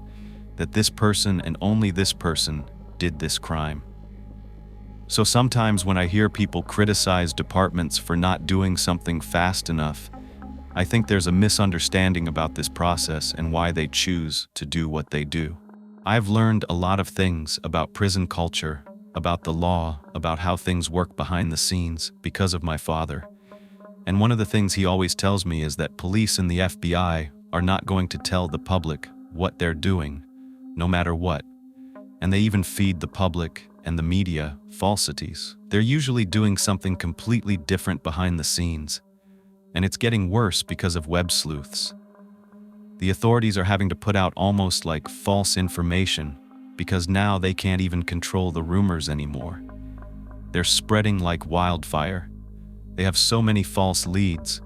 that this person and only this person did this crime. So sometimes when I hear people criticize departments for not doing something fast enough, I think there's a misunderstanding about this process and why they choose to do what they do. I've learned a lot of things about prison culture, about the law, about how things work behind the scenes because of my father. And one of the things he always tells me is that police and the FBI are not going to tell the public what they're doing, no matter what. And they even feed the public and the media falsities. They're usually doing something completely different behind the scenes. And it's getting worse because of web sleuths. The authorities are having to put out almost like false information because now they can't even control the rumors anymore. They're spreading like wildfire. They have so many false leads,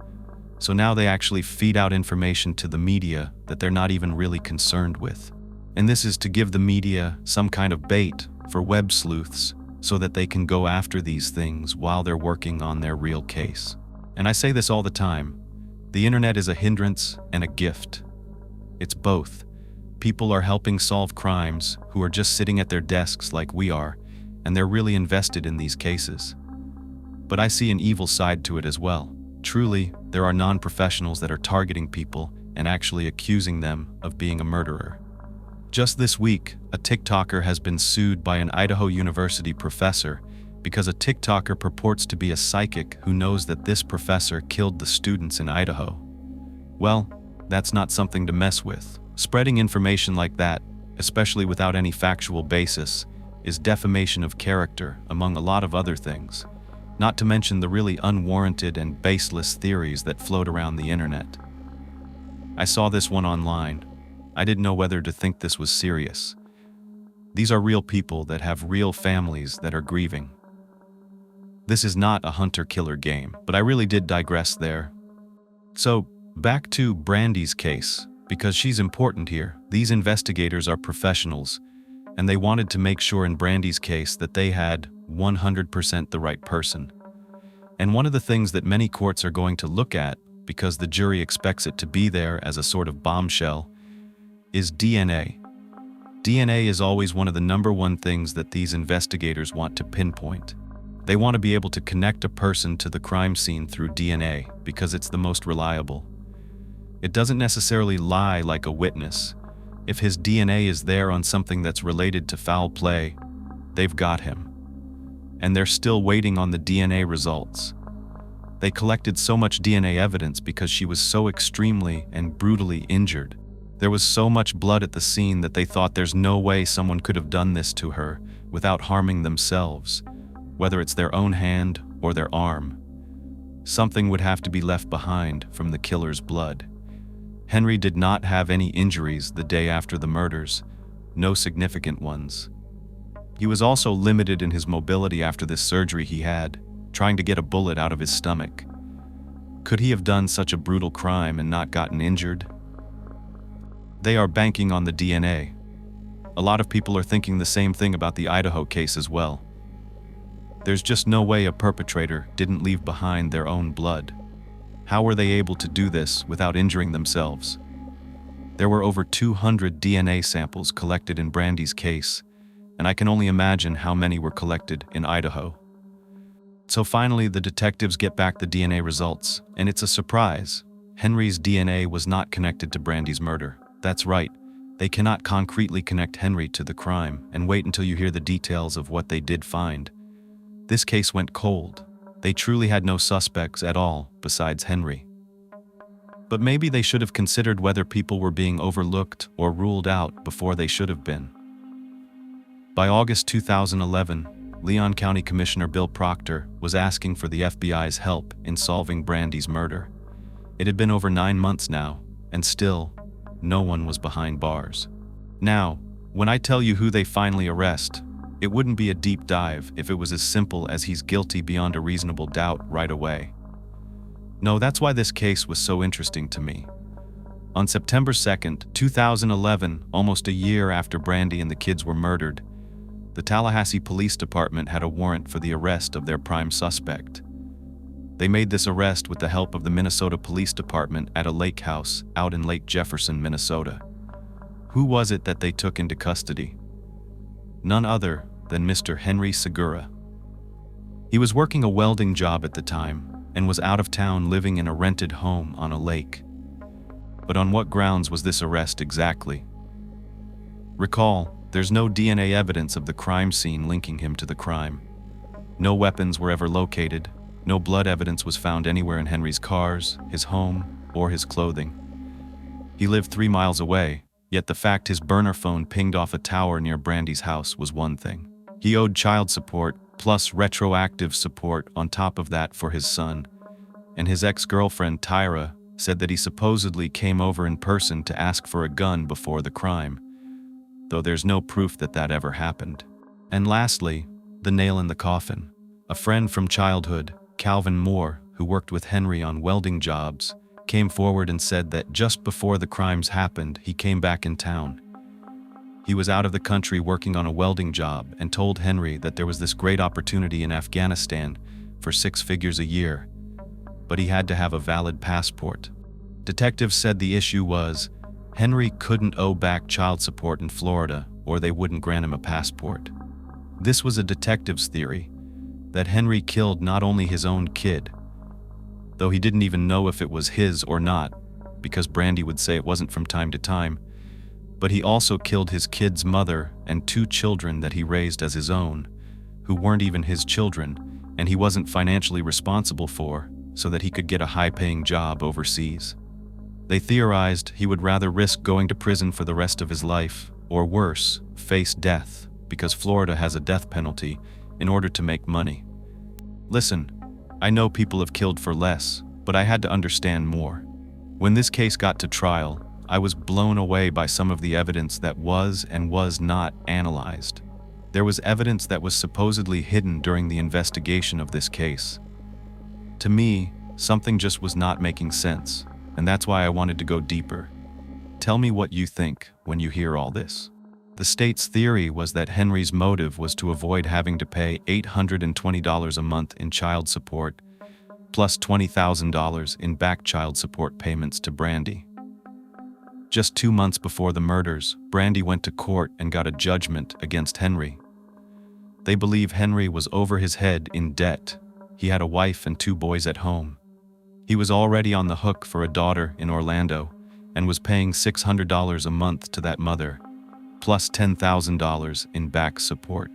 so now they actually feed out information to the media that they're not even really concerned with. And this is to give the media some kind of bait for web sleuths so that they can go after these things while they're working on their real case. And I say this all the time, the internet is a hindrance and a gift. It's both. People are helping solve crimes who are just sitting at their desks like we are, and they're really invested in these cases. But I see an evil side to it as well. Truly, there are non-professionals that are targeting people and actually accusing them of being a murderer. Just this week, a TikToker has been sued by an Idaho University professor because a TikToker purports to be a psychic who knows that this professor killed the students in Idaho. Well, that's not something to mess with. Spreading information like that, especially without any factual basis, is defamation of character, among a lot of other things. Not to mention the really unwarranted and baseless theories that float around the internet. I saw this one online. I didn't know whether to think this was serious. These are real people that have real families that are grieving. This is not a hunter-killer game, but I really did digress there. So, back to Brandy's case, because she's important here. These investigators are professionals, and they wanted to make sure in Brandy's case that they had 100% the right person. And one of the things that many courts are going to look at, because the jury expects it to be there as a sort of bombshell, is DNA. DNA is always one of the #1 things that these investigators want to pinpoint. They want to be able to connect a person to the crime scene through DNA because it's the most reliable. It doesn't necessarily lie like a witness. If his DNA is there on something that's related to foul play, they've got him. And they're still waiting on the DNA results. They collected so much DNA evidence because she was so extremely and brutally injured. There was so much blood at the scene that they thought there's no way someone could have done this to her without harming themselves, whether it's their own hand or their arm. Something would have to be left behind from the killer's blood. Henry did not have any injuries the day after the murders, no significant ones. He was also limited in his mobility after this surgery he had, trying to get a bullet out of his stomach. Could he have done such a brutal crime and not gotten injured? They are banking on the DNA. A lot of people are thinking the same thing about the Idaho case as well. There's just no way a perpetrator didn't leave behind their own blood. How were they able to do this without injuring themselves? There were over 200 DNA samples collected in Brandy's case, and I can only imagine how many were collected in Idaho. So finally, the detectives get back the DNA results, and it's a surprise. Henry's DNA was not connected to Brandy's murder. That's right, they cannot concretely connect Henry to the crime, and wait until you hear the details of what they did find. This case went cold. They truly had no suspects at all besides Henry. But maybe they should have considered whether people were being overlooked or ruled out before they should have been. By August 2011, Leon County Commissioner Bill Proctor was asking for the FBI's help in solving Brandy's murder. It had been over 9 months now, and still, no one was behind bars. Now, when I tell you who they finally arrest, it wouldn't be a deep dive if it was as simple as he's guilty beyond a reasonable doubt right away. No, that's why this case was so interesting to me. On September 2nd, 2011, almost a year after Brandy and the kids were murdered, the Tallahassee Police Department had a warrant for the arrest of their prime suspect. They made this arrest with the help of the Minnesota Police Department at a lake house out in Lake Jefferson, Minnesota. Who was it that they took into custody? None other than Mr. Henry Segura. He was working a welding job at the time and was out of town living in a rented home on a lake. But on what grounds was this arrest exactly? Recall, there's no DNA evidence of the crime scene linking him to the crime. No weapons were ever located. No blood evidence was found anywhere in Henry's cars, his home, or his clothing. He lived 3 miles away, yet the fact his burner phone pinged off a tower near Brandy's house was one thing. He owed child support, plus retroactive support on top of that for his son. And his ex-girlfriend, Tyra, said that he supposedly came over in person to ask for a gun before the crime, though there's no proof that that ever happened. And lastly, the nail in the coffin. A friend from childhood, Calvin Moore, who worked with Henry on welding jobs, came forward and said that just before the crimes happened, he came back in town. He was out of the country working on a welding job and told Henry that there was this great opportunity in Afghanistan for 6 figures a year, but he had to have a valid passport. Detectives said the issue was Henry couldn't owe back child support in Florida or they wouldn't grant him a passport. This was a detective's theory, that Henry killed not only his own kid, though he didn't even know if it was his or not, because Brandy would say it wasn't from time to time, but he also killed his kid's mother and 2 children that he raised as his own, who weren't even his children, and he wasn't financially responsible for, so that he could get a high-paying job overseas. They theorized he would rather risk going to prison for the rest of his life, or worse, face death, because Florida has a death penalty, in order to make money. Listen, I know people have killed for less, but I had to understand more. When this case got to trial, I was blown away by some of the evidence that was and was not analyzed. There was evidence that was supposedly hidden during the investigation of this case. To me, something just was not making sense, and that's why I wanted to go deeper. Tell me what you think when you hear all this. The state's theory was that Henry's motive was to avoid having to pay $820 a month in child support, plus $20,000 in back child support payments to Brandy. Just 2 months before the murders, Brandy went to court and got a judgment against Henry. They believe Henry was over his head in debt. He had a wife and 2 boys at home. He was already on the hook for a daughter in Orlando and was paying $600 a month to that mother, plus $10,000 in back support.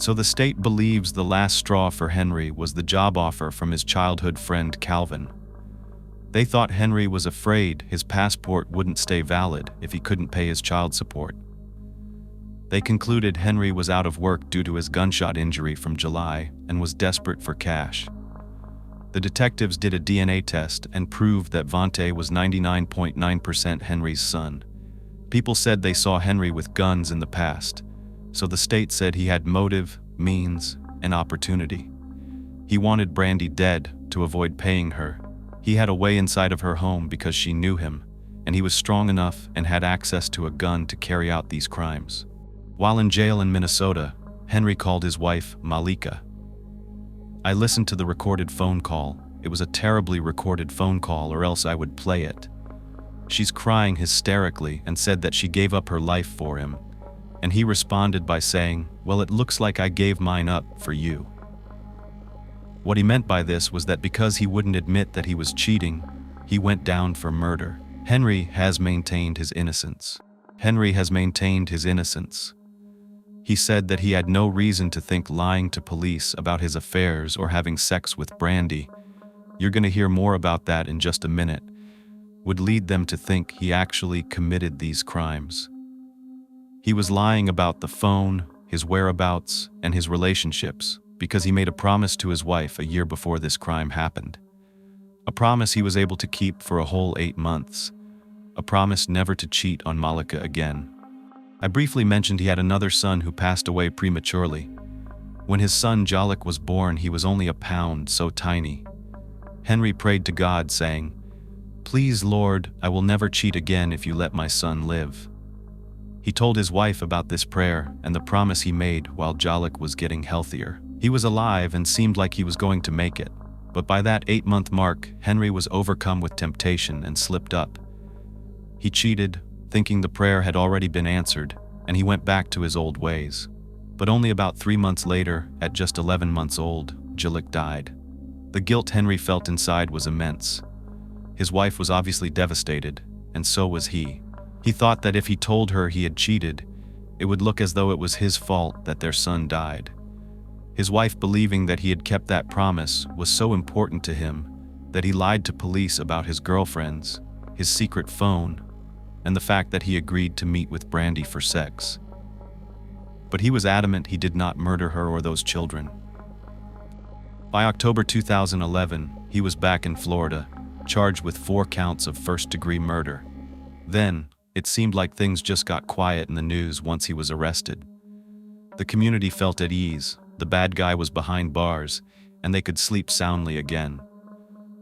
So the state believes the last straw for Henry was the job offer from his childhood friend Calvin. They thought Henry was afraid his passport wouldn't stay valid if he couldn't pay his child support. They concluded Henry was out of work due to his gunshot injury from July and was desperate for cash. The detectives did a DNA test and proved that Vontae was 99.9% Henry's son. People said they saw Henry with guns in the past, so the state said he had motive, means, and opportunity. He wanted Brandy dead to avoid paying her. He had a way inside of her home because she knew him, and he was strong enough and had access to a gun to carry out these crimes. While in jail in Minnesota, Henry called his wife, Malika. I listened to the recorded phone call. It was a terribly recorded phone call, or else I would play it. She's crying hysterically and said that she gave up her life for him, and he responded by saying, "Well, it looks like I gave mine up for you." What he meant by this was that because he wouldn't admit that he was cheating, he went down for murder. Henry has maintained his innocence. Henry has maintained his innocence. He said that he had no reason to think lying to police about his affairs or having sex with Brandy, you're going to hear more about that in just a minute, would lead them to think he actually committed these crimes. He was lying about the phone, his whereabouts, and his relationships because he made a promise to his wife a year before this crime happened. A promise he was able to keep for a whole 8 months. A promise never to cheat on Malika again. I briefly mentioned he had another son who passed away prematurely. When his son Jalik was born, he was only a pound, so tiny. Henry prayed to God, saying, "Please, Lord, I will never cheat again if you let my son live." He told his wife about this prayer and the promise he made while Jalik was getting healthier. He was alive and seemed like he was going to make it, but by that 8-month mark, Henry was overcome with temptation and slipped up. He cheated, thinking the prayer had already been answered, and he went back to his old ways. But only about 3 months later, at just 11 months old, Jalik died. The guilt Henry felt inside was immense. His wife was obviously devastated, and so was he. He thought that if he told her he had cheated, it would look as though it was his fault that their son died. His wife, believing that he had kept that promise, was so important to him that he lied to police about his girlfriends, his secret phone, and the fact that he agreed to meet with Brandy for sex. But he was adamant he did not murder her or those children. By October 2011, he was back in Florida, charged with 4 counts of first-degree murder. Then, it seemed like things just got quiet in the news once he was arrested. The community felt at ease, the bad guy was behind bars, and they could sleep soundly again.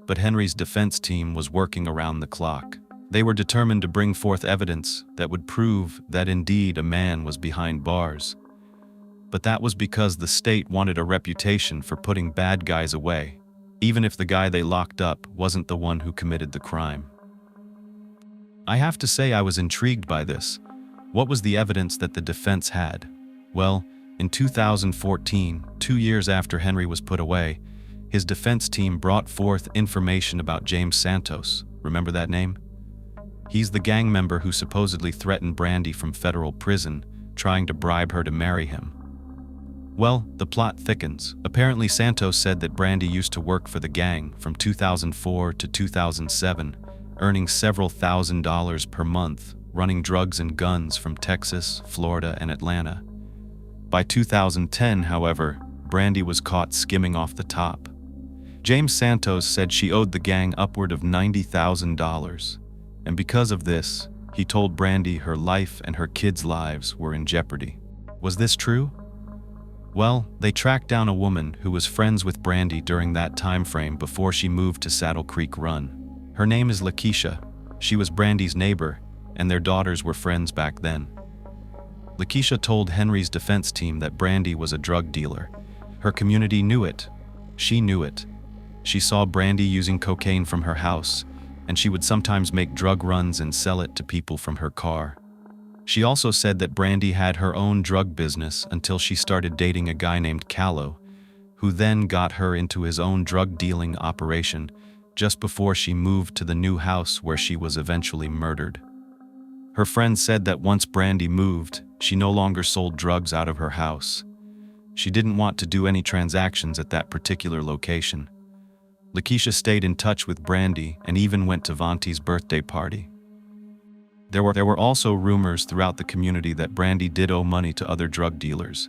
But Henry's defense team was working around the clock. They were determined to bring forth evidence that would prove that indeed a man was behind bars. But that was because the state wanted a reputation for putting bad guys away, even if the guy they locked up wasn't the one who committed the crime. I have to say I was intrigued by this. What was the evidence that the defense had? Well, in 2014, 2 years after Henry was put away, his defense team brought forth information about James Santos. Remember that name? He's the gang member who supposedly threatened Brandy from federal prison, trying to bribe her to marry him. Well, the plot thickens. Apparently Santos said that Brandy used to work for the gang from 2004 to 2007, earning several $1,000s per month, running drugs and guns from Texas, Florida, and Atlanta. By 2010, however, Brandy was caught skimming off the top. James Santos said she owed the gang upward of $90,000. And because of this, he told Brandy her life and her kids' lives were in jeopardy. Was this true? Well, they tracked down a woman who was friends with Brandy during that time frame before she moved to Saddle Creek Run. Her name is Lakeisha. She was Brandy's neighbor, and their daughters were friends back then. Lakeisha told Henry's defense team that Brandy was a drug dealer. Her community knew it. She knew it. She saw Brandy using cocaine from her house, and she would sometimes make drug runs and sell it to people from her car. She also said that Brandy had her own drug business until she started dating a guy named Callow, who then got her into his own drug dealing operation just before she moved to the new house where she was eventually murdered. Her friend said that once Brandy moved, she no longer sold drugs out of her house. She didn't want to do any transactions at that particular location. Lakeisha stayed in touch with Brandy and even went to Vonti's birthday party. There were also rumors throughout the community that Brandy did owe money to other drug dealers.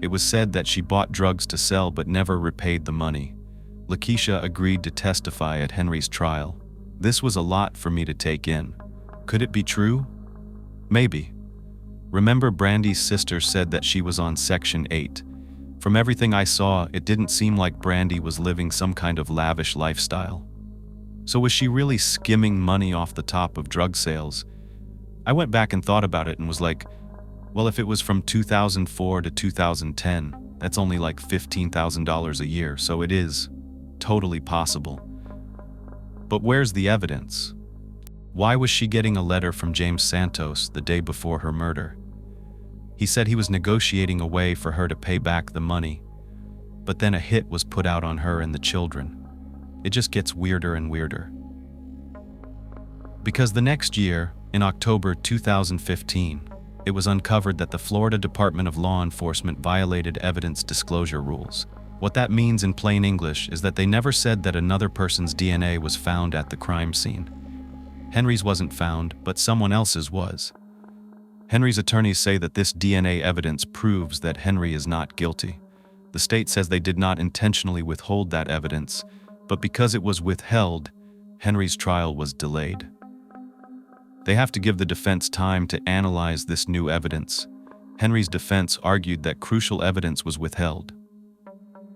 It was said that she bought drugs to sell but never repaid the money. Lakeisha agreed to testify at Henry's trial. This was a lot for me to take in. Could it be true? Maybe. Remember, Brandy's sister said that she was on Section 8. From everything I saw, it didn't seem like Brandy was living some kind of lavish lifestyle. So was she really skimming money off the top of drug sales? I went back and thought about it and was like, well, if it was from 2004 to 2010, that's only like $15,000 a year, so it is totally possible. But where's the evidence? Why was she getting a letter from James Santos the day before her murder? He said he was negotiating a way for her to pay back the money, but then a hit was put out on her and the children. It just gets weirder and weirder. Because the next year, in October 2015, it was uncovered that the Florida Department of Law Enforcement violated evidence disclosure rules. What that means in plain English is that they never said that another person's DNA was found at the crime scene. Henry's wasn't found, but someone else's was. Henry's attorneys say that this DNA evidence proves that Henry is not guilty. The state says they did not intentionally withhold that evidence, but because it was withheld, Henry's trial was delayed. They have to give the defense time to analyze this new evidence. Henry's defense argued that crucial evidence was withheld.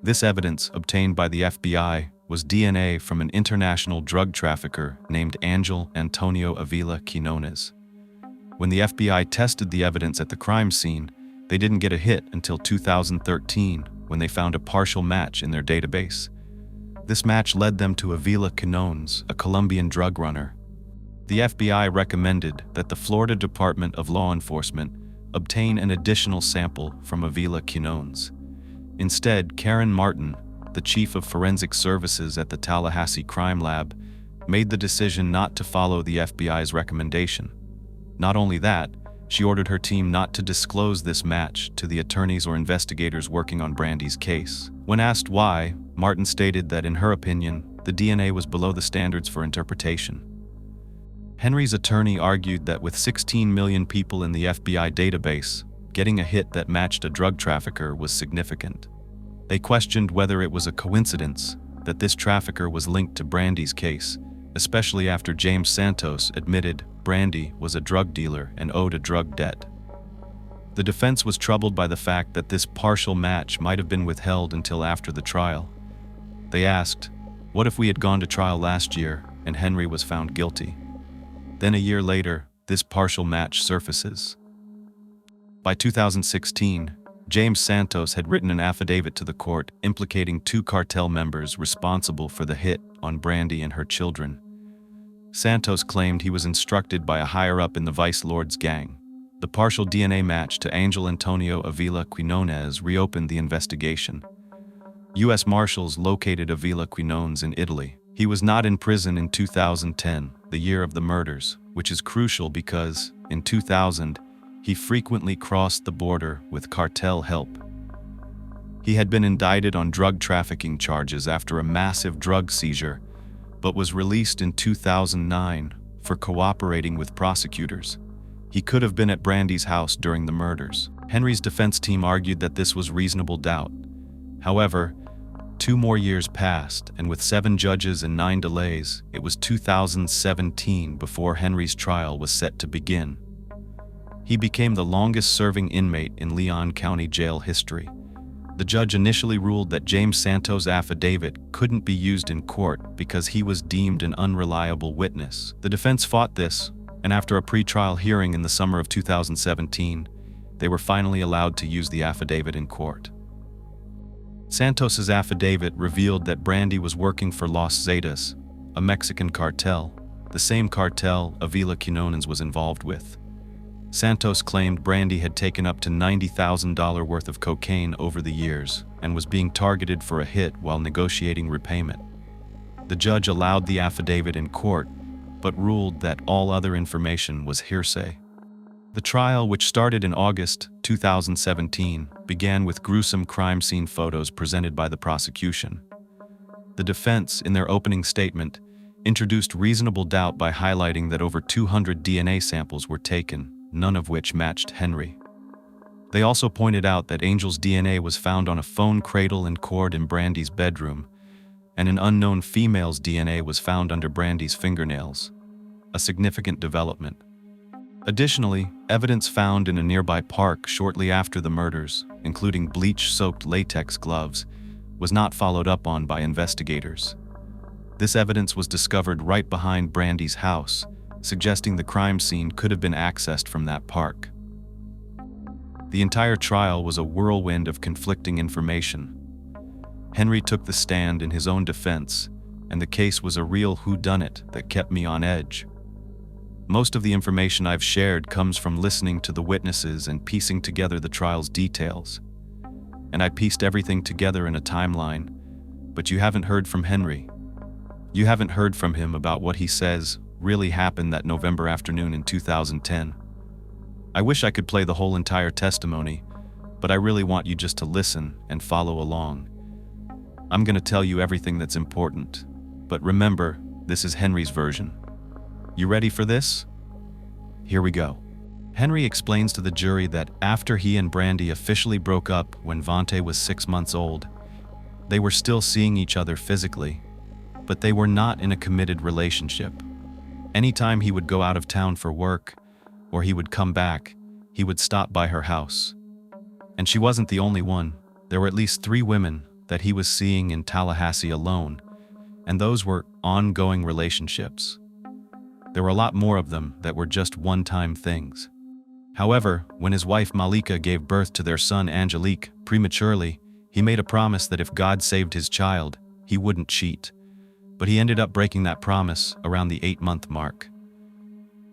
This evidence, obtained by the FBI, was DNA from an international drug trafficker named Angel Antonio Avila Quinones. When the FBI tested the evidence at the crime scene, they didn't get a hit until 2013, when they found a partial match in their database. This match led them to Avila Quinones, a Colombian drug runner. The FBI recommended that the Florida Department of Law Enforcement obtain an additional sample from Avila Quinones. Instead, Karen Martin, the chief of forensic services at the Tallahassee Crime Lab, made the decision not to follow the FBI's recommendation. Not only that, she ordered her team not to disclose this match to the attorneys or investigators working on Brandy's case. When asked why, Martin stated that in her opinion, the DNA was below the standards for interpretation. Henry's attorney argued that with 16 million people in the FBI database, getting a hit that matched a drug trafficker was significant. They questioned whether it was a coincidence that this trafficker was linked to Brandy's case, especially after James Santos admitted Brandy was a drug dealer and owed a drug debt. The defense was troubled by the fact that this partial match might have been withheld until after the trial. They asked, what if we had gone to trial last year and Henry was found guilty? Then a year later, this partial match surfaces. By 2016, James Santos had written an affidavit to the court implicating 2 cartel members responsible for the hit on Brandy and her children. Santos claimed he was instructed by a higher-up in the Vice Lord's gang. The partial DNA match to Angel Antonio Avila Quinones reopened the investigation. U.S. Marshals located Avila Quinones in Italy. He was not in prison in 2010, the year of the murders, which is crucial because, in 2000, he frequently crossed the border with cartel help. He had been indicted on drug trafficking charges after a massive drug seizure, but was released in 2009 for cooperating with prosecutors. He could have been at Brandy's house during the murders. Henry's defense team argued that this was reasonable doubt. However, 2 more years passed, and with 7 judges and 9 delays, it was 2017 before Henry's trial was set to begin. He became the longest-serving inmate in Leon County Jail history. The judge initially ruled that James Santos' affidavit couldn't be used in court because he was deemed an unreliable witness. The defense fought this, and after a pre-trial hearing in the summer of 2017, they were finally allowed to use the affidavit in court. Santos' affidavit revealed that Brandy was working for Los Zetas, a Mexican cartel, the same cartel Avila Quinones was involved with. Santos claimed Brandy had taken up to $90,000 worth of cocaine over the years and was being targeted for a hit while negotiating repayment. The judge allowed the affidavit in court, but ruled that all other information was hearsay. The trial, which started in August 2017, began with gruesome crime scene photos presented by the prosecution. The defense, in their opening statement, introduced reasonable doubt by highlighting that over 200 DNA samples were taken, none of which matched Henry. They also pointed out that Angel's DNA was found on a phone cradle and cord in Brandy's bedroom, and an unknown female's DNA was found under Brandy's fingernails, a significant development. Additionally, evidence found in a nearby park shortly after the murders, including bleach-soaked latex gloves, was not followed up on by investigators. This evidence was discovered right behind Brandy's house, suggesting the crime scene could have been accessed from that park. The entire trial was a whirlwind of conflicting information. Henry took the stand in his own defense, and the case was a real whodunit that kept me on edge. Most of the information I've shared comes from listening to the witnesses and piecing together the trial's details. And I pieced everything together in a timeline, but you haven't heard from Henry. You haven't heard from him about what he says really happened that November afternoon in 2010. I wish I could play the whole entire testimony, but I really want you just to listen and follow along. I'm going to tell you everything that's important, but remember, this is Henry's version. You ready for this? Here we go. Henry explains to the jury that after he and Brandy officially broke up when Vontae was 6 months old, they were still seeing each other physically, but they were not in a committed relationship. Anytime he would go out of town for work, or he would come back, he would stop by her house. And she wasn't the only one. There were at least 3 women that he was seeing in Tallahassee alone, and those were ongoing relationships. There were a lot more of them that were just one-time things. However, when his wife Malika gave birth to their son Angelique prematurely, he made a promise that if God saved his child, he wouldn't cheat. But he ended up breaking that promise around the 8-month mark.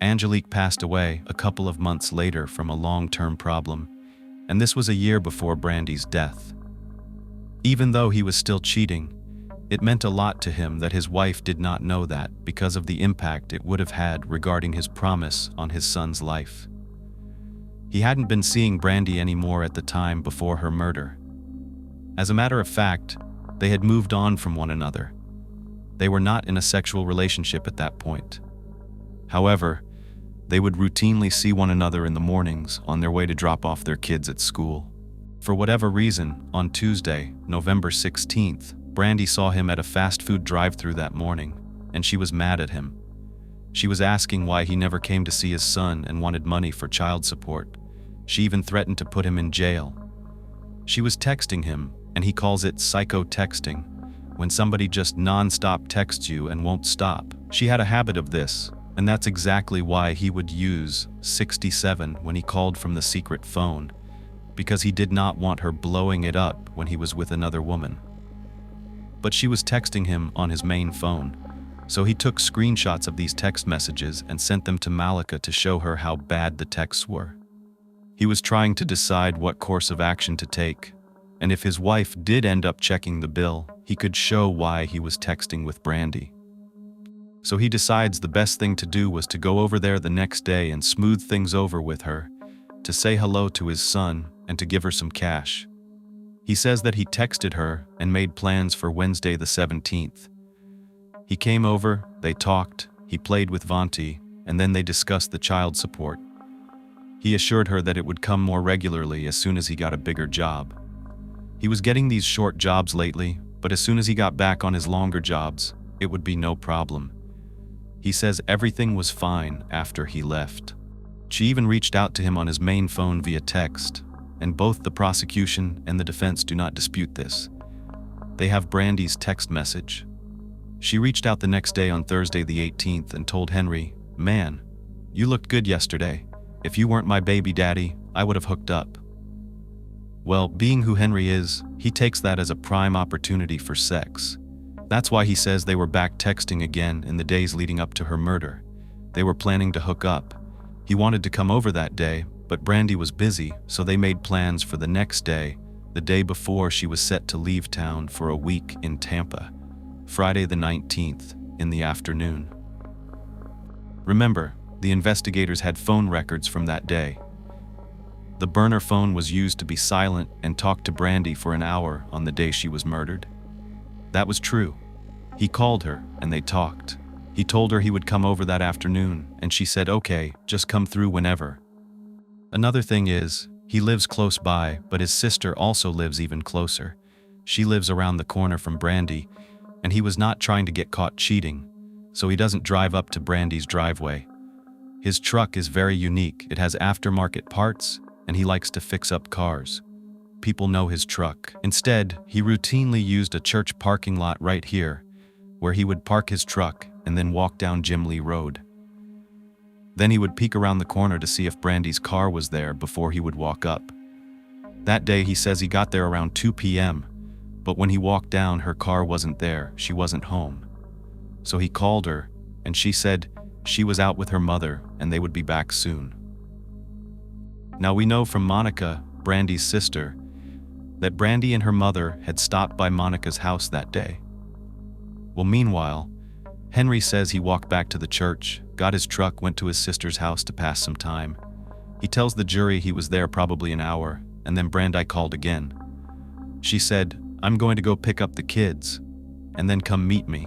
Angelique passed away a couple of months later from a long-term problem, and this was a year before Brandy's death. Even though he was still cheating, it meant a lot to him that his wife did not know that because of the impact it would have had regarding his promise on his son's life. He hadn't been seeing Brandy anymore at the time before her murder. As a matter of fact, they had moved on from one another. They were not in a sexual relationship at that point. However, they would routinely see one another in the mornings on their way to drop off their kids at school. For whatever reason, on Tuesday, November 16th, Brandy saw him at a fast food drive-thru that morning, and she was mad at him. She was asking why he never came to see his son and wanted money for child support. She even threatened to put him in jail. She was texting him, and he calls it psycho-texting, when somebody just non-stop texts you and won't stop. She had a habit of this, and that's exactly why he would use 67 when he called from the secret phone, because he did not want her blowing it up when he was with another woman. But she was texting him on his main phone, so he took screenshots of these text messages and sent them to Malika to show her how bad the texts were. He was trying to decide what course of action to take, and if his wife did end up checking the bill, he could show why he was texting with Brandy. So he decides the best thing to do was to go over there the next day and smooth things over with her, to say hello to his son and to give her some cash. He says that he texted her and made plans for Wednesday the 17th. He came over, they talked, he played with Vontae, and then they discussed the child support. He assured her that it would come more regularly as soon as he got a bigger job. He was getting these short jobs lately, but as soon as he got back on his longer jobs, it would be no problem. He says everything was fine after he left. She even reached out to him on his main phone via text, and both the prosecution and the defense do not dispute this. They have Brandy's text message. She reached out the next day on Thursday the 18th and told Henry, "Man, you looked good yesterday. If you weren't my baby daddy, I would have hooked up." Well, being who Henry is, he takes that as a prime opportunity for sex. That's why he says they were back texting again in the days leading up to her murder. They were planning to hook up. He wanted to come over that day, but Brandy was busy, so they made plans for the next day, the day before she was set to leave town for a week in Tampa, Friday the 19th, in the afternoon. Remember, the investigators had phone records from that day. The burner phone was used to be silent and talk to Brandy for an hour on the day she was murdered. That was true. He called her and they talked. He told her he would come over that afternoon, and she said, "Okay, just come through whenever." Another thing is, he lives close by, but his sister also lives even closer. She lives around the corner from Brandy, and he was not trying to get caught cheating, so he doesn't drive up to Brandy's driveway. His truck is very unique. It has aftermarket parts, and he likes to fix up cars. People know his truck. Instead, he routinely used a church parking lot right here, where he would park his truck and then walk down Jim Lee Road. Then he would peek around the corner to see if Brandy's car was there before he would walk up. That day he says he got there around 2 p.m., but when he walked down, her car wasn't there. She wasn't home. So he called her, and she said she was out with her mother and they would be back soon. Now we know from Monica, Brandy's sister, that Brandy and her mother had stopped by Monica's house that day. Well, meanwhile, Henry says he walked back to the church, got his truck, went to his sister's house to pass some time. He tells the jury he was there probably an hour, and then Brandy called again. She said, "I'm going to go pick up the kids, and then come meet me."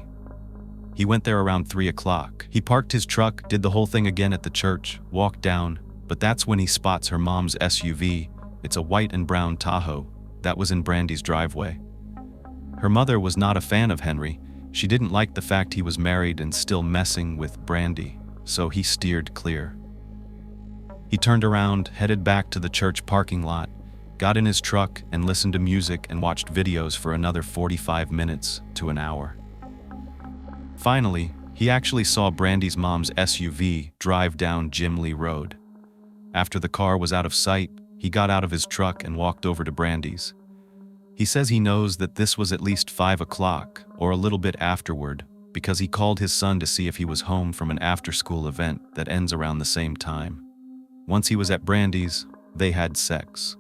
He went there around 3 o'clock. He parked his truck, did the whole thing again at the church, walked down, but that's when he spots her mom's SUV. It's a white and brown Tahoe that was in Brandy's driveway. Her mother was not a fan of Henry. She didn't like the fact he was married and still messing with Brandy, so he steered clear. He turned around, headed back to the church parking lot, got in his truck and listened to music and watched videos for another 45 minutes to an hour. Finally, he actually saw Brandy's mom's SUV drive down Jim Lee Road. After the car was out of sight, he got out of his truck and walked over to Brandy's. He says he knows that this was at least 5 o'clock or a little bit afterward because he called his son to see if he was home from an after-school event that ends around the same time. Once he was at Brandy's, they had sex.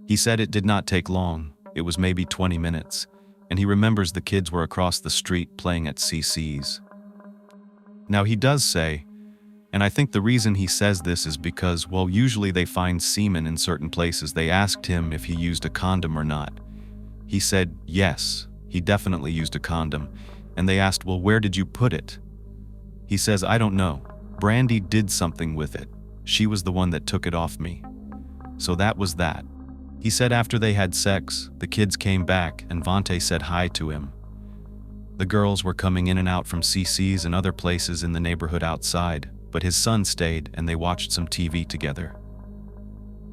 He said it did not take long. It was maybe 20 minutes, and he remembers the kids were across the street playing at CC's. Now he does say, and I think the reason he says this is because, well, usually they find semen in certain places. They asked him if he used a condom or not. He said, yes, he definitely used a condom. And they asked, well, where did you put it? He says, I don't know. Brandy did something with it. She was the one that took it off me. So that was that. He said after they had sex, the kids came back and Vontae said hi to him. The girls were coming in and out from CC's and other places in the neighborhood outside, but his son stayed and they watched some TV together.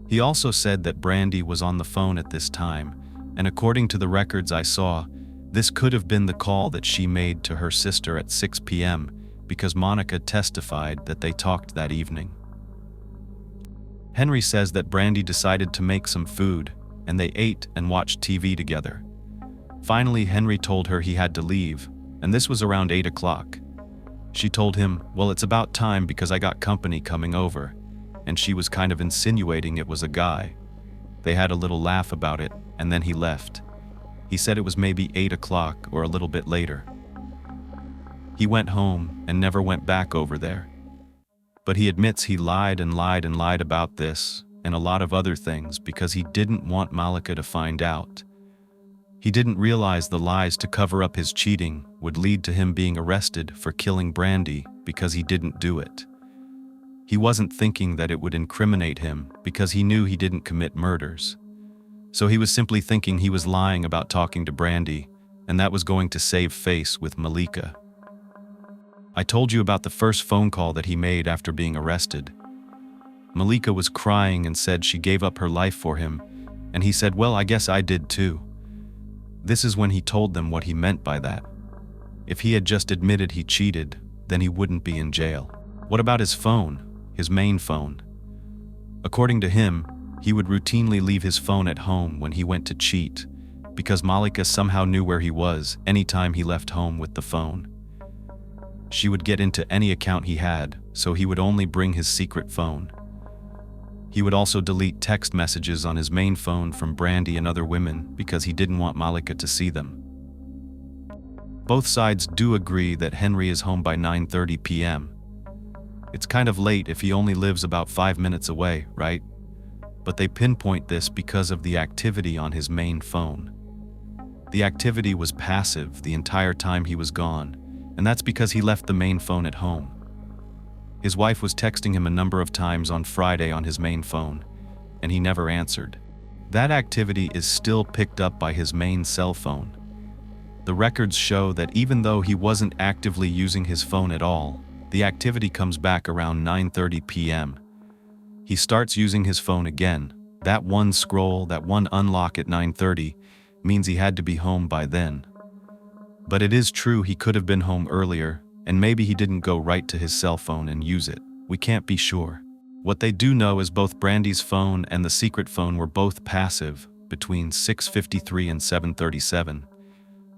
He also said that Brandy was on the phone at this time, and according to the records I saw, this could have been the call that she made to her sister at 6 p.m. because Monica testified that they talked that evening. Henry says that Brandy decided to make some food, and they ate and watched TV together. Finally, Henry told her he had to leave, and this was around 8 o'clock. She told him, well, it's about time because I got company coming over, and she was kind of insinuating it was a guy. They had a little laugh about it, and then he left. He said it was maybe 8 o'clock or a little bit later. He went home and never went back over there. But he admits he lied and lied and lied about this and a lot of other things because he didn't want Malika to find out. He didn't realize the lies to cover up his cheating would lead to him being arrested for killing Brandy because he didn't do it. He wasn't thinking that it would incriminate him because he knew he didn't commit murders. So he was simply thinking he was lying about talking to Brandy, and that was going to save face with Malika. I told you about the first phone call that he made after being arrested. Malika was crying and said she gave up her life for him, and he said, well, I guess I did too. This is when he told them what he meant by that. If he had just admitted he cheated, then he wouldn't be in jail. What about his phone, his main phone? According to him, he would routinely leave his phone at home when he went to cheat, because Malika somehow knew where he was anytime he left home with the phone. She would get into any account he had, so he would only bring his secret phone. He would also delete text messages on his main phone from Brandy and other women because he didn't want Malika to see them. Both sides do agree that Henry is home by 9:30 p.m. It's kind of late if he only lives about 5 minutes away, right? But they pinpoint this because of the activity on his main phone. The activity was passive the entire time he was gone, and that's because he left the main phone at home. His wife was texting him a number of times on Friday on his main phone, and he never answered. That activity is still picked up by his main cell phone. The records show that even though he wasn't actively using his phone at all, the activity comes back around 9:30 p.m. He starts using his phone again. That one scroll, that one unlock at 9:30 means he had to be home by then. But it is true he could have been home earlier, and maybe he didn't go right to his cell phone and use it. We can't be sure. What they do know is both Brandy's phone and the secret phone were both passive between 6:53 and 7:37.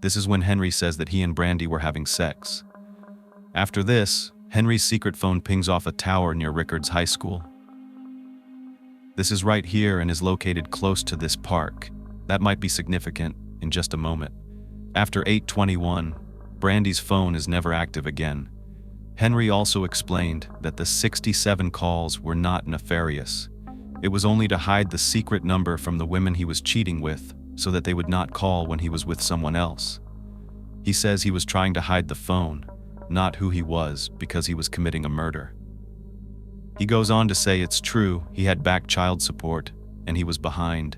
This is when Henry says that he and Brandy were having sex. After this, Henry's secret phone pings off a tower near Rickards High School. This is right here and is located close to this park. That might be significant in just a moment. After 8:21, Brandy's phone is never active again. Henry also explained that the 67 calls were not nefarious. It was only to hide the secret number from the women he was cheating with so that they would not call when he was with someone else. He says he was trying to hide the phone, not who he was, because he was committing a murder. He goes on to say it's true he had back child support and he was behind.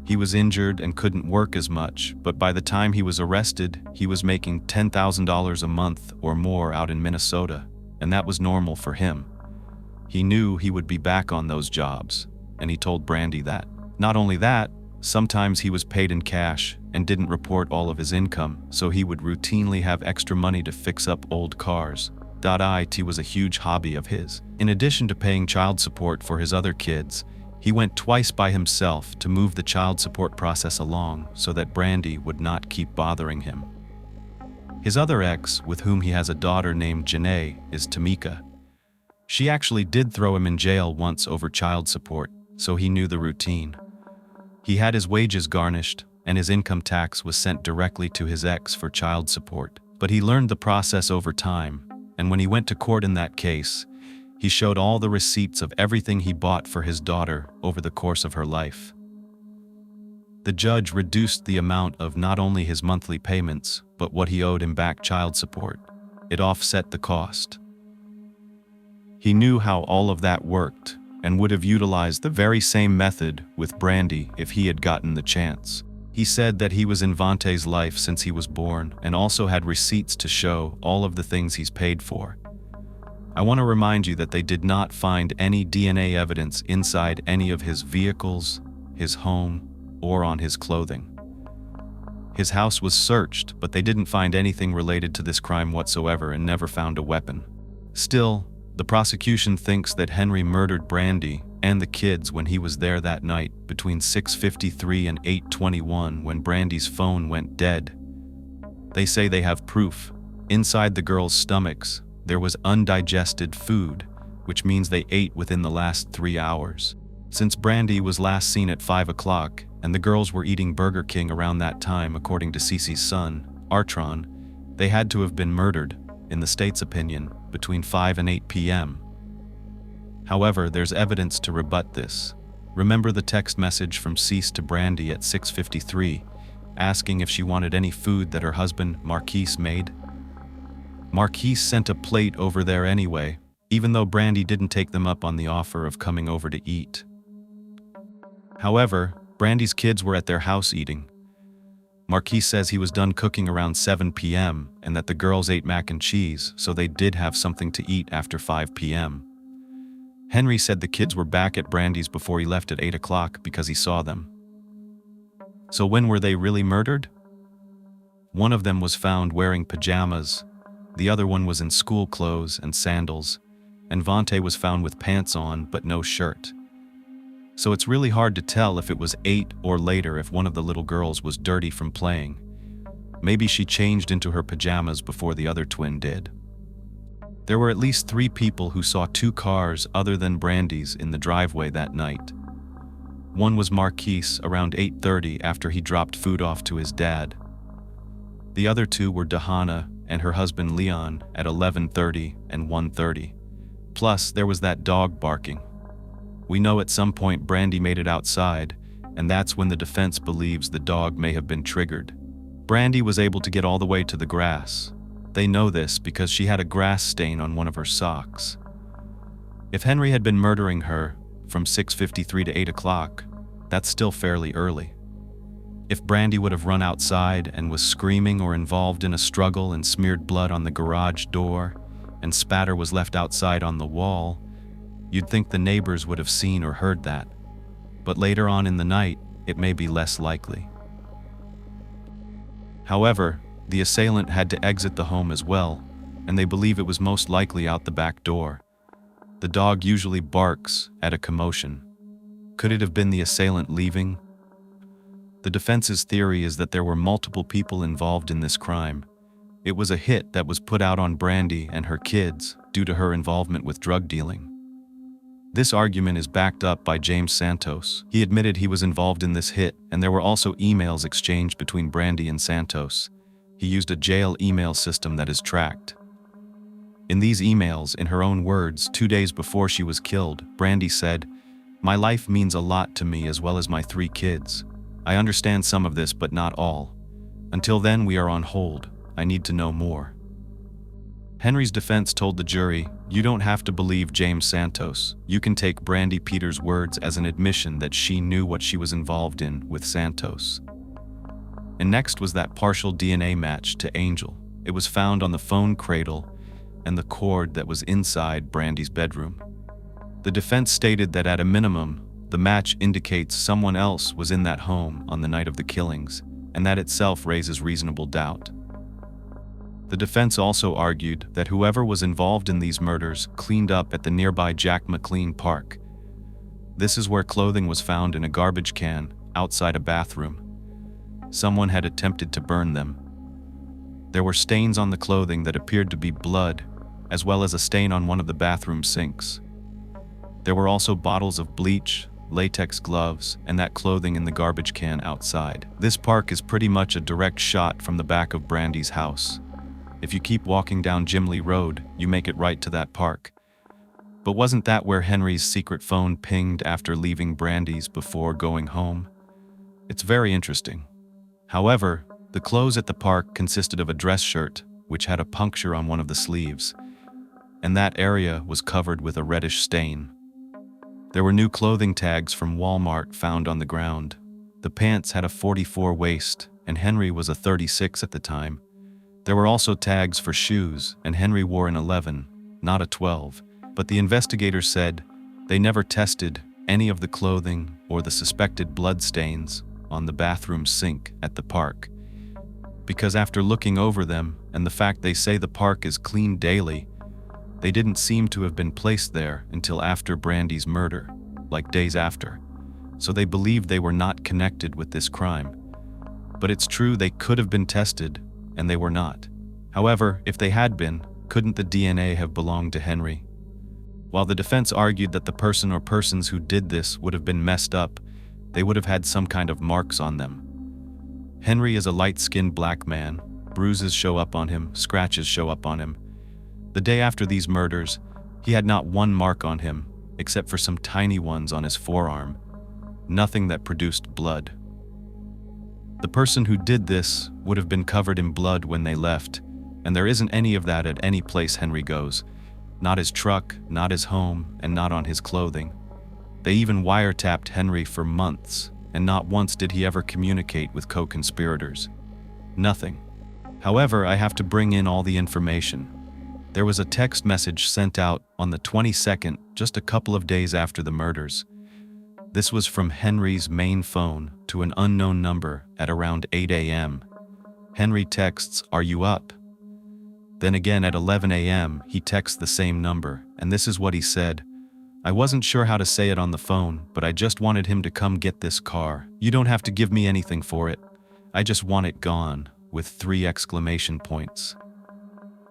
He was injured and couldn't work as much, but by the time he was arrested, he was making $10,000 a month or more out in Minnesota, and that was normal for him. He knew he would be back on those jobs, and he told Brandy that. Not only that, sometimes he was paid in cash and didn't report all of his income, so he would routinely have extra money to fix up old cars. It was a huge hobby of his. In addition to paying child support for his other kids, he went twice by himself to move the child support process along so that Brandy would not keep bothering him. His other ex, with whom he has a daughter named Janae, is Tamika. She actually did throw him in jail once over child support, so he knew the routine. He had his wages garnished, and his income tax was sent directly to his ex for child support. But he learned the process over time, and when he went to court in that case, he showed all the receipts of everything he bought for his daughter over the course of her life. The judge reduced the amount of not only his monthly payments, but what he owed in back child support. It offset the cost. He knew how all of that worked and would have utilized the very same method with Brandy if he had gotten the chance. He said that he was in Vante's life since he was born and also had receipts to show all of the things he's paid for. I want to remind you that they did not find any DNA evidence inside any of his vehicles, his home, or on his clothing. His house was searched, but they didn't find anything related to this crime whatsoever and never found a weapon. Still, the prosecution thinks that Henry murdered Brandy and the kids when he was there that night between 6:53 and 8:21 when Brandy's phone went dead. They say they have proof. Inside the girls' stomachs, there was undigested food, which means they ate within the last 3 hours. Since Brandy was last seen at 5 o'clock, and the girls were eating Burger King around that time according to Cece's son, Artron, they had to have been murdered, in the state's opinion, between 5 and 8 p.m. However, there's evidence to rebut this. Remember the text message from Cece to Brandy at 6:53, asking if she wanted any food that her husband, Marquise, made? Marquise sent a plate over there anyway, even though Brandy didn't take them up on the offer of coming over to eat. However, Brandy's kids were at their house eating. Marquise says he was done cooking around 7 p.m. and that the girls ate mac and cheese, so they did have something to eat after 5 p.m. Henry said the kids were back at Brandy's before he left at 8 o'clock because he saw them. So when were they really murdered? One of them was found wearing pajamas, the other one was in school clothes and sandals, and Vante was found with pants on but no shirt. So it's really hard to tell if it was 8 or later if one of the little girls was dirty from playing. Maybe she changed into her pajamas before the other twin did. There were at least 3 people who saw 2 cars other than Brandy's in the driveway that night. One was Marquise around 8:30 after he dropped food off to his dad. The other 2 were Dahana and her husband Leon at 11:30 and 1:30. Plus, there was that dog barking. We know at some point Brandy made it outside, and that's when the defense believes the dog may have been triggered. Brandy was able to get all the way to the grass. They know this because she had a grass stain on one of her socks. If Henry had been murdering her from 6:53 to 8 o'clock, that's still fairly early. If Brandy would have run outside and was screaming or involved in a struggle and smeared blood on the garage door, and spatter was left outside on the wall, you'd think the neighbors would have seen or heard that. But later on in the night, it may be less likely. However, the assailant had to exit the home as well, and they believe it was most likely out the back door. The dog usually barks at a commotion. Could it have been the assailant leaving? The defense's theory is that there were multiple people involved in this crime. It was a hit that was put out on Brandy and her kids due to her involvement with drug dealing. This argument is backed up by James Santos. He admitted he was involved in this hit, and there were also emails exchanged between Brandy and Santos. He used a jail email system that is tracked. In these emails, in her own words, 2 days before she was killed, Brandy said, "My life means a lot to me as well as my 3 kids. I understand some of this, but not all. Until then, we are on hold. I need to know more." Henry's defense told the jury, "You don't have to believe James Santos. You can take Brandy Peters' words as an admission that she knew what she was involved in with Santos." And next was that partial DNA match to Angel. It was found on the phone cradle and the cord that was inside Brandy's bedroom. The defense stated that at a minimum, the match indicates someone else was in that home on the night of the killings, and that itself raises reasonable doubt. The defense also argued that whoever was involved in these murders cleaned up at the nearby Jack McLean Park. This is where clothing was found in a garbage can outside a bathroom. Someone had attempted to burn them. There were stains on the clothing that appeared to be blood, as well as a stain on one of the bathroom sinks. There were also bottles of bleach, latex gloves, and that clothing in the garbage can outside. This park is pretty much a direct shot from the back of Brandy's house. If you keep walking down Gimley Road, you make it right to that park. But wasn't that where Henry's secret phone pinged after leaving Brandy's before going home? It's very interesting. However, the clothes at the park consisted of a dress shirt, which had a puncture on one of the sleeves, and that area was covered with a reddish stain. There were new clothing tags from Walmart found on the ground. The pants had a 44 waist, and Henry was a 36 at the time. There were also tags for shoes, and Henry wore an 11, not a 12, but the investigators said they never tested any of the clothing or the suspected blood stains on the bathroom sink at the park, because after looking over them and the fact they say the park is cleaned daily, they didn't seem to have been placed there until after Brandy's murder, like days after, so they believed they were not connected with this crime. But it's true they could have been tested, and they were not. However, if they had been, couldn't the DNA have belonged to Henry? While the defense argued that the person or persons who did this would have been messed up, they would have had some kind of marks on them. Henry is a light-skinned black man. Bruises show up on him, scratches show up on him. The day after these murders, he had not one mark on him, except for some tiny ones on his forearm. Nothing that produced blood. The person who did this would have been covered in blood when they left, and there isn't any of that at any place Henry goes. Not his truck, not his home, and not on his clothing. They even wiretapped Henry for months, and not once did he ever communicate with co-conspirators. Nothing. However, I have to bring in all the information. There was a text message sent out on the 22nd, just a couple of days after the murders. This was from Henry's main phone to an unknown number at around 8 a.m. Henry texts, "Are you up?" Then again at 11 a.m., he texts the same number, and this is what he said. "I wasn't sure how to say it on the phone, but I just wanted him to come get this car. You don't have to give me anything for it. I just want it gone," with 3 exclamation points.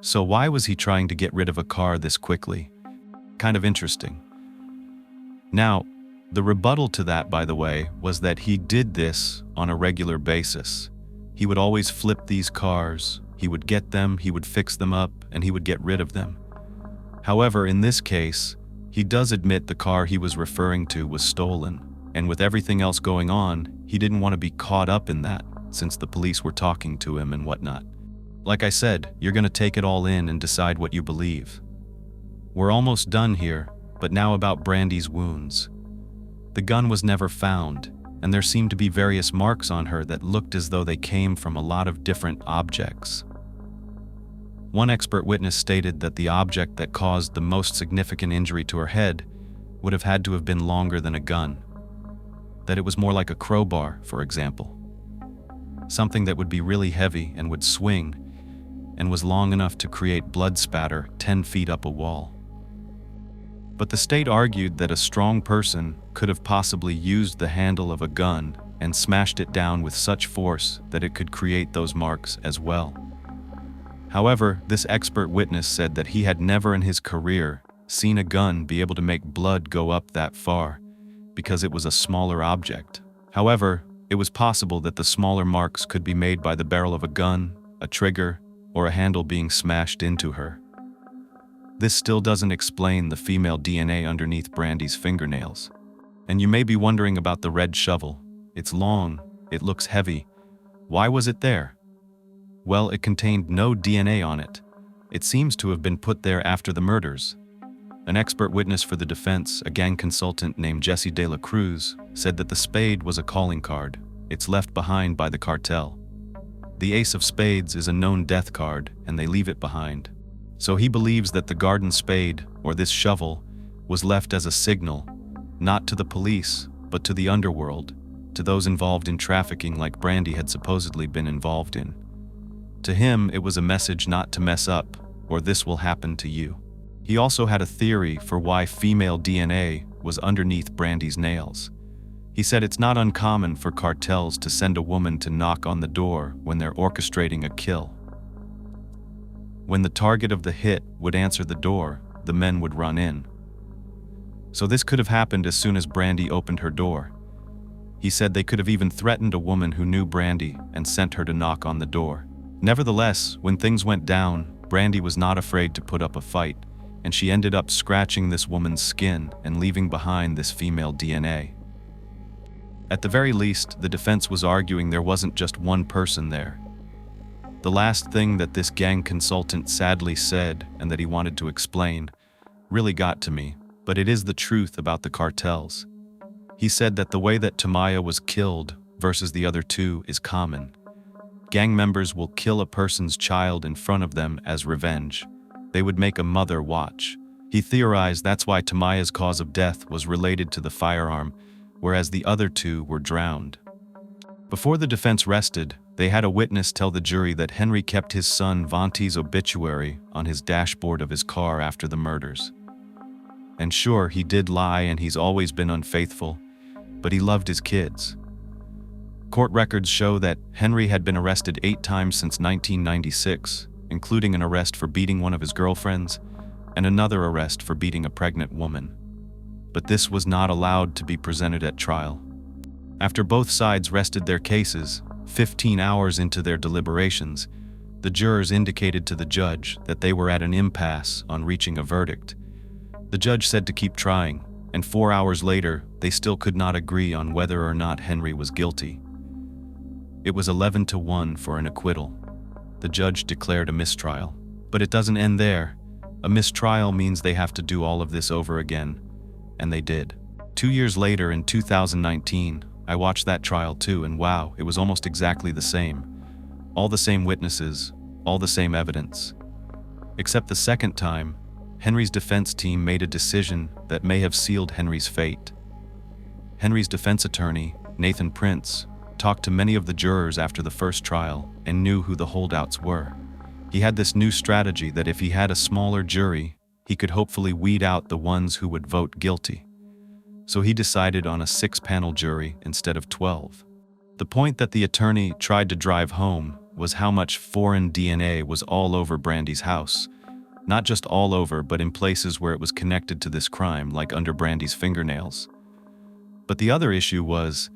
So why was he trying to get rid of a car this quickly? Kind of interesting. Now, the rebuttal to that, by the way, was that he did this on a regular basis. He would always flip these cars, he would get them, he would fix them up, and he would get rid of them. However, in this case, he does admit the car he was referring to was stolen, and with everything else going on, he didn't want to be caught up in that, since the police were talking to him and whatnot. Like I said, you're gonna take it all in and decide what you believe. We're almost done here, but now about Brandy's wounds. The gun was never found, and there seemed to be various marks on her that looked as though they came from a lot of different objects. One expert witness stated that the object that caused the most significant injury to her head would have had to have been longer than a gun. That it was more like a crowbar, for example. Something that would be really heavy and would swing, and was long enough to create blood spatter 10 feet up a wall. But the state argued that a strong person could have possibly used the handle of a gun and smashed it down with such force that it could create those marks as well. However, this expert witness said that he had never in his career seen a gun be able to make blood go up that far, because it was a smaller object. However, it was possible that the smaller marks could be made by the barrel of a gun, a trigger, or a handle being smashed into her. This still doesn't explain the female DNA underneath Brandy's fingernails. And you may be wondering about the red shovel. It's long, it looks heavy. Why was it there? Well, it contained no DNA on it. It seems to have been put there after the murders. An expert witness for the defense, a gang consultant named Jesse De La Cruz, said that the spade was a calling card. It's left behind by the cartel. The Ace of Spades is a known death card, and they leave it behind. So he believes that the garden spade, or this shovel, was left as a signal, not to the police, but to the underworld, to those involved in trafficking like Brandy had supposedly been involved in. To him, it was a message not to mess up, or this will happen to you. He also had a theory for why female DNA was underneath Brandy's nails. He said it's not uncommon for cartels to send a woman to knock on the door when they're orchestrating a kill. When the target of the hit would answer the door, the men would run in. So this could have happened as soon as Brandy opened her door. He said they could have even threatened a woman who knew Brandy and sent her to knock on the door. Nevertheless, when things went down, Brandy was not afraid to put up a fight, and she ended up scratching this woman's skin and leaving behind this female DNA. At the very least, the defense was arguing there wasn't just one person there. The last thing that this gang consultant sadly said, and that he wanted to explain, really got to me, but it is the truth about the cartels. He said that the way that Tamaya was killed versus the other two is common. Gang members will kill a person's child in front of them as revenge. They would make a mother watch. He theorized that's why Tamaya's cause of death was related to the firearm, whereas the other two were drowned. Before the defense rested, they had a witness tell the jury that Henry kept his son Vonti's obituary on his dashboard of his car after the murders. And sure, he did lie and he's always been unfaithful, but he loved his kids. Court records show that Henry had been arrested 8 times since 1996, including an arrest for beating one of his girlfriends and another arrest for beating a pregnant woman. But this was not allowed to be presented at trial. After both sides rested their cases, 15 hours into their deliberations, the jurors indicated to the judge that they were at an impasse on reaching a verdict. The judge said to keep trying, and 4 hours later, they still could not agree on whether or not Henry was guilty. It was 11-1 for an acquittal. The judge declared a mistrial. But it doesn't end there. A mistrial means they have to do all of this over again. And they did. 2 years later, in 2019, I watched that trial too, and wow, it was almost exactly the same. All the same witnesses, all the same evidence. Except the second time, Henry's defense team made a decision that may have sealed Henry's fate. Henry's defense attorney, Nathan Prince, talked to many of the jurors after the first trial and knew who the holdouts were. He had this new strategy that if he had a smaller jury, he could hopefully weed out the ones who would vote guilty. So he decided on a 6-panel jury instead of 12. The point that the attorney tried to drive home was how much foreign DNA was all over Brandy's house. Not just all over, but in places where it was connected to this crime, like under Brandy's fingernails. But the other issue was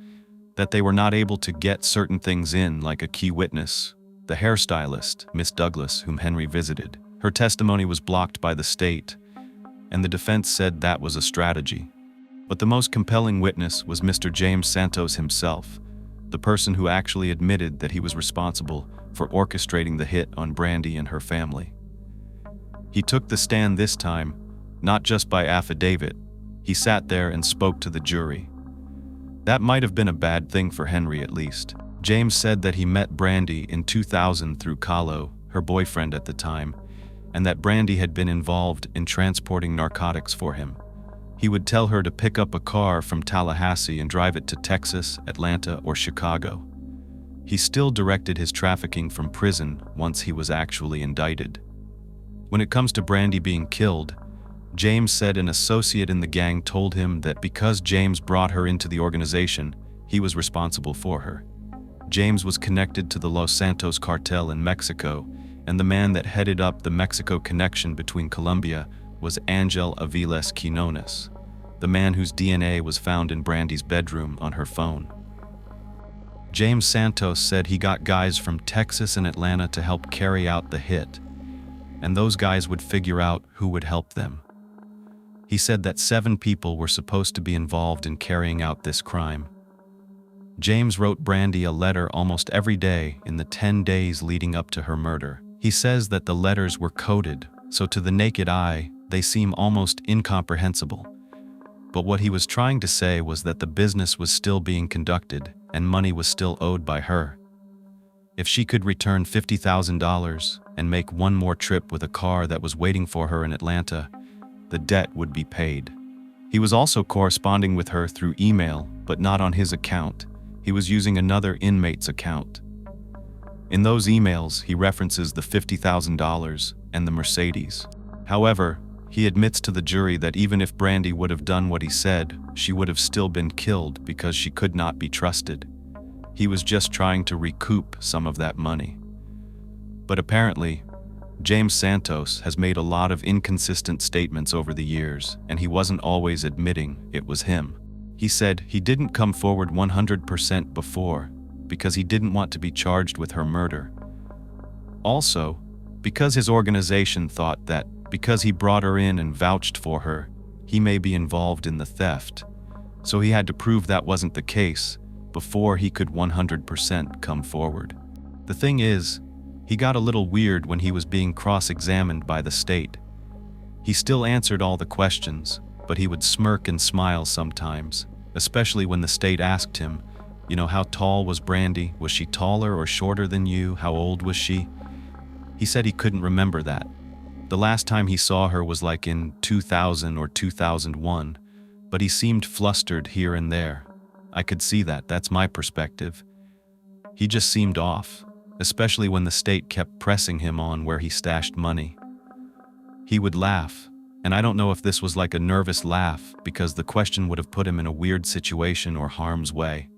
that they were not able to get certain things in, like a key witness, the hairstylist, Miss Douglas, whom Henry visited. Her testimony was blocked by the state, and the defense said that was a strategy. But the most compelling witness was Mr. James Santos himself, the person who actually admitted that he was responsible for orchestrating the hit on Brandy and her family. He took the stand this time, not just by affidavit. He sat there and spoke to the jury. That might have been a bad thing for Henry, at least. James said that he met Brandy in 2000 through Kahlo, her boyfriend at the time, and that Brandy had been involved in transporting narcotics for him. He would tell her to pick up a car from Tallahassee and drive it to Texas, Atlanta, or Chicago. He still directed his trafficking from prison once he was actually indicted. When it comes to Brandy being killed, James said an associate in the gang told him that because James brought her into the organization, he was responsible for her. James was connected to the Los Santos cartel in Mexico, and the man that headed up the Mexico connection between Colombia was Angel Aviles Quinones, the man whose DNA was found in Brandy's bedroom on her phone. James Santos said he got guys from Texas and Atlanta to help carry out the hit, and those guys would figure out who would help them. He said that 7 people were supposed to be involved in carrying out this crime. James wrote Brandy a letter almost every day in the 10 days leading up to her murder. He says that the letters were coded, so to the naked eye, they seem almost incomprehensible. But what he was trying to say was that the business was still being conducted and money was still owed by her. If she could return $50,000 and make one more trip with a car that was waiting for her in Atlanta, the debt would be paid. He was also corresponding with her through email, but not on his account. He was using another inmate's account. In those emails, he references the $50,000 and the Mercedes. However, he admits to the jury that even if Brandy would have done what he said, she would have still been killed because she could not be trusted. He was just trying to recoup some of that money. But apparently, James Santos has made a lot of inconsistent statements over the years, and he wasn't always admitting it was him. He said he didn't come forward 100% before because he didn't want to be charged with her murder. Also, because his organization thought that because he brought her in and vouched for her, he may be involved in the theft. So he had to prove that wasn't the case before he could 100% come forward. The thing is, he got a little weird when he was being cross-examined by the state. He still answered all the questions, but he would smirk and smile sometimes, especially when the state asked him, how tall was Brandy? Was she taller or shorter than you? How old was she? He said he couldn't remember that. The last time he saw her was like in 2000 or 2001, but he seemed flustered here and there. I could see that, that's my perspective. He just seemed off, especially when the state kept pressing him on where he stashed money. He would laugh, and I don't know if this was like a nervous laugh because the question would have put him in a weird situation or harm's way.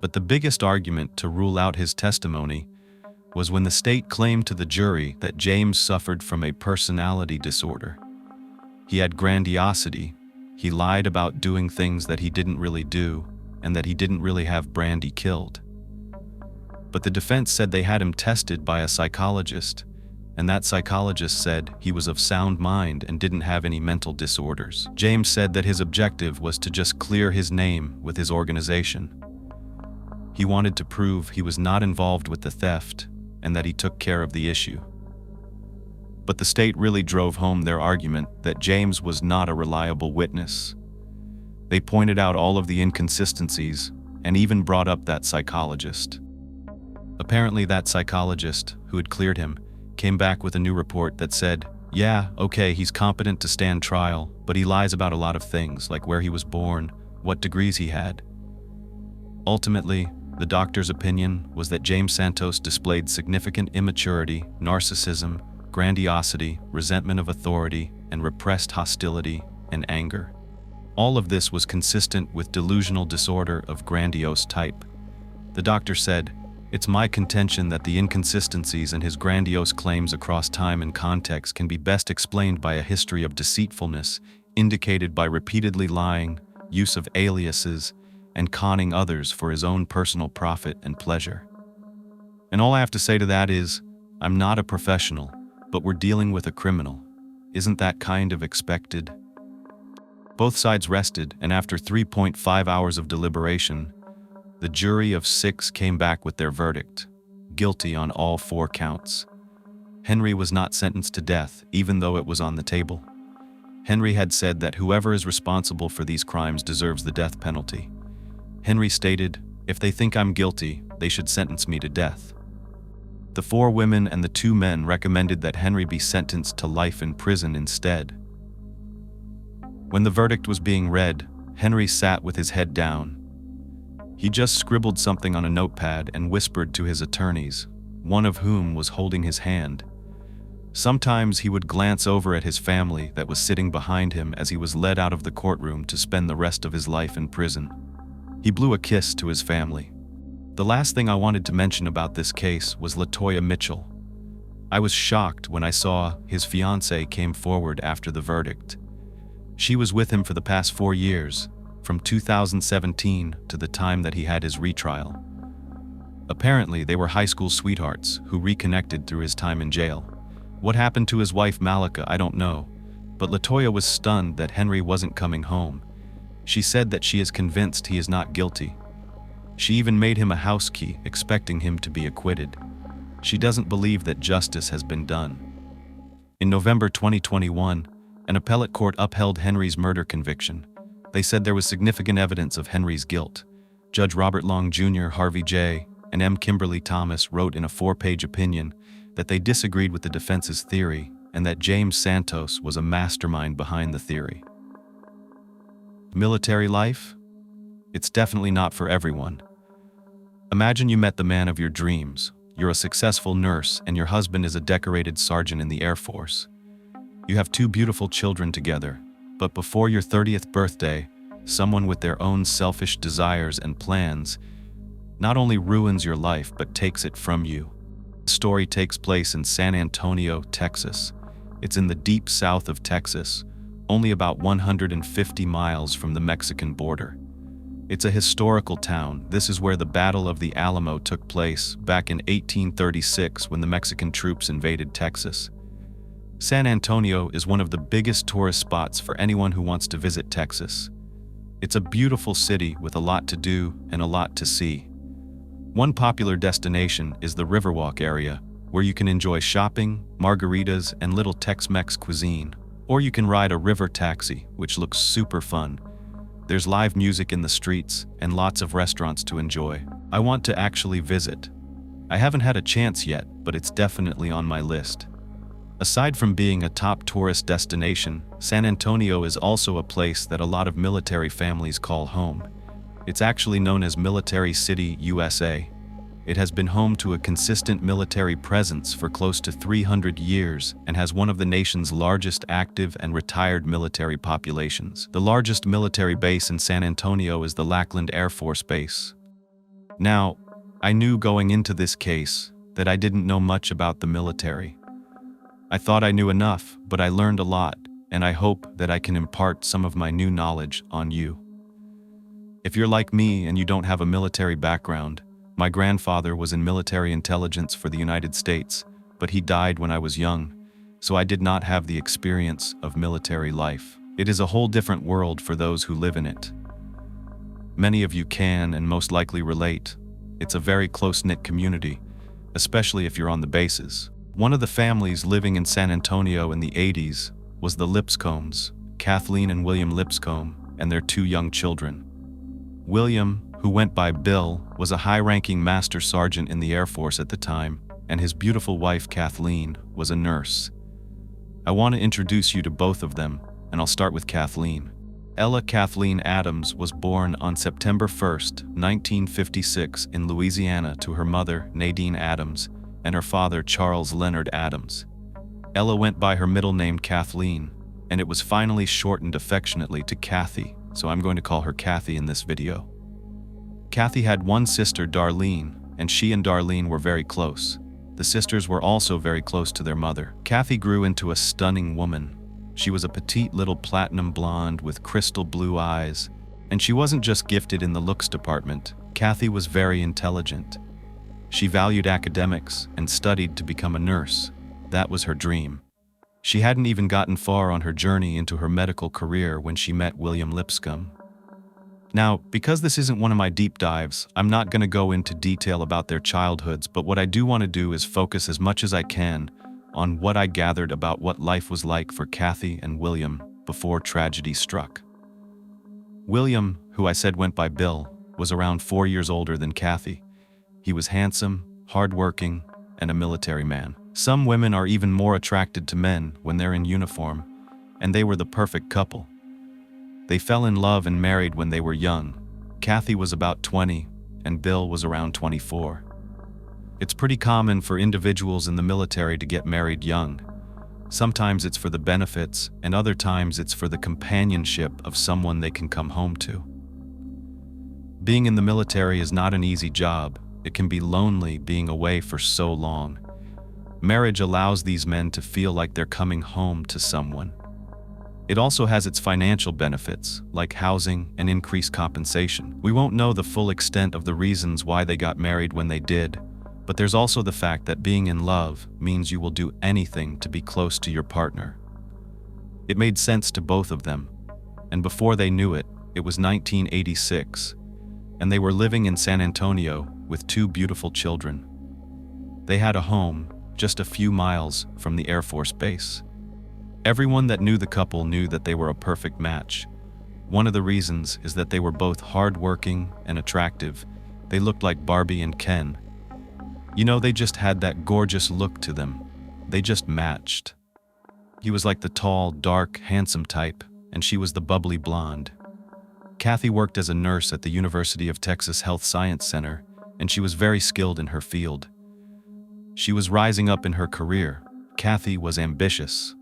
But the biggest argument to rule out his testimony was when the state claimed to the jury that James suffered from a personality disorder. He had grandiosity, he lied about doing things that he didn't really do, and that he didn't really have Brandy killed. But the defense said they had him tested by a psychologist, and that psychologist said he was of sound mind and didn't have any mental disorders. James said that his objective was to just clear his name with his organization. He wanted to prove he was not involved with the theft and that he took care of the issue. But the state really drove home their argument that James was not a reliable witness. They pointed out all of the inconsistencies and even brought up that psychologist. Apparently that psychologist, who had cleared him, came back with a new report that said, yeah, okay, he's competent to stand trial, but he lies about a lot of things, like where he was born, what degrees he had. Ultimately, the doctor's opinion was that James Santos displayed significant immaturity, narcissism, grandiosity, resentment of authority, and repressed hostility and anger. All of this was consistent with delusional disorder of grandiose type. The doctor said, "It's my contention that the inconsistencies in his grandiose claims across time and context can be best explained by a history of deceitfulness, indicated by repeatedly lying, use of aliases, and conning others for his own personal profit and pleasure." And all I have to say to that is, I'm not a professional, but we're dealing with a criminal. Isn't that kind of expected? Both sides rested, and after 3.5 hours of deliberation, the jury of 6 came back with their verdict: guilty on all 4 counts. Henry was not sentenced to death, even though it was on the table. Henry had said that whoever is responsible for these crimes deserves the death penalty. Henry stated, "If they think I'm guilty, they should sentence me to death." The 4 women and the 2 men recommended that Henry be sentenced to life in prison instead. When the verdict was being read, Henry sat with his head down. He just scribbled something on a notepad and whispered to his attorneys, one of whom was holding his hand. Sometimes he would glance over at his family that was sitting behind him as he was led out of the courtroom to spend the rest of his life in prison. He blew a kiss to his family. The last thing I wanted to mention about this case was LaToya Mitchell. I was shocked when I saw his fiancée came forward after the verdict. She was with him for the past 4 years, from 2017 to the time that he had his retrial. Apparently, they were high school sweethearts who reconnected through his time in jail. What happened to his wife Malika, I don't know, but LaToya was stunned that Henry wasn't coming home. She said that she is convinced he is not guilty. She even made him a house key, expecting him to be acquitted. She doesn't believe that justice has been done. In November 2021, an appellate court upheld Henry's murder conviction. They said there was significant evidence of Henry's guilt. Judge Robert Long Jr., Harvey J., and M. Kimberly Thomas wrote in a 4-page opinion that they disagreed with the defense's theory and that James Santos was a mastermind behind the theory. Military life? It's definitely not for everyone. Imagine you met the man of your dreams. You're a successful nurse and your husband is a decorated sergeant in the Air Force. You have 2 beautiful children together, but before your 30th birthday, someone with their own selfish desires and plans not only ruins your life but takes it from you. The story takes place in San Antonio, Texas. It's in the deep south of Texas, only about 150 miles from the Mexican border. It's a historical town. This is where the Battle of the Alamo took place back in 1836 when the Mexican troops invaded Texas. San Antonio is one of the biggest tourist spots for anyone who wants to visit Texas. It's a beautiful city with a lot to do and a lot to see. One popular destination is the Riverwalk area, where you can enjoy shopping, margaritas, and little Tex-Mex cuisine. Or you can ride a river taxi, which looks super fun. There's live music in the streets and lots of restaurants to enjoy. I want to actually visit. I haven't had a chance yet, but it's definitely on my list. Aside from being a top tourist destination, San Antonio is also a place that a lot of military families call home. It's actually known as Military City, USA. It has been home to a consistent military presence for close to 300 years and has one of the nation's largest active and retired military populations. The largest military base in San Antonio is the Lackland Air Force Base. Now, I knew going into this case that I didn't know much about the military. I thought I knew enough, but I learned a lot, and I hope that I can impart some of my new knowledge on you. If you're like me and you don't have a military background, my grandfather was in military intelligence for the United States, but he died when I was young, so I did not have the experience of military life. It is a whole different world for those who live in it. Many of you can and most likely relate. It's a very close-knit community, especially if you're on the bases. One of the families living in San Antonio in the 80s was the Lipscombs, Kathleen and William Lipscomb, and their 2 young children. William, who went by Bill, was a high-ranking master sergeant in the Air Force at the time, and his beautiful wife Kathleen was a nurse. I want to introduce you to both of them, and I'll start with Kathleen. Ella Kathleen Adams was born on September 1st, 1956 in Louisiana to her mother, Nadine Adams, and her father, Charles Leonard Adams. Ella went by her middle name Kathleen, and it was finally shortened affectionately to Kathy, so I'm going to call her Kathy in this video. Kathy had one sister, Darlene, and she and Darlene were very close. The sisters were also very close to their mother. Kathy grew into a stunning woman. She was a petite little platinum blonde with crystal blue eyes, and she wasn't just gifted in the looks department. Kathy was very intelligent. She valued academics and studied to become a nurse. That was her dream. She hadn't even gotten far on her journey into her medical career when she met William Lipscomb. Now, because this isn't one of my deep dives, I'm not going to go into detail about their childhoods, but what I do want to do is focus as much as I can on what I gathered about what life was like for Kathy and William before tragedy struck. William, who I said went by Bill, was around 4 years older than Kathy. He was handsome, hardworking, and a military man. Some women are even more attracted to men when they're in uniform, and they were the perfect couple. They fell in love and married when they were young. Kathy was about 20, and Bill was around 24. It's pretty common for individuals in the military to get married young. Sometimes it's for the benefits, and other times it's for the companionship of someone they can come home to. Being in the military is not an easy job. It can be lonely being away for so long. Marriage allows these men to feel like they're coming home to someone. It also has its financial benefits, like housing and increased compensation. We won't know the full extent of the reasons why they got married when they did, but there's also the fact that being in love means you will do anything to be close to your partner. It made sense to both of them, and before they knew it, it was 1986, and they were living in San Antonio with 2 beautiful children. They had a home just a few miles from the Air Force Base. Everyone that knew the couple knew that they were a perfect match. One of the reasons is that they were both hardworking and attractive. They looked like Barbie and Ken. You know, they just had that gorgeous look to them. They just matched. He was like the tall, dark, handsome type, and she was the bubbly blonde. Kathy worked as a nurse at the University of Texas Health Science Center, and she was very skilled in her field. She was rising up in her career. Kathy was ambitious.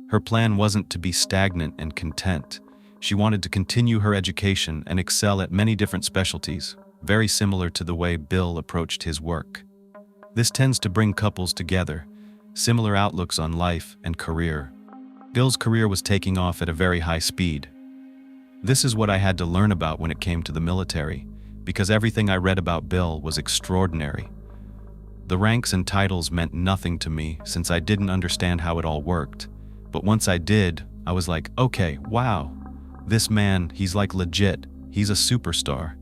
Her plan wasn't to be stagnant and content. She wanted to continue her education and excel at many different specialties, very similar to the way Bill approached his work. This tends to bring couples together, similar outlooks on life and career. Bill's career was taking off at a very high speed. This is what I had to learn about when it came to the military, because everything I read about Bill was extraordinary. The ranks and titles meant nothing to me since I didn't understand how it all worked. But once I did, I was like, okay, wow, this man, he's like legit, he's a superstar.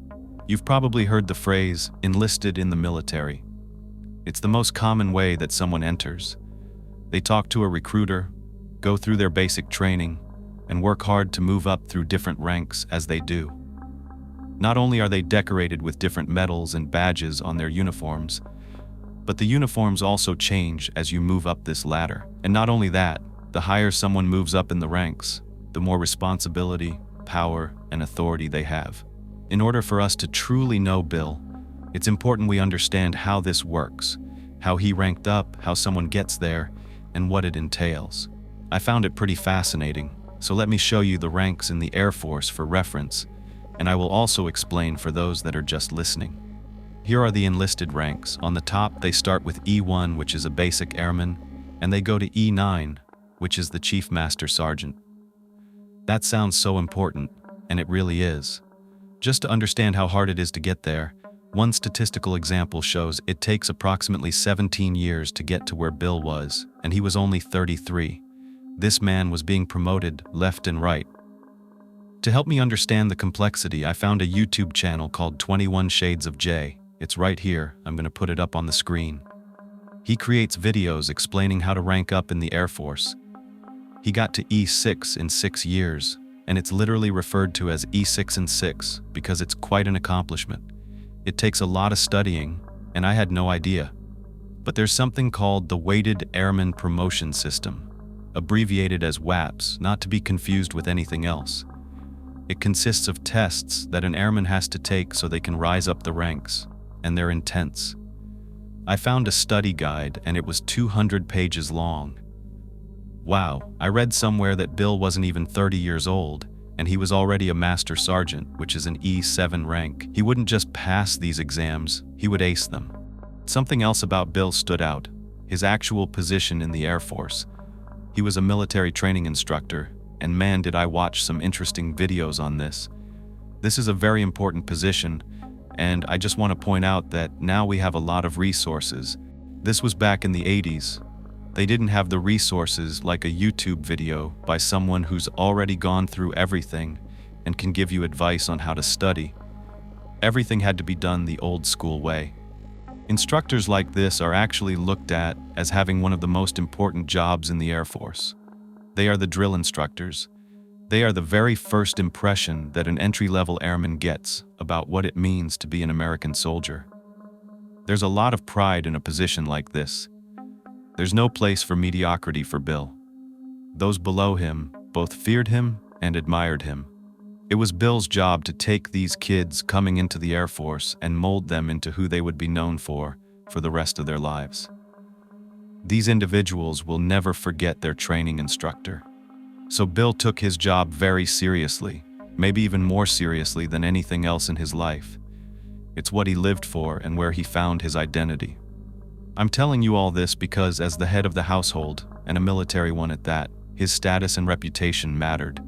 You've probably heard the phrase, enlisted in the military. It's the most common way that someone enters. They talk to a recruiter, go through their basic training, and work hard to move up through different ranks as they do. Not only are they decorated with different medals and badges on their uniforms, but the uniforms also change as you move up this ladder. And not only that, the higher someone moves up in the ranks, the more responsibility, power, and authority they have. In order for us to truly know Bill, it's important we understand how this works, how he ranked up, how someone gets there, and what it entails. I found it pretty fascinating, so let me show you the ranks in the Air Force for reference, and I will also explain for those that are just listening. Here are the enlisted ranks. On the top, they start with E1, which is a basic airman, and they go to E9, which is the Chief Master Sergeant. That sounds so important, and it really is. Just to understand how hard it is to get there, one statistical example shows it takes approximately 17 years to get to where Bill was, and he was only 33. This man was being promoted left and right. To help me understand the complexity, I found a YouTube channel called 21 Shades of J. It's right here. I'm going to put it up on the screen. He creates videos explaining how to rank up in the Air Force. He got to E6 in 6 years, and it's literally referred to as E6 and 6 because it's quite an accomplishment. It takes a lot of studying, and I had no idea. But there's something called the Weighted Airman Promotion System, abbreviated as WAPS, not to be confused with anything else. It consists of tests that an airman has to take so they can rise up the ranks, and they're intense. I found a study guide, and it was 200 pages long. Wow, I read somewhere that Bill wasn't even 30 years old, and he was already a Master Sergeant, which is an E7 rank. He wouldn't just pass these exams, he would ace them. Something else about Bill stood out: his actual position in the Air Force. He was a military training instructor, and man did I watch some interesting videos on this. This is a very important position, and I just want to point out that now we have a lot of resources. This was back in the 80s. They didn't have the resources like a YouTube video by someone who's already gone through everything and can give you advice on how to study. Everything had to be done the old school way. Instructors like this are actually looked at as having one of the most important jobs in the Air Force. They are the drill instructors. They are the very first impression that an entry-level airman gets about what it means to be an American soldier. There's a lot of pride in a position like this. There's no place for mediocrity for Bill. Those below him both feared him and admired him. It was Bill's job to take these kids coming into the Air Force and mold them into who they would be known for the rest of their lives. These individuals will never forget their training instructor. So Bill took his job very seriously, maybe even more seriously than anything else in his life. It's what he lived for and where he found his identity. I'm telling you all this because as the head of the household, and a military one at that, his status and reputation mattered.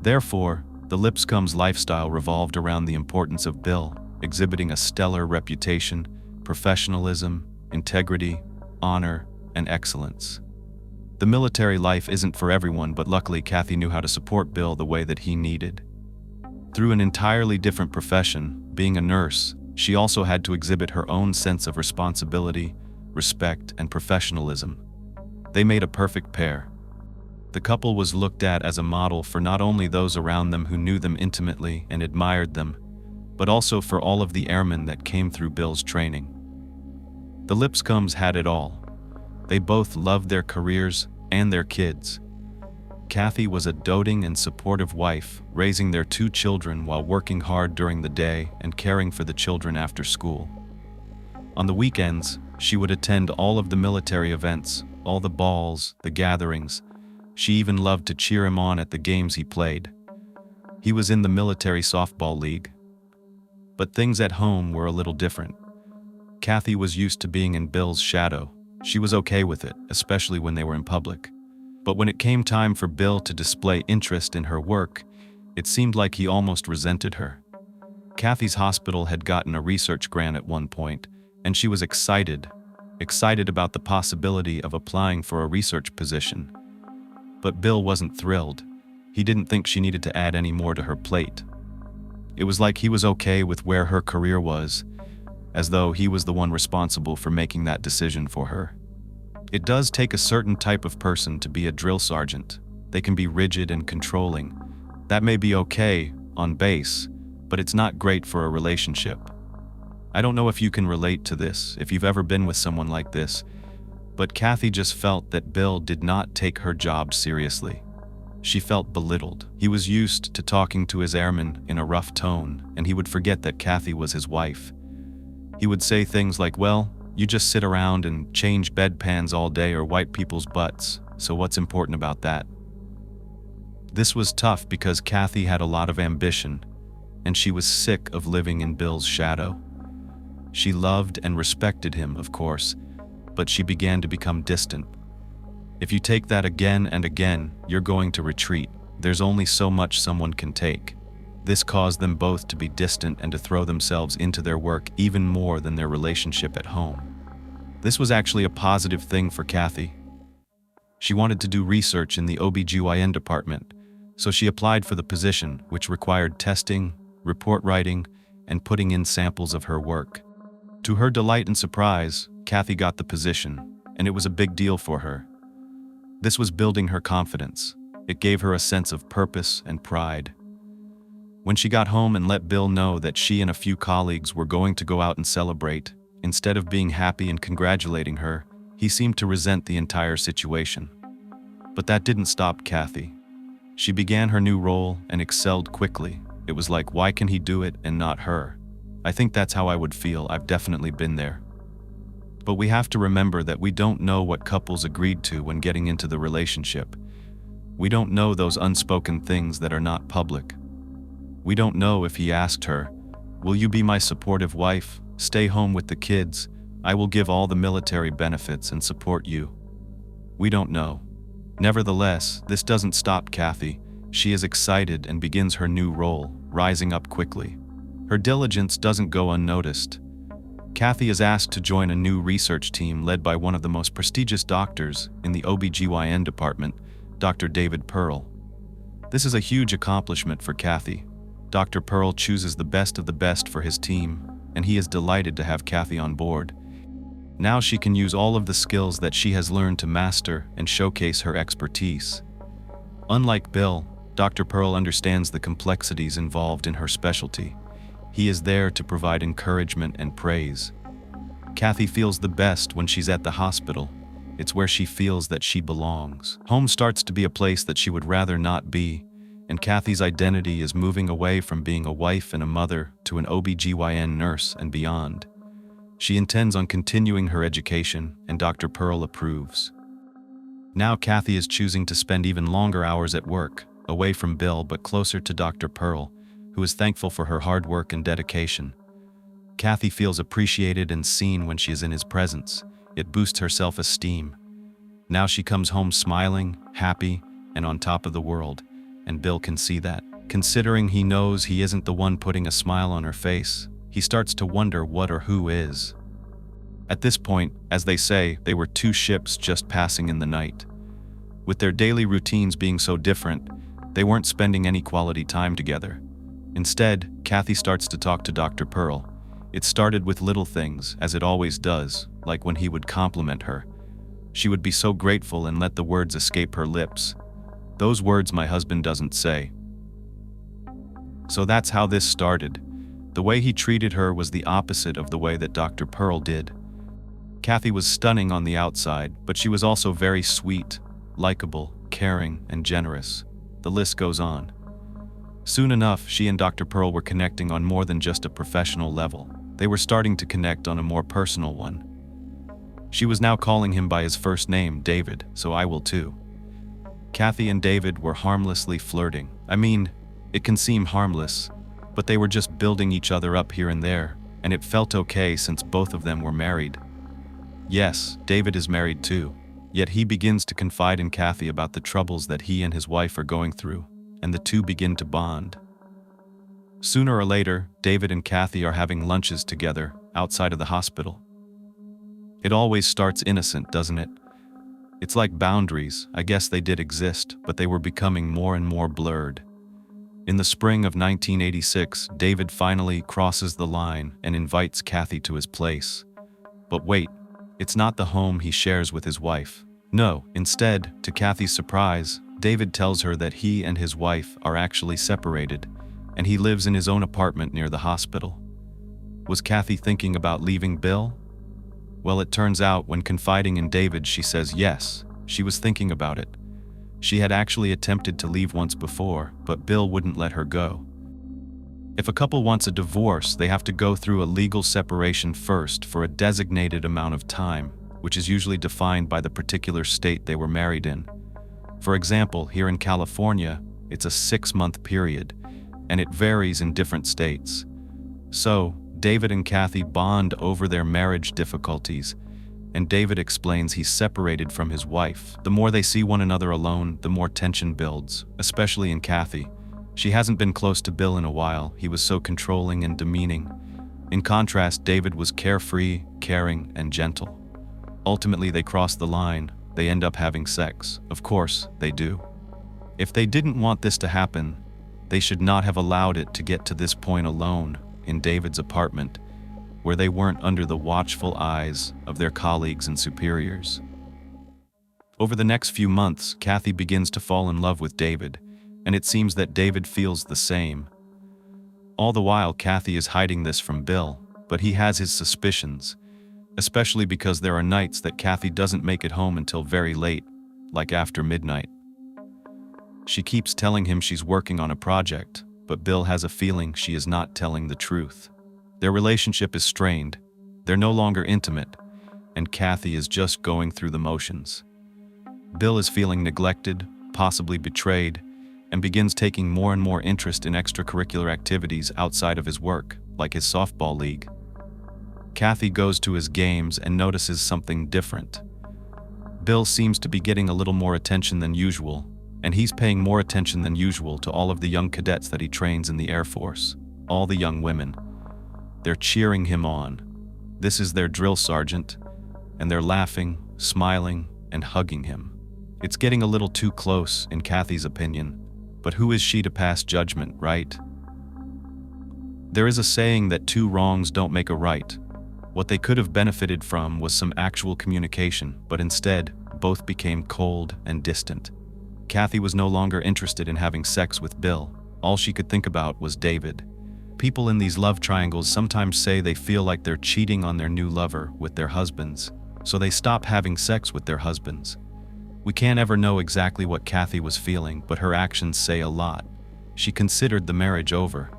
Therefore, the Lipscombs lifestyle revolved around the importance of Bill, exhibiting a stellar reputation, professionalism, integrity, honor, and excellence. The military life isn't for everyone, but luckily Kathy knew how to support Bill the way that he needed. Through an entirely different profession, being a nurse, she also had to exhibit her own sense of responsibility, respect, and professionalism. They made a perfect pair. The couple was looked at as a model for not only those around them who knew them intimately and admired them, but also for all of the airmen that came through Bill's training. The Lipscombs had it all. They both loved their careers and their kids. Kathy was a doting and supportive wife, raising their 2 children while working hard during the day and caring for the children after school. On the weekends, she would attend all of the military events, all the balls, the gatherings. She even loved to cheer him on at the games he played. He was in the military softball league. But things at home were a little different. Kathy was used to being in Bill's shadow. She was okay with it, especially when they were in public. But when it came time for Bill to display interest in her work, it seemed like he almost resented her. Kathy's hospital had gotten a research grant at one point, and she was excited about the possibility of applying for a research position. But Bill wasn't thrilled. He didn't think she needed to add any more to her plate. It was like he was okay with where her career was, as though he was the one responsible for making that decision for her. It does take a certain type of person to be a drill sergeant. They can be rigid and controlling. That may be okay on base, but it's not great for a relationship. I don't know if you can relate to this, if you've ever been with someone like this, but Kathy just felt that Bill did not take her job seriously. She felt belittled. He was used to talking to his airmen in a rough tone, and he would forget that Kathy was his wife. He would say things like, "Well, you just sit around and change bedpans all day or wipe people's butts, so what's important about that?" This was tough because Kathy had a lot of ambition, and she was sick of living in Bill's shadow. She loved and respected him, of course, but she began to become distant. If you take that again and again, you're going to retreat. There's only so much someone can take. This caused them both to be distant and to throw themselves into their work even more than their relationship at home. This was actually a positive thing for Kathy. She wanted to do research in the OBGYN department, so she applied for the position, which required testing, report writing, and putting in samples of her work. To her delight and surprise, Kathy got the position, and it was a big deal for her. This was building her confidence. It gave her a sense of purpose and pride. When she got home and let Bill know that she and a few colleagues were going to go out and celebrate, instead of being happy and congratulating her, he seemed to resent the entire situation. But that didn't stop Kathy. She began her new role and excelled quickly. It was like, why can he do it and not her? I think that's how I would feel. I've definitely been there. But we have to remember that we don't know what couples agreed to when getting into the relationship. We don't know those unspoken things that are not public. We don't know if he asked her, "Will you be my supportive wife? Stay home with the kids. I will give all the military benefits and support you." We don't know. Nevertheless, this doesn't stop Kathy. She is excited and begins her new role, rising up quickly. Her diligence doesn't go unnoticed. Kathy is asked to join a new research team led by one of the most prestigious doctors in the OB/GYN department, Dr. David Pearl. This is a huge accomplishment for Kathy. Dr. Pearl chooses the best of the best for his team, and he is delighted to have Kathy on board. Now she can use all of the skills that she has learned to master and showcase her expertise. Unlike Bill, Dr. Pearl understands the complexities involved in her specialty. He is there to provide encouragement and praise. Kathy feels the best when she's at the hospital. It's where she feels that she belongs. Home starts to be a place that she would rather not be, and Kathy's identity is moving away from being a wife and a mother to an OB/GYN nurse and beyond. She intends on continuing her education, and Dr. Pearl approves. Now Kathy is choosing to spend even longer hours at work, away from Bill but closer to Dr. Pearl, who is thankful for her hard work and dedication. Kathy feels appreciated and seen when she is in his presence. It boosts her self-esteem. Now she comes home smiling, happy, and on top of the world, and Bill can see that. Considering he knows he isn't the one putting a smile on her face, he starts to wonder what or who is. At this point, as they say, they were two ships just passing in the night. With their daily routines being so different, they weren't spending any quality time together. Instead, Kathy starts to talk to Dr. Pearl. It started with little things, as it always does, like when he would compliment her. She would be so grateful and let the words escape her lips. "Those words my husband doesn't say." So that's how this started. The way he treated her was the opposite of the way that Dr. Pearl did. Kathy was stunning on the outside, but she was also very sweet, likable, caring, and generous. The list goes on. Soon enough, she and Dr. Pearl were connecting on more than just a professional level. They were starting to connect on a more personal one. She was now calling him by his first name, David, so I will too. Kathy and David were harmlessly flirting. I mean, it can seem harmless, but they were just building each other up here and there, and it felt okay since both of them were married. Yes, David is married too, yet he begins to confide in Kathy about the troubles that he and his wife are going through, and the two begin to bond. Sooner or later, David and Kathy are having lunches together outside of the hospital. It always starts innocent, doesn't it? It's like boundaries. I guess they did exist, but they were becoming more and more blurred. In the spring of 1986, David finally crosses the line and invites Kathy to his place. But wait, it's not the home he shares with his wife. No, instead, to Kathy's surprise, David tells her that he and his wife are actually separated, and he lives in his own apartment near the hospital. Was Kathy thinking about leaving Bill? Well, it turns out when confiding in David, she says yes, she was thinking about it. She had actually attempted to leave once before, but Bill wouldn't let her go. If a couple wants a divorce, they have to go through a legal separation first for a designated amount of time, which is usually defined by the particular state they were married in. For example, here in California, it's a 6-month period, and it varies in different states. So, David and Kathy bond over their marriage difficulties, and David explains he's separated from his wife. The more they see one another alone, the more tension builds, especially in Kathy. She hasn't been close to Bill in a while. He was so controlling and demeaning. In contrast, David was carefree, caring, and gentle. Ultimately, they cross the line. They end up having sex. Of course, they do. If they didn't want this to happen, they should not have allowed it to get to this point alone in David's apartment, where they weren't under the watchful eyes of their colleagues and superiors. Over the next few months, Kathy begins to fall in love with David, and it seems that David feels the same. All the while, Kathy is hiding this from Bill, but he has his suspicions, especially because there are nights that Kathy doesn't make it home until very late, like after midnight. She keeps telling him she's working on a project, but Bill has a feeling she is not telling the truth. Their relationship is strained, they're no longer intimate, and Kathy is just going through the motions. Bill is feeling neglected, possibly betrayed, and begins taking more and more interest in extracurricular activities outside of his work, like his softball league. Kathy goes to his games and notices something different. Bill seems to be getting a little more attention than usual, and he's paying more attention than usual to all of the young cadets that he trains in the Air Force, all the young women. They're cheering him on. This is their drill sergeant, and they're laughing, smiling, and hugging him. It's getting a little too close, in Kathy's opinion, but who is she to pass judgment, right? There is a saying that two wrongs don't make a right. What they could have benefited from was some actual communication, but instead, both became cold and distant. Kathy was no longer interested in having sex with Bill. All she could think about was David. People in these love triangles sometimes say they feel like they're cheating on their new lover with their husbands, so they stop having sex with their husbands. We can't ever know exactly what Kathy was feeling, but her actions say a lot. She considered the marriage over.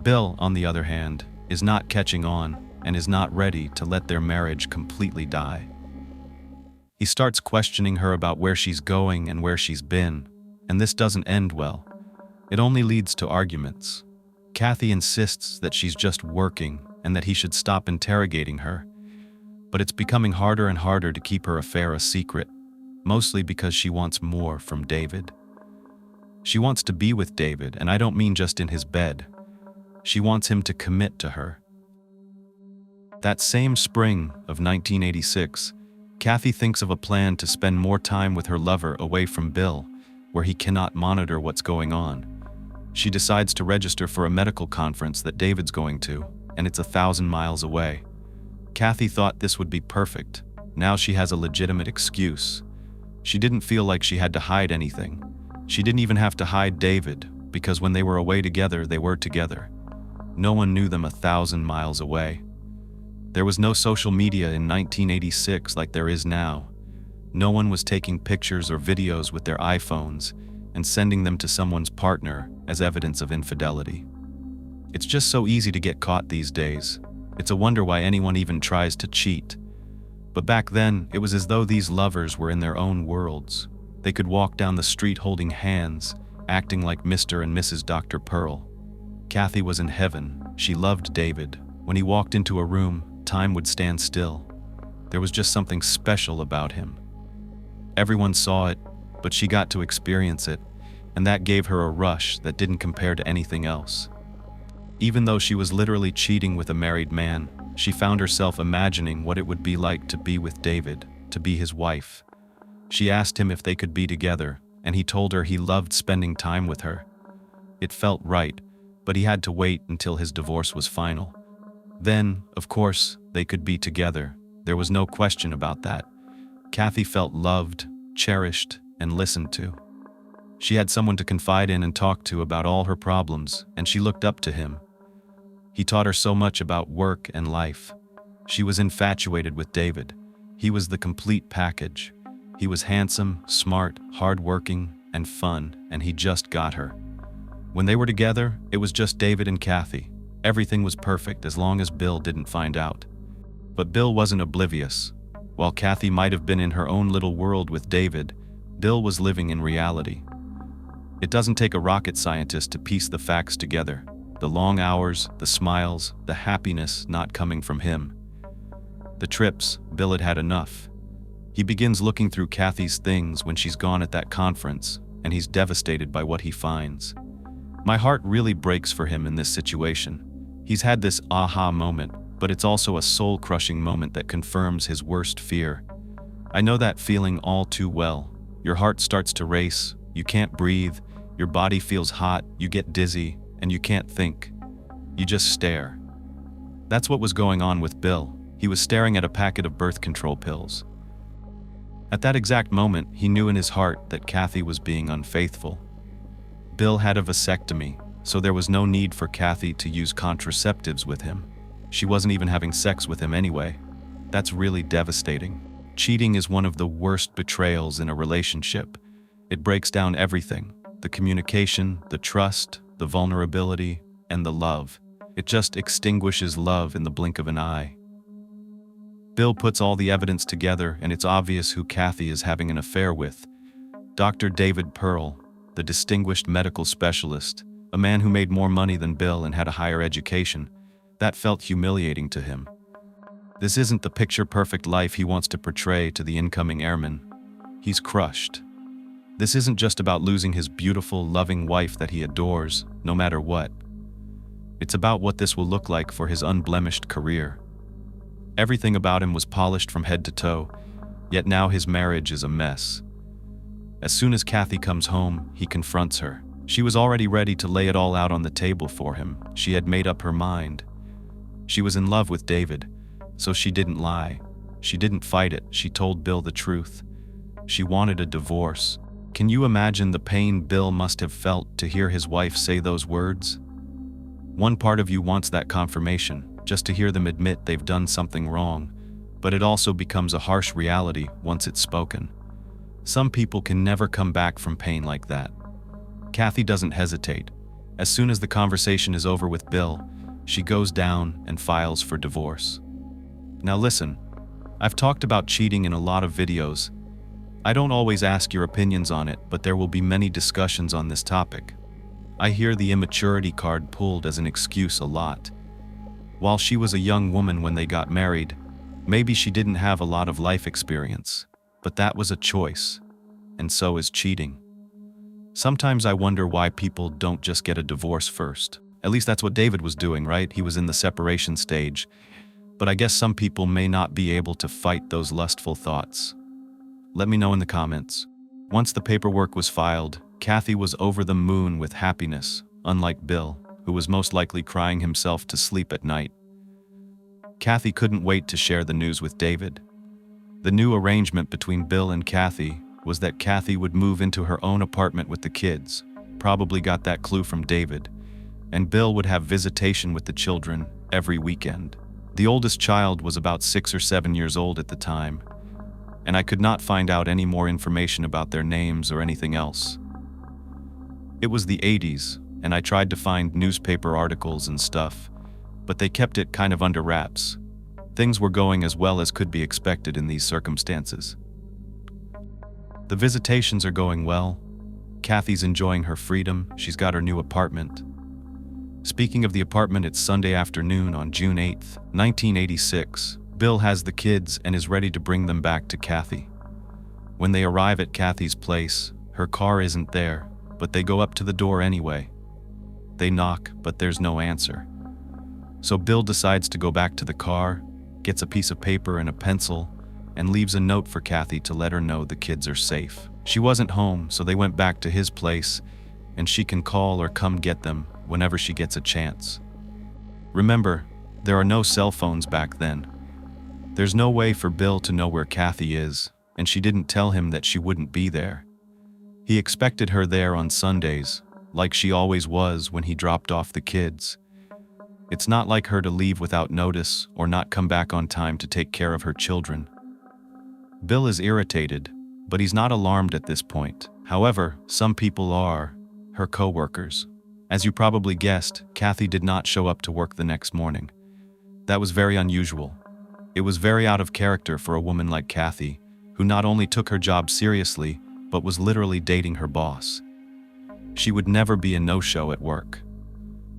Bill, on the other hand, is not catching on and is not ready to let their marriage completely die. He starts questioning her about where she's going and where she's been, and this doesn't end well. It only leads to arguments. Kathy insists that she's just working and that he should stop interrogating her. But it's becoming harder and harder to keep her affair a secret, mostly because she wants more from David. She wants to be with David, and I don't mean just in his bed. She wants him to commit to her. That same spring of 1986, Kathy thinks of a plan to spend more time with her lover away from Bill, where he cannot monitor what's going on. She decides to register for a medical conference that David's going to, and it's 1,000 miles away. Kathy thought this would be perfect. Now she has a legitimate excuse. She didn't feel like she had to hide anything. She didn't even have to hide David, because when they were away together, they were together. No one knew them 1,000 miles away. There was no social media in 1986 like there is now. No one was taking pictures or videos with their iPhones and sending them to someone's partner as evidence of infidelity. It's just so easy to get caught these days. It's a wonder why anyone even tries to cheat. But back then, it was as though these lovers were in their own worlds. They could walk down the street holding hands, acting like Mr. and Mrs. Dr. Pearl. Kathy was in heaven. She loved David. When he walked into a room, time would stand still. There was just something special about him. Everyone saw it, but she got to experience it, and that gave her a rush that didn't compare to anything else. Even though she was literally cheating with a married man, she found herself imagining what it would be like to be with David, to be his wife. She asked him if they could be together, and he told her he loved spending time with her. It felt right, but he had to wait until his divorce was final. Then, of course, they could be together. There was no question about that. Kathy felt loved, cherished, and listened to. She had someone to confide in and talk to about all her problems, and she looked up to him. He taught her so much about work and life. She was infatuated with David. He was the complete package. He was handsome, smart, hardworking, and fun, and he just got her. When they were together, it was just David and Kathy. Everything was perfect as long as Bill didn't find out. But Bill wasn't oblivious. While Kathy might have been in her own little world with David, Bill was living in reality. It doesn't take a rocket scientist to piece the facts together. The long hours, the smiles, the happiness not coming from him. The trips, Bill had had enough. He begins looking through Kathy's things when she's gone at that conference, and he's devastated by what he finds. My heart really breaks for him in this situation. He's had this aha moment, but it's also a soul-crushing moment that confirms his worst fear. I know that feeling all too well. Your heart starts to race, you can't breathe, your body feels hot, you get dizzy, and you can't think. You just stare. That's what was going on with Bill. He was staring at a packet of birth control pills. At that exact moment, he knew in his heart that Kathy was being unfaithful. Bill had a vasectomy, so there was no need for Kathy to use contraceptives with him. She wasn't even having sex with him anyway. That's really devastating. Cheating is one of the worst betrayals in a relationship. It breaks down everything: the communication, the trust, the vulnerability, and the love. It just extinguishes love in the blink of an eye. Bill puts all the evidence together, and it's obvious who Kathy is having an affair with. Dr. David Pearl, the distinguished medical specialist, a man who made more money than Bill and had a higher education. That felt humiliating to him. This isn't the picture-perfect life he wants to portray to the incoming airman. He's crushed. This isn't just about losing his beautiful, loving wife that he adores, no matter what. It's about what this will look like for his unblemished career. Everything about him was polished from head to toe, yet now his marriage is a mess. As soon as Kathy comes home, he confronts her. She was already ready to lay it all out on the table for him. She had made up her mind. She was in love with David, so she didn't lie. She didn't fight it. She told Bill the truth. She wanted a divorce. Can you imagine the pain Bill must have felt to hear his wife say those words? One part of you wants that confirmation, just to hear them admit they've done something wrong, but it also becomes a harsh reality once it's spoken. Some people can never come back from pain like that. Kathy doesn't hesitate. As soon as the conversation is over with Bill, she goes down and files for divorce. Now listen, I've talked about cheating in a lot of videos. I don't always ask your opinions on it, but there will be many discussions on this topic. I hear the immaturity card pulled as an excuse a lot. While she was a young woman when they got married, maybe she didn't have a lot of life experience, but that was a choice, and so is cheating. Sometimes I wonder why people don't just get a divorce first. At least that's what David was doing, right? He was in the separation stage. But I guess some people may not be able to fight those lustful thoughts. Let me know in the comments. Once the paperwork was filed, Kathy was over the moon with happiness, unlike Bill, who was most likely crying himself to sleep at night. Kathy couldn't wait to share the news with David. The new arrangement between Bill and Kathy was that Kathy would move into her own apartment with the kids, probably got that clue from David, and Bill would have visitation with the children every weekend. The oldest child was about 6 or 7 years old at the time, and I could not find out any more information about their names or anything else. It was the 80s, and I tried to find newspaper articles and stuff, but they kept it kind of under wraps. Things were going as well as could be expected in these circumstances. The visitations are going well. Kathy's enjoying her freedom. She's got her new apartment. Speaking of the apartment, it's Sunday afternoon on June 8th, 1986. Bill has the kids and is ready to bring them back to Kathy. When they arrive at Kathy's place, her car isn't there, but they go up to the door anyway. They knock, but there's no answer. So Bill decides to go back to the car, gets a piece of paper and a pencil, and leaves a note for Kathy to let her know the kids are safe. She wasn't home, so they went back to his place, and she can call or come get them whenever she gets a chance. Remember, there are no cell phones back then. There's no way for Bill to know where Kathy is, and she didn't tell him that she wouldn't be there. He expected her there on Sundays, like she always was when he dropped off the kids. It's not like her to leave without notice or not come back on time to take care of her children. Bill is irritated, but he's not alarmed at this point. However, some people are, her co-workers. As you probably guessed, Kathy did not show up to work the next morning. That was very unusual. It was very out of character for a woman like Kathy, who not only took her job seriously, but was literally dating her boss. She would never be a no-show at work.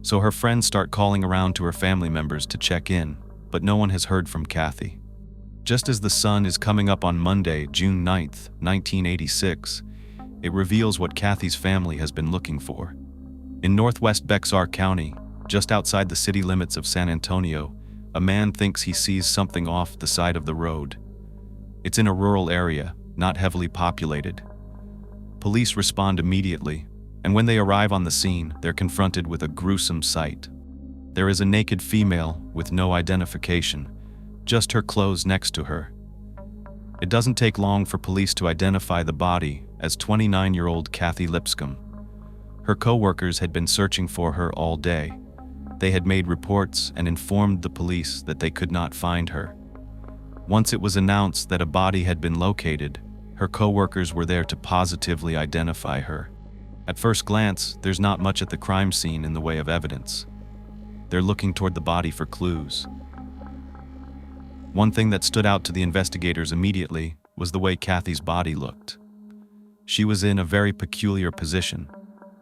So her friends start calling around to her family members to check in, but no one has heard from Kathy. Just as the sun is coming up on Monday, June 9th, 1986, it reveals what Kathy's family has been looking for. In northwest Bexar County, just outside the city limits of San Antonio, a man thinks he sees something off the side of the road. It's in a rural area, not heavily populated. Police respond immediately, and when they arrive on the scene, they're confronted with a gruesome sight. There is a naked female with no identification, just her clothes next to her. It doesn't take long for police to identify the body as 29-year-old Kathy Lipscomb. Her co-workers had been searching for her all day. They had made reports and informed the police that they could not find her. Once it was announced that a body had been located, her co-workers were there to positively identify her. At first glance, there's not much at the crime scene in the way of evidence. They're looking toward the body for clues. One thing that stood out to the investigators immediately was the way Kathy's body looked. She was in a very peculiar position.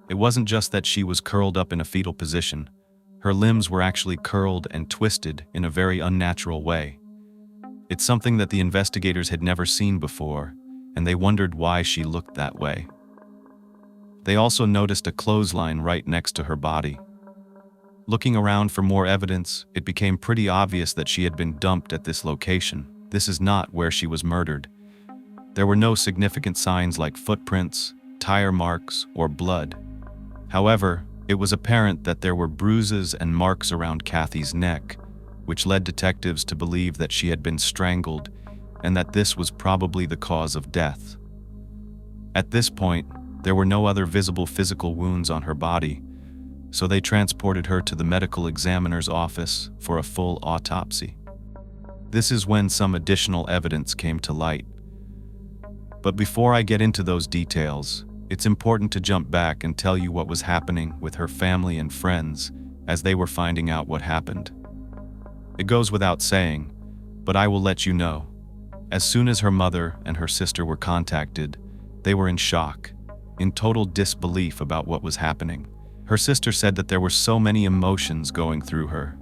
It wasn't just that she was curled up in a fetal position. Her limbs were actually curled and twisted in a very unnatural way. It's something that the investigators had never seen before, and they wondered why she looked that way. They also noticed a clothesline right next to her body. Looking around for more evidence, it became pretty obvious that she had been dumped at this location. This is not where she was murdered. There were no significant signs like footprints, tire marks, or blood. However, it was apparent that there were bruises and marks around Kathy's neck, which led detectives to believe that she had been strangled and that this was probably the cause of death. At this point, there were no other visible physical wounds on her body, so they transported her to the medical examiner's office for a full autopsy. This is when some additional evidence came to light. But before I get into those details, it's important to jump back and tell you what was happening with her family and friends as they were finding out what happened. It goes without saying, but I will let you know. As soon as her mother and her sister were contacted, they were in shock, in total disbelief about what was happening. Her sister said that there were so many emotions going through her.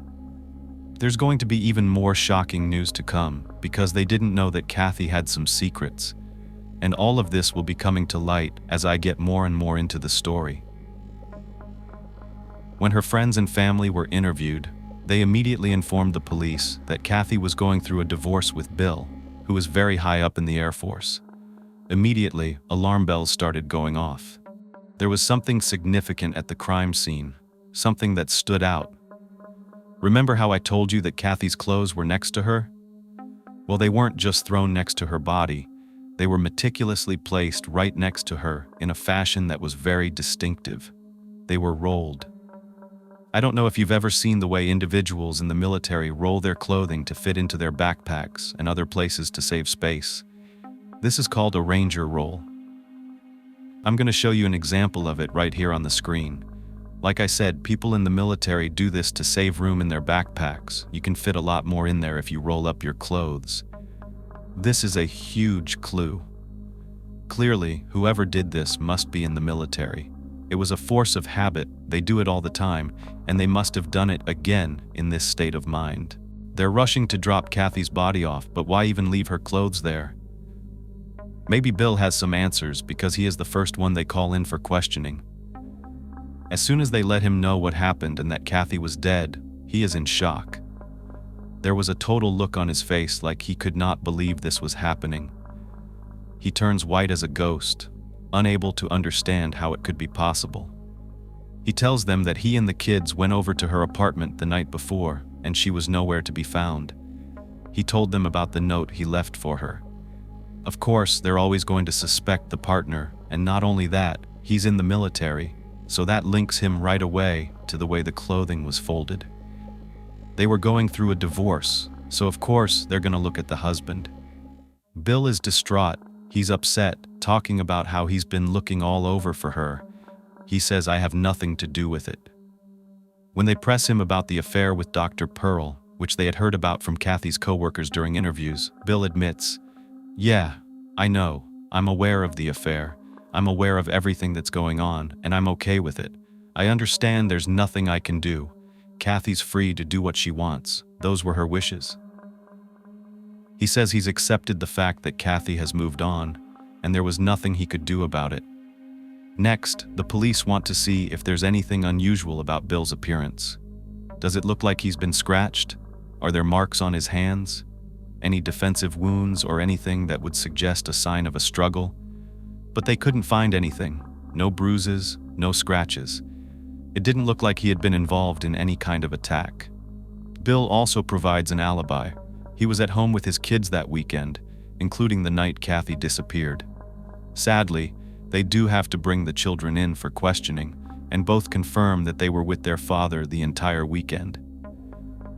There's going to be even more shocking news to come because they didn't know that Kathy had some secrets, and all of this will be coming to light as I get more and more into the story. When her friends and family were interviewed, they immediately informed the police that Kathy was going through a divorce with Bill, who was very high up in the Air Force. Immediately, alarm bells started going off. There was something significant at the crime scene, something that stood out. Remember how I told you that Kathy's clothes were next to her? Well, they weren't just thrown next to her body. They were meticulously placed right next to her in a fashion that was very distinctive. They were rolled. I don't know if you've ever seen the way individuals in the military roll their clothing to fit into their backpacks and other places to save space. This is called a Ranger roll. I'm going to show you an example of it right here on the screen. Like I said, people in the military do this to save room in their backpacks. You can fit a lot more in there if you roll up your clothes. This is a huge clue. Clearly, whoever did this must be in the military. It was a force of habit, they do it all the time, and they must have done it again in this state of mind. They're rushing to drop Kathy's body off, but why even leave her clothes there? Maybe Bill has some answers because he is the first one they call in for questioning. As soon as they let him know what happened and that Kathy was dead, he is in shock. There was a total look on his face like he could not believe this was happening. He turns white as a ghost, unable to understand how it could be possible. He tells them that he and the kids went over to her apartment the night before and she was nowhere to be found. He told them about the note he left for her. Of course, they're always going to suspect the partner, and not only that, he's in the military, so that links him right away to the way the clothing was folded. They were going through a divorce, so of course they're going to look at the husband. Bill is distraught. He's upset, talking about how he's been looking all over for her. He says, "I have nothing to do with it." When they press him about the affair with Dr. Pearl, which they had heard about from Kathy's coworkers during interviews, Bill admits, "Yeah, I know. I'm aware of the affair. I'm aware of everything that's going on, and I'm okay with it. I understand there's nothing I can do. Kathy's free to do what she wants. Those were her wishes." He says he's accepted the fact that Kathy has moved on, and there was nothing he could do about it. Next, the police want to see if there's anything unusual about Bill's appearance. Does it look like he's been scratched? Are there marks on his hands? Any defensive wounds or anything that would suggest a sign of a struggle? But they couldn't find anything. No bruises, no scratches. It didn't look like he had been involved in any kind of attack. Bill also provides an alibi. He was at home with his kids that weekend, including the night Kathy disappeared. Sadly, they do have to bring the children in for questioning, and both confirm that they were with their father the entire weekend.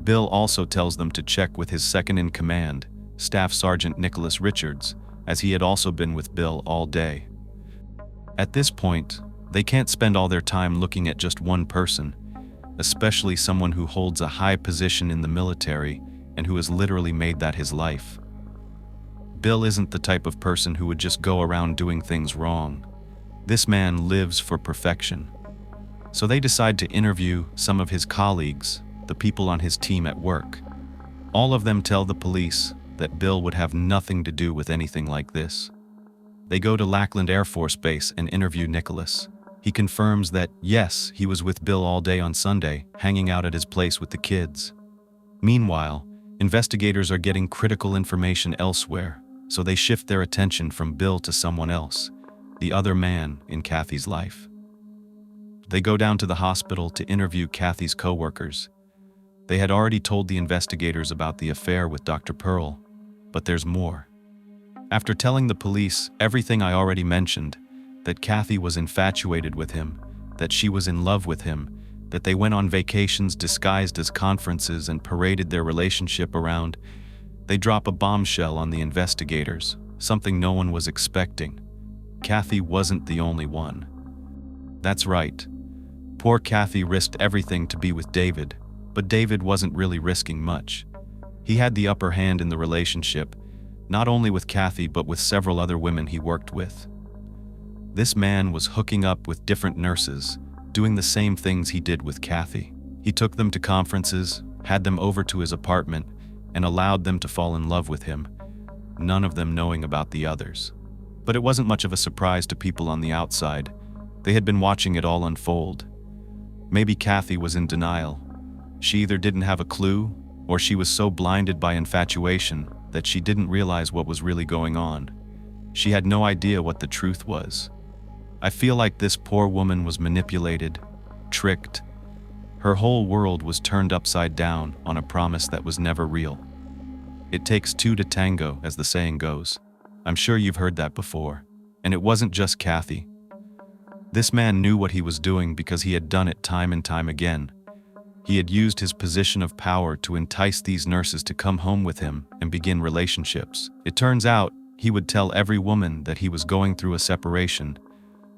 Bill also tells them to check with his second-in-command, Staff Sergeant Nicholas Richards, as he had also been with Bill all day. At this point, they can't spend all their time looking at just one person, especially someone who holds a high position in the military and who has literally made that his life. Bill isn't the type of person who would just go around doing things wrong. This man lives for perfection. So they decide to interview some of his colleagues, the people on his team at work. All of them tell the police that Bill would have nothing to do with anything like this. They go to Lackland Air Force Base and interview Nicholas. He confirms that, yes, he was with Bill all day on Sunday, hanging out at his place with the kids. Meanwhile, investigators are getting critical information elsewhere, so they shift their attention from Bill to someone else, the other man in Kathy's life. They go down to the hospital to interview Kathy's co-workers. They had already told the investigators about the affair with Dr. Pearl, but there's more. After telling the police everything I already mentioned, that Kathy was infatuated with him, that she was in love with him, that they went on vacations disguised as conferences and paraded their relationship around, they drop a bombshell on the investigators, something no one was expecting. Kathy wasn't the only one. That's right. Poor Kathy risked everything to be with David, but David wasn't really risking much. He had the upper hand in the relationship, not only with Kathy but with several other women he worked with. This man was hooking up with different nurses, doing the same things he did with Kathy. He took them to conferences, had them over to his apartment, and allowed them to fall in love with him, none of them knowing about the others. But it wasn't much of a surprise to people on the outside. They had been watching it all unfold. Maybe Kathy was in denial. She either didn't have a clue, or she was so blinded by infatuation that she didn't realize what was really going on. She had no idea what the truth was. I feel like this poor woman was manipulated, tricked. Her whole world was turned upside down on a promise that was never real. It takes two to tango, as the saying goes. I'm sure you've heard that before. And it wasn't just Kathy. This man knew what he was doing because he had done it time and time again. He had used his position of power to entice these nurses to come home with him and begin relationships. It turns out, he would tell every woman that he was going through a separation,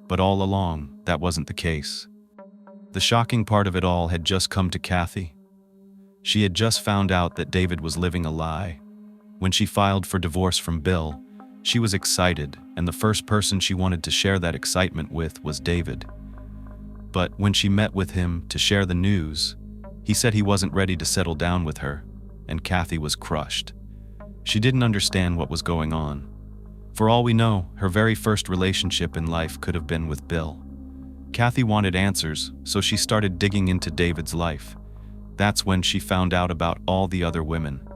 but all along, that wasn't the case. The shocking part of it all had just come to Kathy. She had just found out that David was living a lie. When she filed for divorce from Bill, she was excited, and the first person she wanted to share that excitement with was David. But when she met with him to share the news, he said he wasn't ready to settle down with her, and Kathy was crushed. She didn't understand what was going on. For all we know, her very first relationship in life could have been with Bill. Kathy wanted answers, so she started digging into David's life. That's when she found out about all the other women.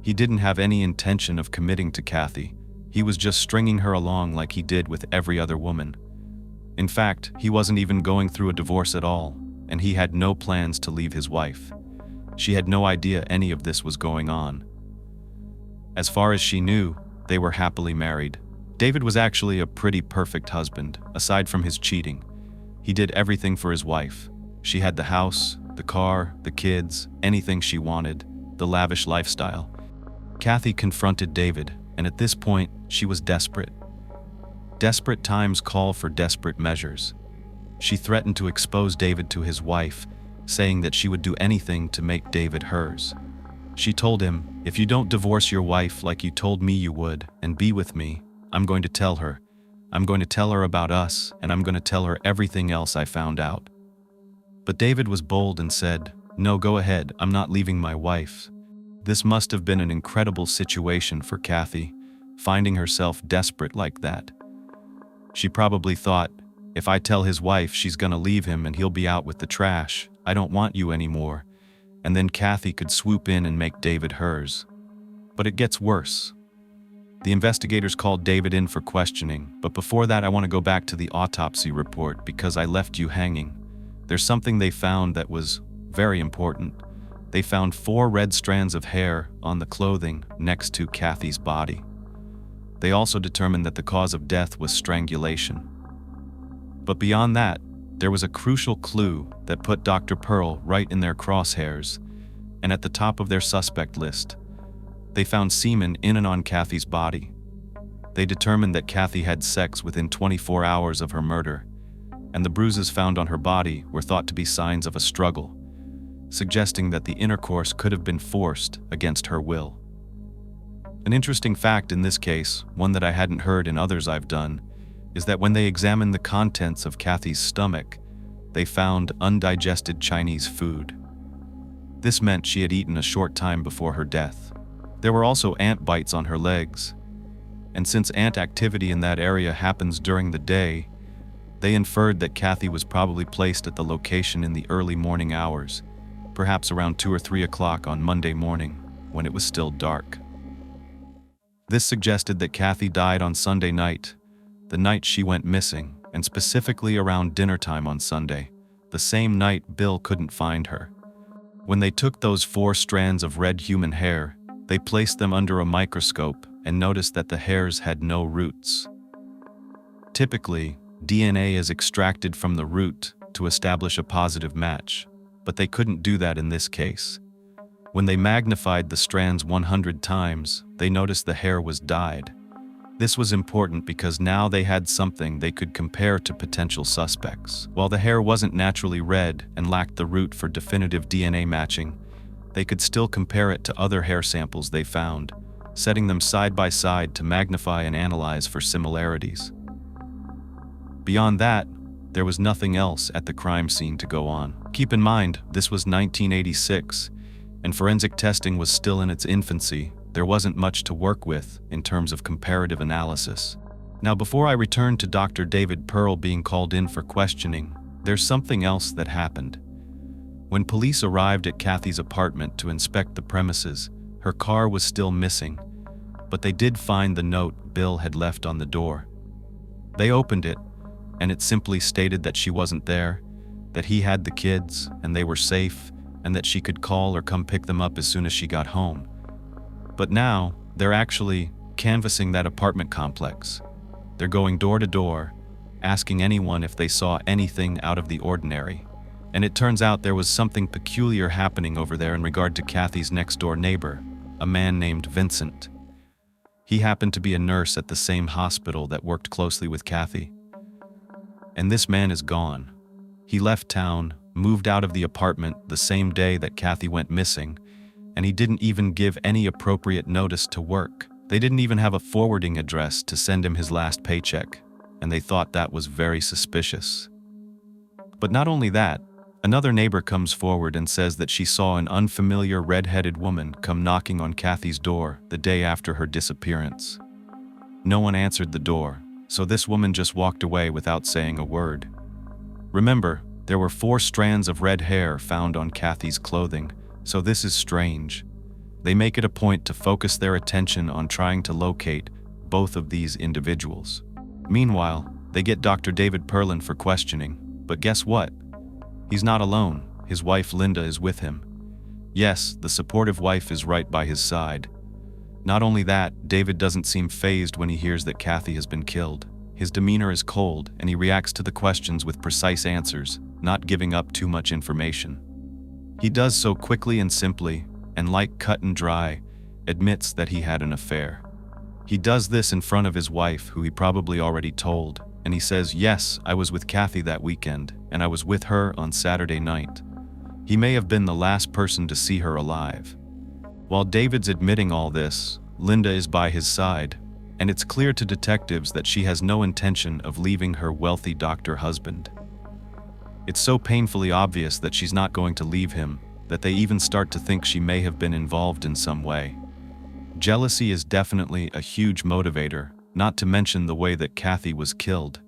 He didn't have any intention of committing to Kathy. He was just stringing her along like he did with every other woman. In fact, he wasn't even going through a divorce at all, and he had no plans to leave his wife. She had no idea any of this was going on. As far as she knew, they were happily married. David was actually a pretty perfect husband, aside from his cheating. He did everything for his wife. She had the house, the car, the kids, anything she wanted, the lavish lifestyle. Kathy confronted David, and at this point, she was desperate. Desperate times call for desperate measures. She threatened to expose David to his wife, saying that she would do anything to make David hers. She told him, "If you don't divorce your wife like you told me you would, and be with me, I'm going to tell her. I'm going to tell her about us, and I'm going to tell her everything else I found out." But David was bold and said, "No, go ahead, I'm not leaving my wife." This must have been an incredible situation for Kathy, finding herself desperate like that. She probably thought, if I tell his wife she's gonna leave him and he'll be out with the trash, I don't want you anymore, and then Kathy could swoop in and make David hers. But it gets worse. The investigators called David in for questioning, but before that I want to go back to the autopsy report because I left you hanging. There's something they found that was very important. They found 4 red strands of hair on the clothing next to Kathy's body. They also determined that the cause of death was strangulation. But beyond that, there was a crucial clue that put Dr. Pearl right in their crosshairs, and at the top of their suspect list. They found semen in and on Kathy's body. They determined that Kathy had sex within 24 hours of her murder, and the bruises found on her body were thought to be signs of a struggle, suggesting that the intercourse could have been forced against her will. An interesting fact in this case, one that I hadn't heard in others I've done, is that when they examined the contents of Kathy's stomach, they found undigested Chinese food. This meant she had eaten a short time before her death. There were also ant bites on her legs, and since ant activity in that area happens during the day, They inferred that Kathy was probably placed at the location in the early morning hours, perhaps around 2 or 3 o'clock on Monday morning, when it was still dark. This suggested that Kathy died on Sunday night, the night she went missing, and specifically around dinner time on Sunday, the same night Bill couldn't find her. When they took those 4 strands of red human hair, they placed them under a microscope and noticed that the hairs had no roots. Typically, DNA is extracted from the root to establish a positive match, but they couldn't do that in this case. When they magnified the strands 100 times, they noticed the hair was dyed. This was important because now they had something they could compare to potential suspects. While the hair wasn't naturally red and lacked the root for definitive DNA matching, they could still compare it to other hair samples they found, setting them side by side to magnify and analyze for similarities. Beyond that, there was nothing else at the crime scene to go on. Keep in mind, this was 1986, and forensic testing was still in its infancy. There wasn't much to work with in terms of comparative analysis. Now, before I return to Dr. David Pearl being called in for questioning, there's something else that happened. When police arrived at Kathy's apartment to inspect the premises, her car was still missing, but they did find the note Bill had left on the door. They opened it, and it simply stated that she wasn't there, that he had the kids, and they were safe, and that she could call or come pick them up as soon as she got home. But now, they're actually canvassing that apartment complex. They're going door to door, asking anyone if they saw anything out of the ordinary. And it turns out there was something peculiar happening over there in regard to Kathy's next-door neighbor, a man named Vincent. He happened to be a nurse at the same hospital that worked closely with Kathy. And this man is gone. He left town, moved out of the apartment the same day that Kathy went missing, and he didn't even give any appropriate notice to work. They didn't even have a forwarding address to send him his last paycheck, and they thought that was very suspicious. But not only that, another neighbor comes forward and says that she saw an unfamiliar red-headed woman come knocking on Kathy's door the day after her disappearance. No one answered the door, so this woman just walked away without saying a word. Remember, there were 4 strands of red hair found on Kathy's clothing, so this is strange. They make it a point to focus their attention on trying to locate both of these individuals. Meanwhile, they get Dr. David Perlin for questioning, but guess what? He's not alone. His wife Linda is with him. Yes, the supportive wife is right by his side. Not only that, David doesn't seem fazed when he hears that Kathy has been killed. His demeanor is cold, and he reacts to the questions with precise answers, not giving up too much information. He does so quickly and simply, and like cut and dry, admits that he had an affair. He does this in front of his wife, who he probably already told, and he says, "Yes, I was with Kathy that weekend, and I was with her on Saturday night." He may have been the last person to see her alive. While David's admitting all this, Linda is by his side, and it's clear to detectives that she has no intention of leaving her wealthy doctor husband. It's so painfully obvious that she's not going to leave him that they even start to think she may have been involved in some way. Jealousy is definitely a huge motivator, not to mention the way that Kathy was killed.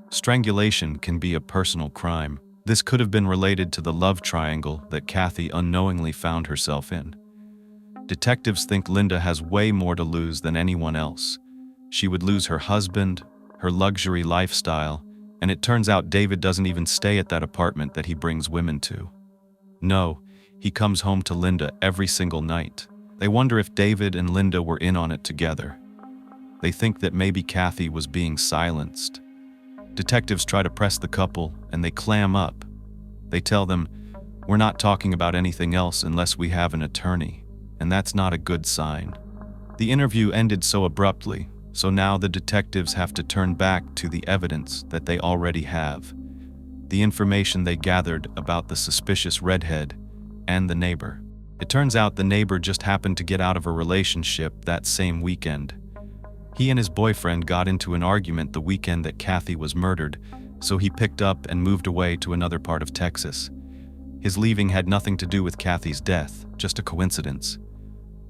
Strangulation can be a personal crime. This could have been related to the love triangle that Kathy unknowingly found herself in. Detectives think Linda has way more to lose than anyone else. She would lose her husband, her luxury lifestyle, and it turns out David doesn't even stay at that apartment that he brings women to. No, he comes home to Linda every single night. They wonder if David and Linda were in on it together. They think that maybe Kathy was being silenced. Detectives try to press the couple, and they clam up. They tell them, "We're not talking about anything else unless we have an attorney," and that's not a good sign. The interview ended so abruptly, so now the detectives have to turn back to the evidence that they already have. The information they gathered about the suspicious redhead and the neighbor. It turns out the neighbor just happened to get out of a relationship that same weekend. He and his boyfriend got into an argument the weekend that Kathy was murdered, so he picked up and moved away to another part of Texas. His leaving had nothing to do with Kathy's death, just a coincidence.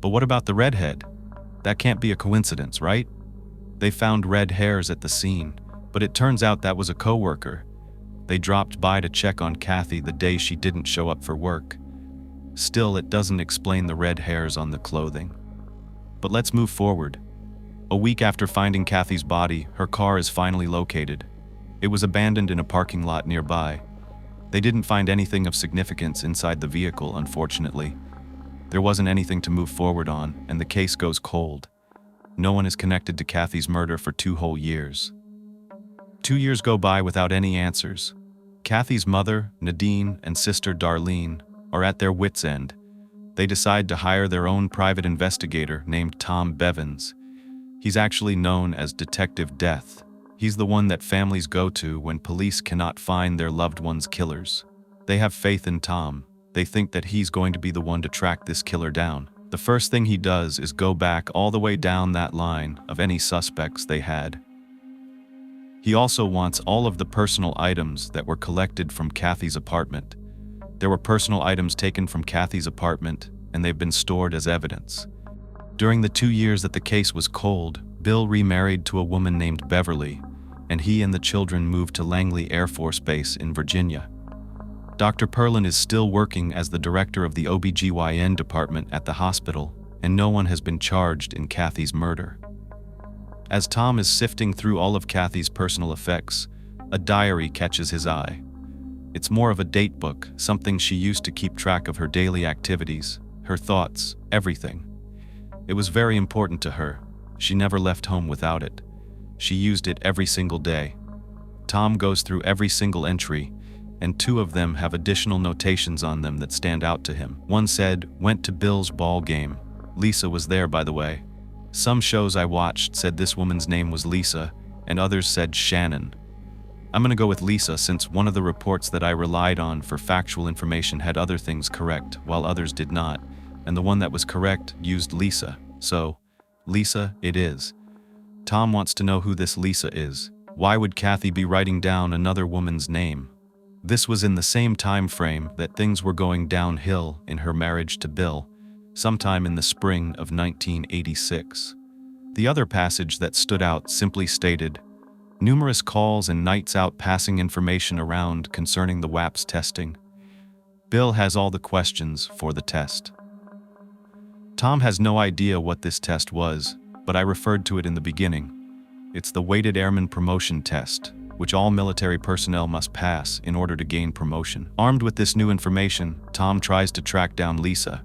But what about the redhead? That can't be a coincidence, right? They found red hairs at the scene, But it turns out that was a coworker. They dropped by to check on Kathy the day she didn't show up for work. Still, it doesn't explain the red hairs on the clothing. But let's move forward. A week after finding Kathy's body, her car is finally located. It was abandoned in a parking lot nearby. They didn't find anything of significance inside the vehicle, unfortunately. There wasn't anything to move forward on, and the case goes cold. No one is connected to Kathy's murder for 2 whole years. 2 years go by without any answers. Kathy's mother, Nadine, and sister, Darlene, are at their wits' end. They decide to hire their own private investigator named Tom Bevins. He's actually known as Detective Death. He's the one that families go to when police cannot find their loved one's killers. They have faith in Tom. They think that he's going to be the one to track this killer down. The first thing he does is go back all the way down that line of any suspects they had. He also wants all of the personal items that were collected from Kathy's apartment. There were personal items taken from Kathy's apartment, and they've been stored as evidence. During the 2 years that the case was cold, Bill remarried to a woman named Beverly, and he and the children moved to Langley Air Force Base in Virginia. Dr. Perlin is still working as the director of the OBGYN department at the hospital, and no one has been charged in Kathy's murder. As Tom is sifting through all of Kathy's personal effects, a diary catches his eye. It's more of a date book, something she used to keep track of her daily activities, her thoughts, everything. It was very important to her. She never left home without it. She used it every single day. Tom goes through every single entry, and 2 of them have additional notations on them that stand out to him. One said, "Went to Bill's ball game." Lisa was there, by the way. Some shows I watched said this woman's name was Lisa, and others said Shannon. I'm gonna go with Lisa since one of the reports that I relied on for factual information had other things correct, while others did not, and the one that was correct used Lisa. So, Lisa it is. Tom wants to know who this Lisa is. Why would Kathy be writing down another woman's name? This was in the same time frame that things were going downhill in her marriage to Bill, sometime in the spring of 1986. The other passage that stood out simply stated, "Numerous calls and nights out passing information around concerning the WAPS testing. Bill has all the questions for the test." Tom has no idea what this test was, but I referred to it in the beginning. It's the Weighted Airman Promotion Test, which all military personnel must pass in order to gain promotion. Armed with this new information, Tom tries to track down Lisa.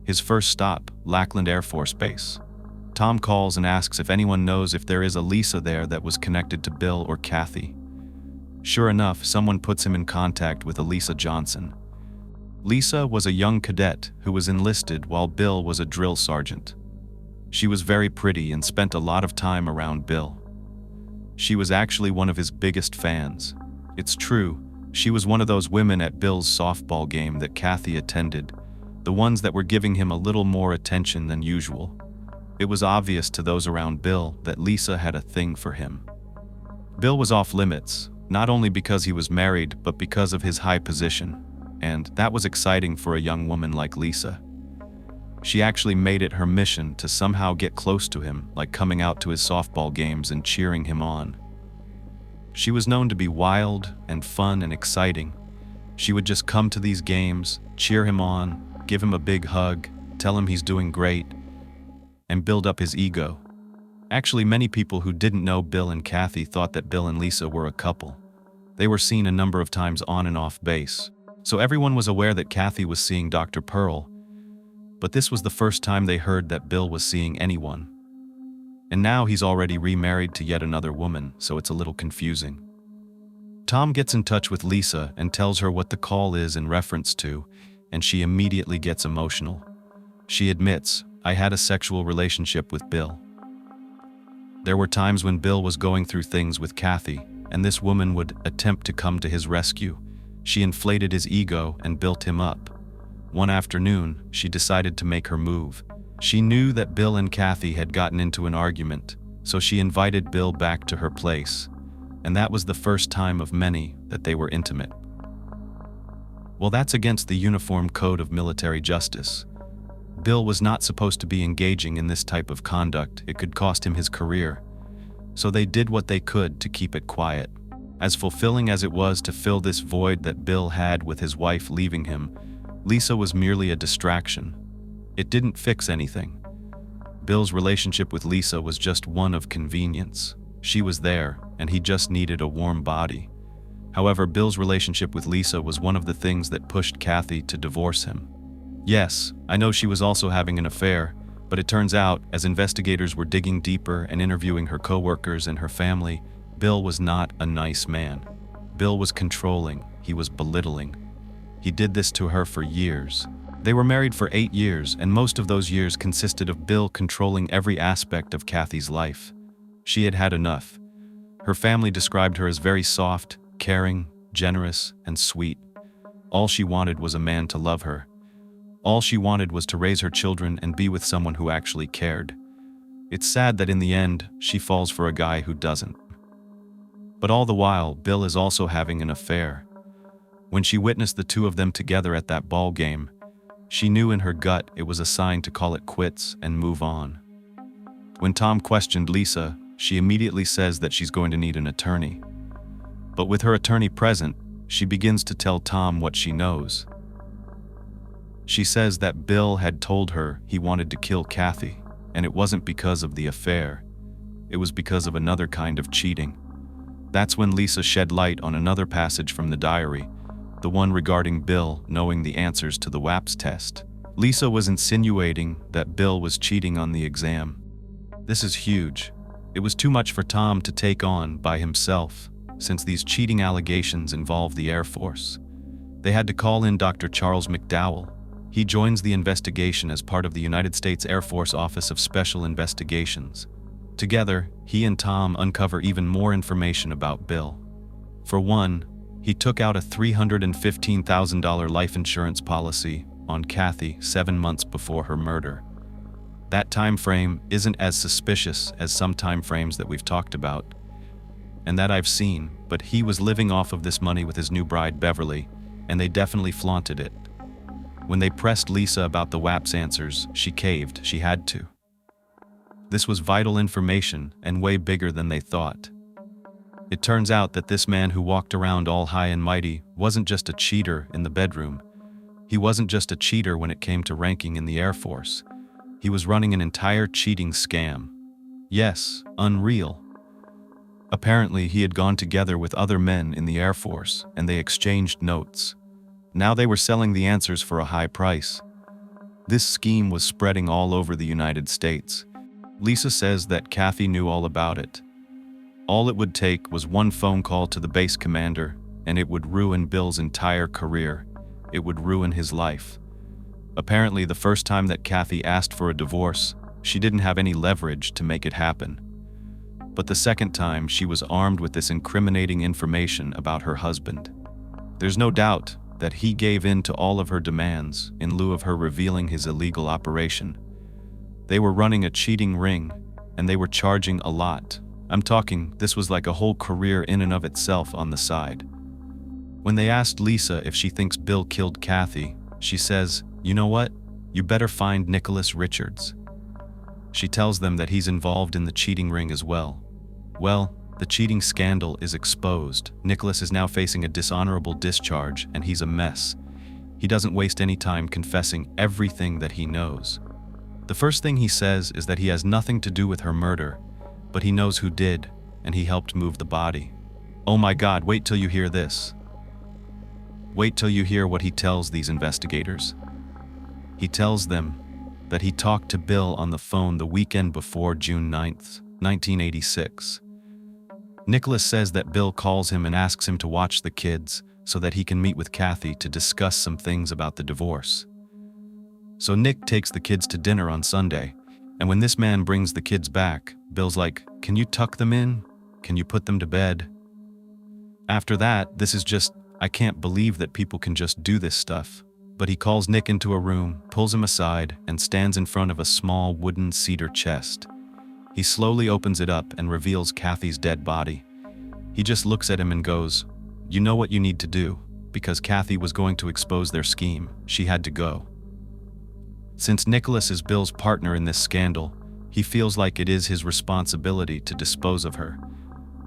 His first stop, Lackland Air Force Base. Tom calls and asks if anyone knows if there is a Lisa there that was connected to Bill or Kathy. Sure enough, someone puts him in contact with a Lisa Johnson. Lisa was a young cadet who was enlisted while Bill was a drill sergeant. She was very pretty and spent a lot of time around Bill. She was actually one of his biggest fans. It's true, she was one of those women at Bill's softball game that Kathy attended, the ones that were giving him a little more attention than usual. It was obvious to those around Bill that Lisa had a thing for him. Bill was off limits, not only because he was married, but because of his high position, and that was exciting for a young woman like Lisa. She actually made it her mission to somehow get close to him, like coming out to his softball games and cheering him on. She was known to be wild and fun and exciting. She would just come to these games, cheer him on, give him a big hug, tell him he's doing great, and build up his ego. Actually, many people who didn't know Bill and Kathy thought that Bill and Lisa were a couple. They were seen a number of times on and off base, so everyone was aware that Kathy was seeing Dr. Pearl, but this was the first time they heard that Bill was seeing anyone. And now he's already remarried to yet another woman, so it's a little confusing. Tom gets in touch with Lisa and tells her what the call is in reference to, and she immediately gets emotional. She admits, "I had a sexual relationship with Bill." There were times when Bill was going through things with Kathy, and this woman would attempt to come to his rescue. She inflated his ego and built him up. One afternoon, she decided to make her move. She knew that Bill and Kathy had gotten into an argument, so she invited Bill back to her place, and that was the first time of many that they were intimate. Well, that's against the Uniform Code of Military Justice. Bill was not supposed to be engaging in this type of conduct. It could cost him his career. so they did what they could to keep it quiet. As fulfilling as it was to fill this void that Bill had with his wife leaving him, Lisa was merely a distraction. It didn't fix anything. Bill's relationship with Lisa was just one of convenience. She was there, and he just needed a warm body. However, Bill's relationship with Lisa was one of the things that pushed Kathy to divorce him. Yes, I know she was also having an affair, but it turns out, as investigators were digging deeper and interviewing her co-workers and her family, Bill was not a nice man. Bill was controlling, he was belittling. He did this to her for years. They were married for 8 years, and most of those years consisted of Bill controlling every aspect of Kathy's life. She had had enough. Her family described her as very soft, caring, generous, and sweet. All she wanted was a man to love her. All she wanted was to raise her children and be with someone who actually cared. It's sad that in the end, she falls for a guy who doesn't. But all the while, Bill is also having an affair. When she witnessed the two of them together at that ball game, she knew in her gut it was a sign to call it quits and move on. When Tom questioned Lisa, she immediately says that she's going to need an attorney. But with her attorney present, she begins to tell Tom what she knows. She says that Bill had told her he wanted to kill Kathy, and it wasn't because of the affair. It was because of another kind of cheating. That's when Lisa shed light on another passage from the diary, the one regarding Bill knowing the answers to the WAPS test. Lisa was insinuating that Bill was cheating on the exam. This is huge. It was too much for Tom to take on by himself, since these cheating allegations involve the Air Force. They had to call in Dr. Charles McDowell. He joins the investigation as part of the United States Air Force Office of Special Investigations. Together, he and Tom uncover even more information about Bill. For one, he took out a $315,000 life insurance policy on Kathy 7 months before her murder. That time frame isn't as suspicious as some time frames that we've talked about, and that I've seen, but he was living off of this money with his new bride Beverly, and they definitely flaunted it. When they pressed Lisa about the WAPS answers, she caved. She had to. This was vital information and way bigger than they thought. It turns out that this man who walked around all high and mighty wasn't just a cheater in the bedroom. He wasn't just a cheater when it came to ranking in the Air Force. He was running an entire cheating scam. Yes, unreal. Apparently, he had gone together with other men in the Air Force, and they exchanged notes. Now they were selling the answers for a high price. This scheme was spreading all over the United States. Lisa says that Kathy knew all about it. All it would take was one phone call to the base commander, and it would ruin Bill's entire career. It would ruin his life. Apparently, the first time that Kathy asked for a divorce, she didn't have any leverage to make it happen. But the second time, she was armed with this incriminating information about her husband. There's no doubt that he gave in to all of her demands in lieu of her revealing his illegal operation. They were running a cheating ring, and they were charging a lot. I'm talking, this was like a whole career in and of itself on the side. When they asked Lisa if she thinks Bill killed Kathy, she says, "You know what? You better find Nicholas Richards." She tells them that he's involved in the cheating ring as well. Well, the cheating scandal is exposed. Nicholas is now facing a dishonorable discharge, and he's a mess. He doesn't waste any time confessing everything that he knows. The first thing he says is that he has nothing to do with her murder, but he knows who did, and he helped move the body. Oh my God, wait till you hear this. Wait till you hear what he tells these investigators. He tells them that he talked to Bill on the phone the weekend before June 9th, 1986. Nicholas says that Bill calls him and asks him to watch the kids so that he can meet with Kathy to discuss some things about the divorce. So Nick takes the kids to dinner on Sunday, and when this man brings the kids back, Bill's like, "Can you tuck them in? Can you put them to bed?" After that, this is just, I can't believe that people can just do this stuff. But he calls Nick into a room, pulls him aside, and stands in front of a small wooden cedar chest. He slowly opens it up and reveals Kathy's dead body. He just looks at him and goes, "You know what you need to do, because Kathy was going to expose their scheme. She had to go." Since Nicholas is Bill's partner in this scandal, He feels like it is his responsibility to dispose of her.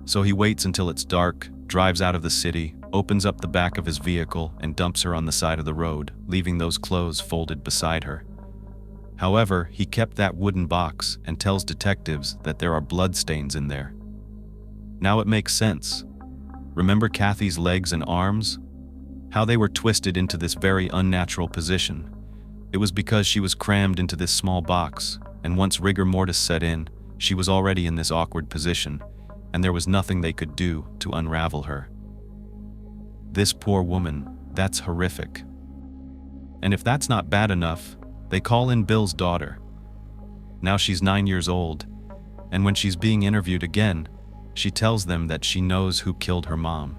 So he waits until it's dark, drives out of the city, opens up the back of his vehicle, and dumps her on the side of the road, leaving those clothes folded beside her. However, he kept that wooden box and tells detectives that there are bloodstains in there. Now it makes sense. Remember Kathy's legs and arms? How they were twisted into this very unnatural position. It was because she was crammed into this small box, and once rigor mortis set in, she was already in this awkward position, and there was nothing they could do to unravel her. This poor woman, that's horrific. And if that's not bad enough, they call in Bill's daughter. Now she's 9 years old, and when she's being interviewed again, she tells them that she knows who killed her mom.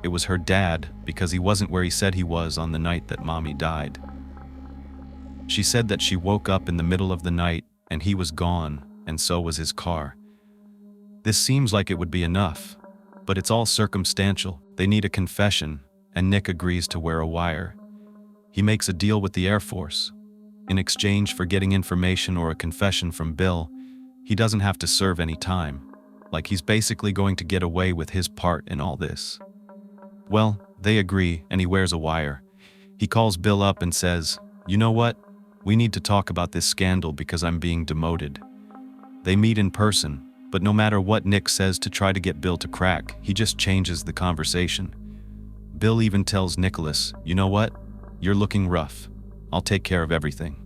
It was her dad because he wasn't where he said he was on the night that Mommy died. She said that she woke up in the middle of the night and he was gone, and so was his car. This seems like it would be enough, but it's all circumstantial. They need a confession, and Nick agrees to wear a wire. He makes a deal with the Air Force. In exchange for getting information or a confession from Bill, he doesn't have to serve any time. Like he's basically going to get away with his part in all this. Well, they agree, and he wears a wire. He calls Bill up and says, "You know what? We need to talk about this scandal because I'm being demoted." They meet in person, but no matter what Nick says to try to get Bill to crack, he just changes the conversation. Bill even tells Nicholas, "You know what? You're looking rough. I'll take care of everything."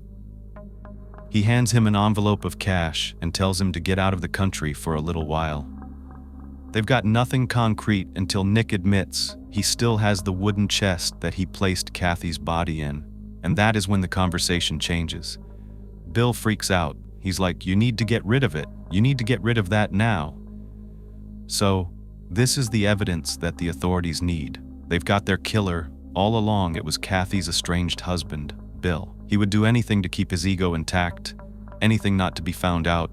He hands him an envelope of cash and tells him to get out of the country for a little while. They've got nothing concrete until Nick admits he still has the wooden chest that he placed Kathy's body in, and that is when the conversation changes. Bill freaks out. He's like, "You need to get rid of it. You need to get rid of that now." So, this is the evidence that the authorities need. They've got their killer. All along it was Kathy's estranged husband, Bill. He would do anything to keep his ego intact, anything not to be found out,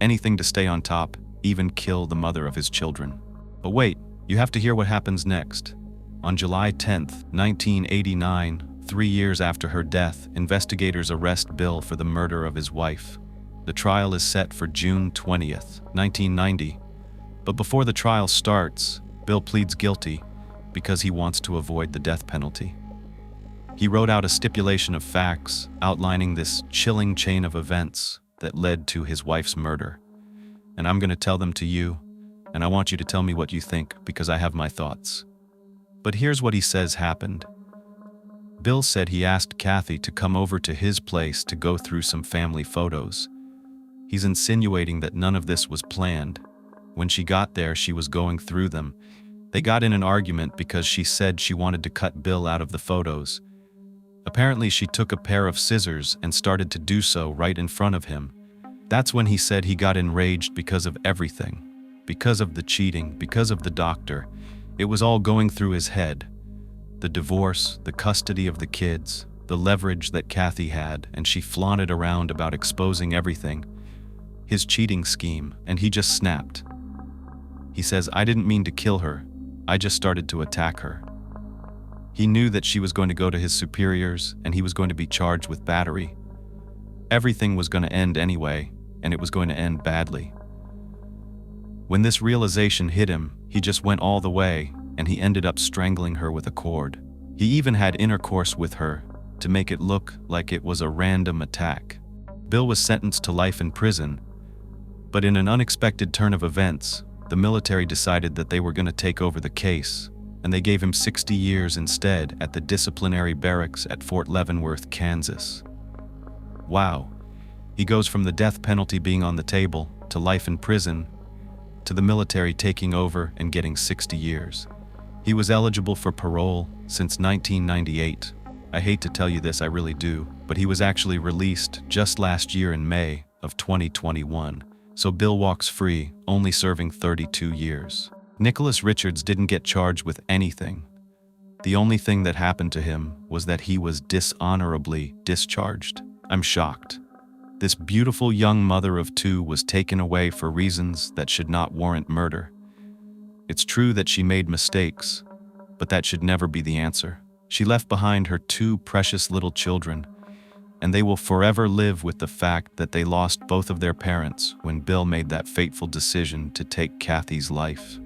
anything to stay on top, even kill the mother of his children. But wait, you have to hear what happens next. On July 10th, 1989, 3 years after her death, investigators arrest Bill for the murder of his wife. The trial is set for June 20th, 1990. But before the trial starts, Bill pleads guilty because he wants to avoid the death penalty. He wrote out a stipulation of facts outlining this chilling chain of events that led to his wife's murder. And I'm going to tell them to you, and I want you to tell me what you think because I have my thoughts. But here's what he says happened. Bill said he asked Kathy to come over to his place to go through some family photos. He's insinuating that none of this was planned. When she got there, she was going through them. They got in an argument because she said she wanted to cut Bill out of the photos. Apparently, she took a pair of scissors and started to do so right in front of him. That's when he said he got enraged because of everything. Because of the cheating, because of the doctor. It was all going through his head. The divorce, the custody of the kids, the leverage that Kathy had, and she flaunted around about exposing everything. His cheating scheme, and he just snapped. He says, "I didn't mean to kill her. I just started to attack her." He knew that she was going to go to his superiors and he was going to be charged with battery. Everything was going to end anyway, and it was going to end badly. When this realization hit him, he just went all the way, and he ended up strangling her with a cord. He even had intercourse with her to make it look like it was a random attack. Bill was sentenced to life in prison, but in an unexpected turn of events, the military decided that they were going to take over the case, and they gave him 60 years instead at the disciplinary barracks at Fort Leavenworth, Kansas. Wow. He goes from the death penalty being on the table to life in prison to the military taking over and getting 60 years. He was eligible for parole since 1998. I hate to tell you this, I really do, but he was actually released just last year in May of 2021. So Bill walks free, only serving 32 years. Nicholas Richards didn't get charged with anything. The only thing that happened to him was that he was dishonorably discharged. I'm shocked. This beautiful young mother of 2 was taken away for reasons that should not warrant murder. It's true that she made mistakes, but that should never be the answer. She left behind her 2 precious little children, and they will forever live with the fact that they lost both of their parents when Bill made that fateful decision to take Kathy's life.